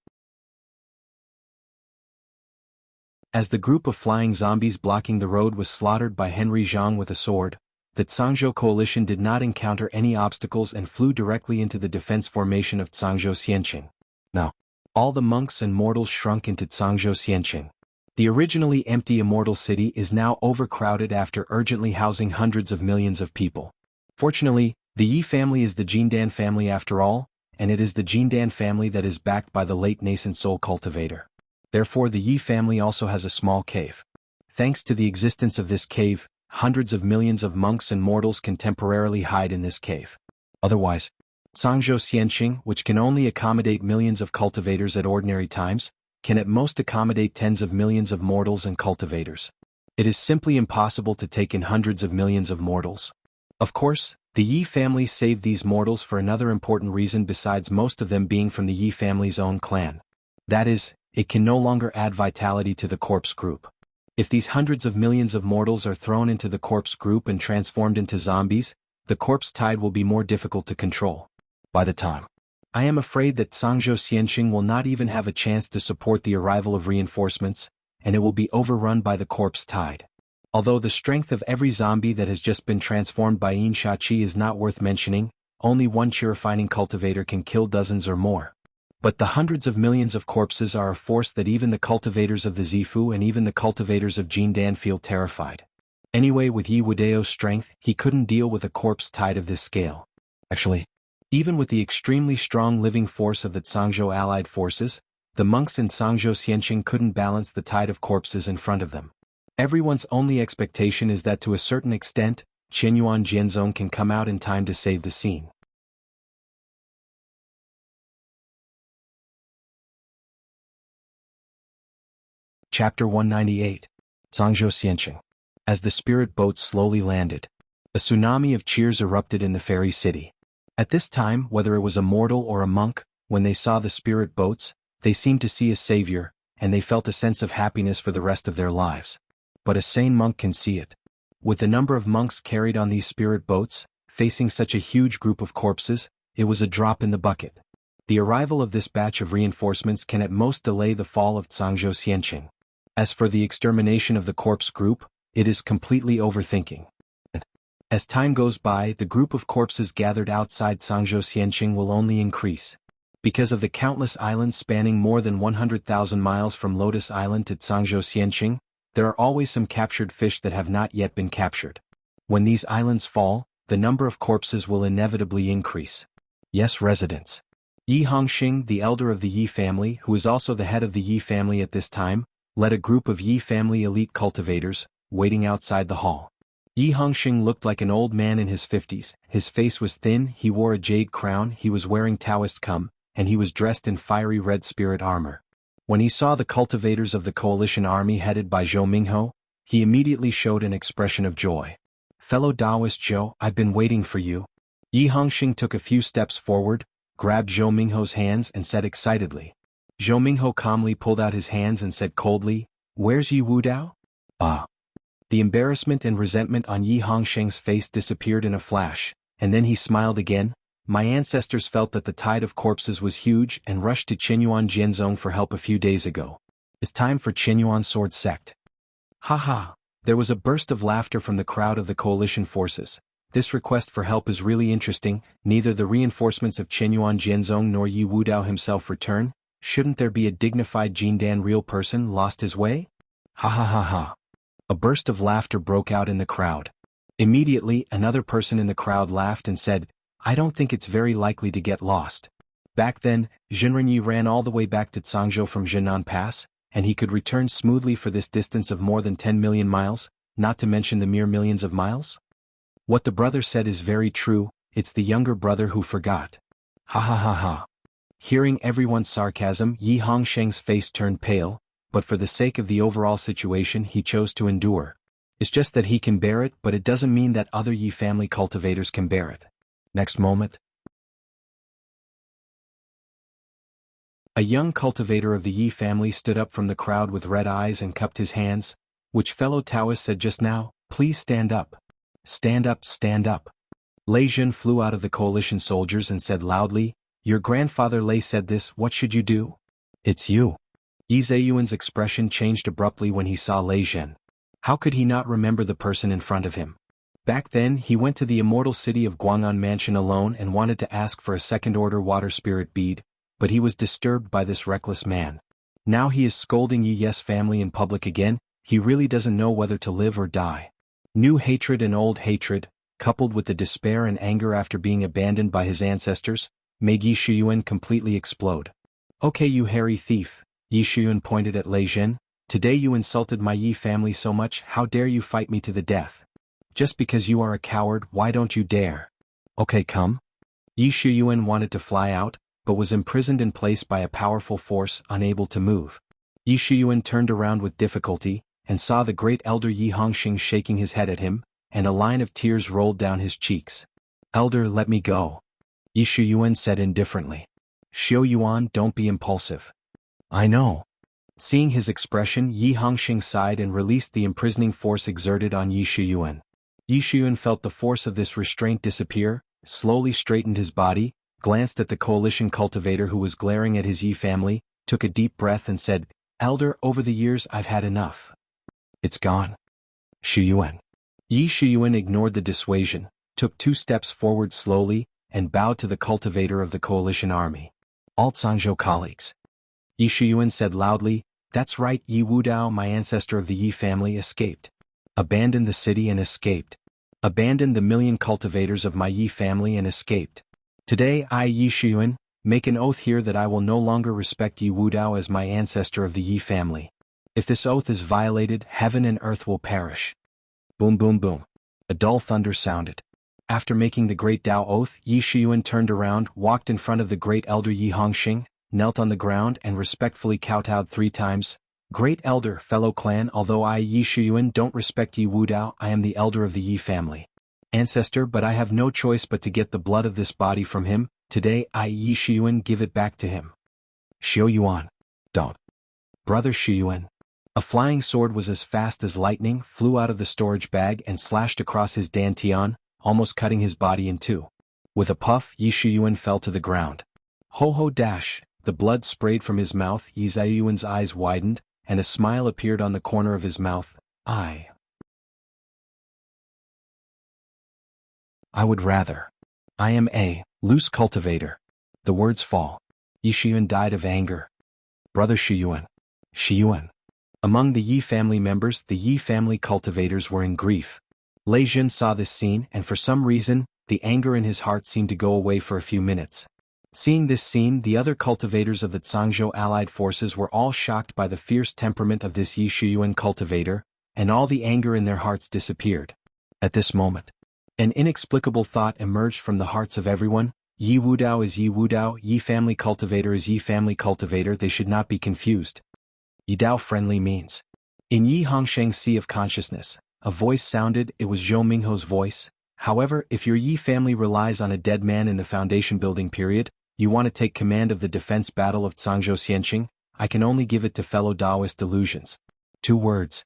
As the group of flying zombies blocking the road was slaughtered by Henry Zhang with a sword, the Zhangzhou coalition did not encounter any obstacles and flew directly into the defense formation of Zhangzhou Xianqing. Now, all the monks and mortals shrunk into Zhangzhou Xianqing. The originally empty immortal city is now overcrowded after urgently housing hundreds of millions of people. Fortunately, the Yi family is the Jindan family after all, and it is the Jindan family that is backed by the late nascent soul cultivator. Therefore the Yi family also has a small cave. Thanks to the existence of this cave, hundreds of millions of monks and mortals can temporarily hide in this cave. Otherwise, Zhangzhou Xianqing, which can only accommodate millions of cultivators at ordinary times, can at most accommodate tens of millions of mortals and cultivators. It is simply impossible to take in hundreds of millions of mortals. Of course, the Yi family saved these mortals for another important reason besides most of them being from the Yi family's own clan. That is, it can no longer add vitality to the corpse group. If these hundreds of millions of mortals are thrown into the corpse group and transformed into zombies, the corpse tide will be more difficult to control. By the time, I am afraid that Zhangzhou Xianqing will not even have a chance to support the arrival of reinforcements, and it will be overrun by the corpse tide. Although the strength of every zombie that has just been transformed by Yin Shachi is not worth mentioning, only one Chi-refining cultivator can kill dozens or more. But the hundreds of millions of corpses are a force that even the cultivators of the Zifu and even the cultivators of Jindan feel terrified. Anyway, with Yi Wudao's strength, he couldn't deal with a corpse tide of this scale. Actually, even with the extremely strong living force of the Zhangzhou allied forces, the monks in Zhangzhou Xianqing couldn't balance the tide of corpses in front of them. Everyone's only expectation is that to a certain extent, Qianyuan Jianzong can come out in time to save the scene. Chapter 198. Zhangzhou Xianqing. As the spirit boats slowly landed, a tsunami of cheers erupted in the fairy city. At this time, whether it was a mortal or a monk, when they saw the spirit boats, they seemed to see a savior, and they felt a sense of happiness for the rest of their lives. But a sane monk can see it. With the number of monks carried on these spirit boats, facing such a huge group of corpses, it was a drop in the bucket. The arrival of this batch of reinforcements can at most delay the fall of Zhangzhou Xianqing. As for the extermination of the corpse group, it is completely overthinking. As time goes by, the group of corpses gathered outside Zhangzhou Xianqing will only increase. Because of the countless islands spanning more than 100,000 miles from Lotus Island to Zhangzhou Xianqing, there are always some captured fish that have not yet been captured. When these islands fall, the number of corpses will inevitably increase. Yes, residents. Yi Hongxing, the elder of the Yi family, who is also the head of the Yi family at this time, led a group of Yi family elite cultivators, waiting outside the hall. Yi Hongxing looked like an old man in his 50s, his face was thin, he wore a jade crown, he was wearing Taoist cum, and he was dressed in fiery red spirit armor. When he saw the cultivators of the coalition army headed by Zhou Mingho, he immediately showed an expression of joy. Fellow Taoist Zhou, I've been waiting for you. Yi Hongxing took a few steps forward, grabbed Zhou Mingho's hands and said excitedly. Zhou Mingho calmly pulled out his hands and said coldly, "Where's Yi Wudao?" Ah. The embarrassment and resentment on Yi Hongxing's face disappeared in a flash, and then he smiled again. My ancestors felt that the tide of corpses was huge and rushed to Qianyuan Jianzong for help a few days ago. It's time for Qianyuan Sword Sect. Ha ha! There was a burst of laughter from the crowd of the coalition forces. This request for help is really interesting. Neither the reinforcements of Qianyuan Jianzong nor Yi Wudao himself return. Shouldn't there be a dignified Jindan real person lost his way? Ha ha ha ha. A burst of laughter broke out in the crowd. Immediately, another person in the crowd laughed and said, I don't think it's very likely to get lost. Back then, Zhenrenyi ran all the way back to Zhangzhou from Zhenan Pass, and he could return smoothly for this distance of more than 10 million miles, not to mention the mere millions of miles? What the brother said is very true, it's the younger brother who forgot. Ha ha ha ha. Hearing everyone's sarcasm, Yi Hongxing's face turned pale, but for the sake of the overall situation he chose to endure. It's just that he can bear it, but it doesn't mean that other Yi family cultivators can bear it. Next moment. A young cultivator of the Yi family stood up from the crowd with red eyes and cupped his hands. Which fellow Taoist said just now, please stand up. Stand up, stand up. Lei Jun flew out of the coalition soldiers and said loudly, Your grandfather Lei said this, what should you do? It's you. Yi Zeyuan's expression changed abruptly when he saw Lei Zhen. How could he not remember the person in front of him? Back then he went to the immortal city of Guang'an Mansion alone and wanted to ask for a second-order water spirit bead, but he was disturbed by this reckless man. Now he is scolding Yi Yes family in public again. He really doesn't know whether to live or die. New hatred and old hatred, coupled with the despair and anger after being abandoned by his ancestors, made Yi Shiyuan completely explode. Okay, you hairy thief, Yi Shiyuan pointed at Lei Zhen. Today you insulted my Yi family so much, how dare you fight me to the death? Just because you are a coward, why don't you dare? Okay, come. Yi Shiyuan wanted to fly out, but was imprisoned in place by a powerful force, unable to move. Yi Shiyuan turned around with difficulty, and saw the great elder Yi Hongxing shaking his head at him, and a line of tears rolled down his cheeks. Elder, let me go. Yi Shiyuan said indifferently. Xiao Yuan, don't be impulsive. I know. Seeing his expression, Yi Hongxing sighed and released the imprisoning force exerted on Yi Shiyuan. Yi Shiyuan felt the force of this restraint disappear, slowly straightened his body, glanced at the coalition cultivator who was glaring at his Yi family, took a deep breath and said, Elder, over the years I've had enough. It's gone. Shiyuan. Yi Shiyuan ignored the dissuasion, took 2 steps forward slowly, and bowed to the cultivator of the coalition army. Alt Sangzhou colleagues. Yi Shiyuan said loudly, that's right, Yi Wudao, my ancestor of the Yi family, escaped. Abandoned the city and escaped. Abandoned the million cultivators of my Yi family and escaped. Today I, Yi Shiyuan, make an oath here that I will no longer respect Yi Wudao as my ancestor of the Yi family. If this oath is violated, heaven and earth will perish. Boom boom boom. A dull thunder sounded. After making the great Dao oath, Yi Shiyuan turned around, walked in front of the great elder Yi Hongxing, knelt on the ground and respectfully kowtowed 3 times. Great elder, fellow clan, although I, Yi Shiyuan, don't respect Yi Wudao, I am the elder of the Yi family. Ancestor, but I have no choice but to get the blood of this body from him. Today I, Yi Shiyuan, give it back to him. Xiao Yuan. Don't. Brother Shiyuan. A flying sword was as fast as lightning, flew out of the storage bag and slashed across his dantian, almost cutting his body in 2. With a puff, Yi Shiyuan fell to the ground. Ho ho dash, the blood sprayed from his mouth. Yi Zeyuan's eyes widened, and a smile appeared on the corner of his mouth. I would rather. I am a loose cultivator. The words fall. Yi Shiyuan died of anger. Brother Shiyuan. Shiyuan. Among the Yi family members, the Yi family cultivators were in grief. Lei Zhen saw this scene, and for some reason, the anger in his heart seemed to go away for a few minutes. Seeing this scene, the other cultivators of the Zhangzhou allied forces were all shocked by the fierce temperament of this Yi Shiyuan cultivator, and all the anger in their hearts disappeared. At this moment, an inexplicable thought emerged from the hearts of everyone. Yi Wudao is Yi Wudao, Yi family cultivator is Yi family cultivator, they should not be confused. Yi Dao friendly means. In Yi Hongsheng's sea of consciousness, a voice sounded. It was Zhou Mingho's voice. However, if your Yi family relies on a dead man in the foundation building period, you want to take command of the defense battle of Zhangzhou Xianqing, I can only give it to fellow Taoist delusions. 2 words.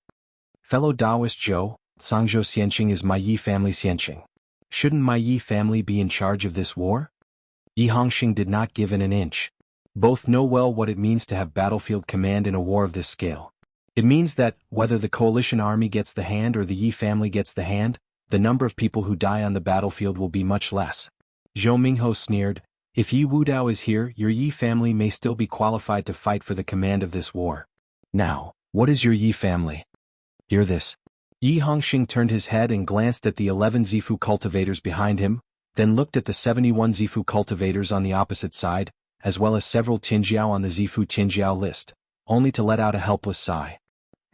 Fellow Taoist Zhou, Zhangzhou Xianqing is my Yi family Xianqing. Shouldn't my Yi family be in charge of this war? Yi Hongxing did not give it an inch. Both know well what it means to have battlefield command in a war of this scale. It means that, whether the coalition army gets the hand or the Yi family gets the hand, the number of people who die on the battlefield will be much less. Zhou Mingho sneered, if Yi Wudao is here, your Yi family may still be qualified to fight for the command of this war. Now, what is your Yi family? Hear this. Yi Hongxing turned his head and glanced at the 11 Zifu cultivators behind him, then looked at the 71 Zifu cultivators on the opposite side, as well as several Qinjiao on the Zifu Qinjiao list, only to let out a helpless sigh.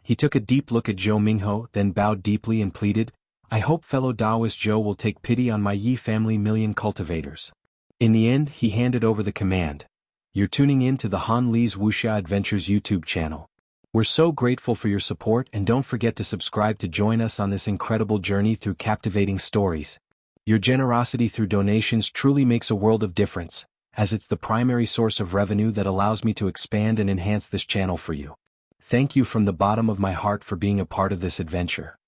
He took a deep look at Zhou Mingho, then bowed deeply and pleaded, I hope fellow Taoist Zhou will take pity on my Yi family million cultivators. In the end, he handed over the command. You're tuning in to the Han Li's Wuxia Adventures YouTube channel. We're so grateful for your support, and don't forget to subscribe to join us on this incredible journey through captivating stories. Your generosity through donations truly makes a world of difference, as it's the primary source of revenue that allows me to expand and enhance this channel for you. Thank you from the bottom of my heart for being a part of this adventure.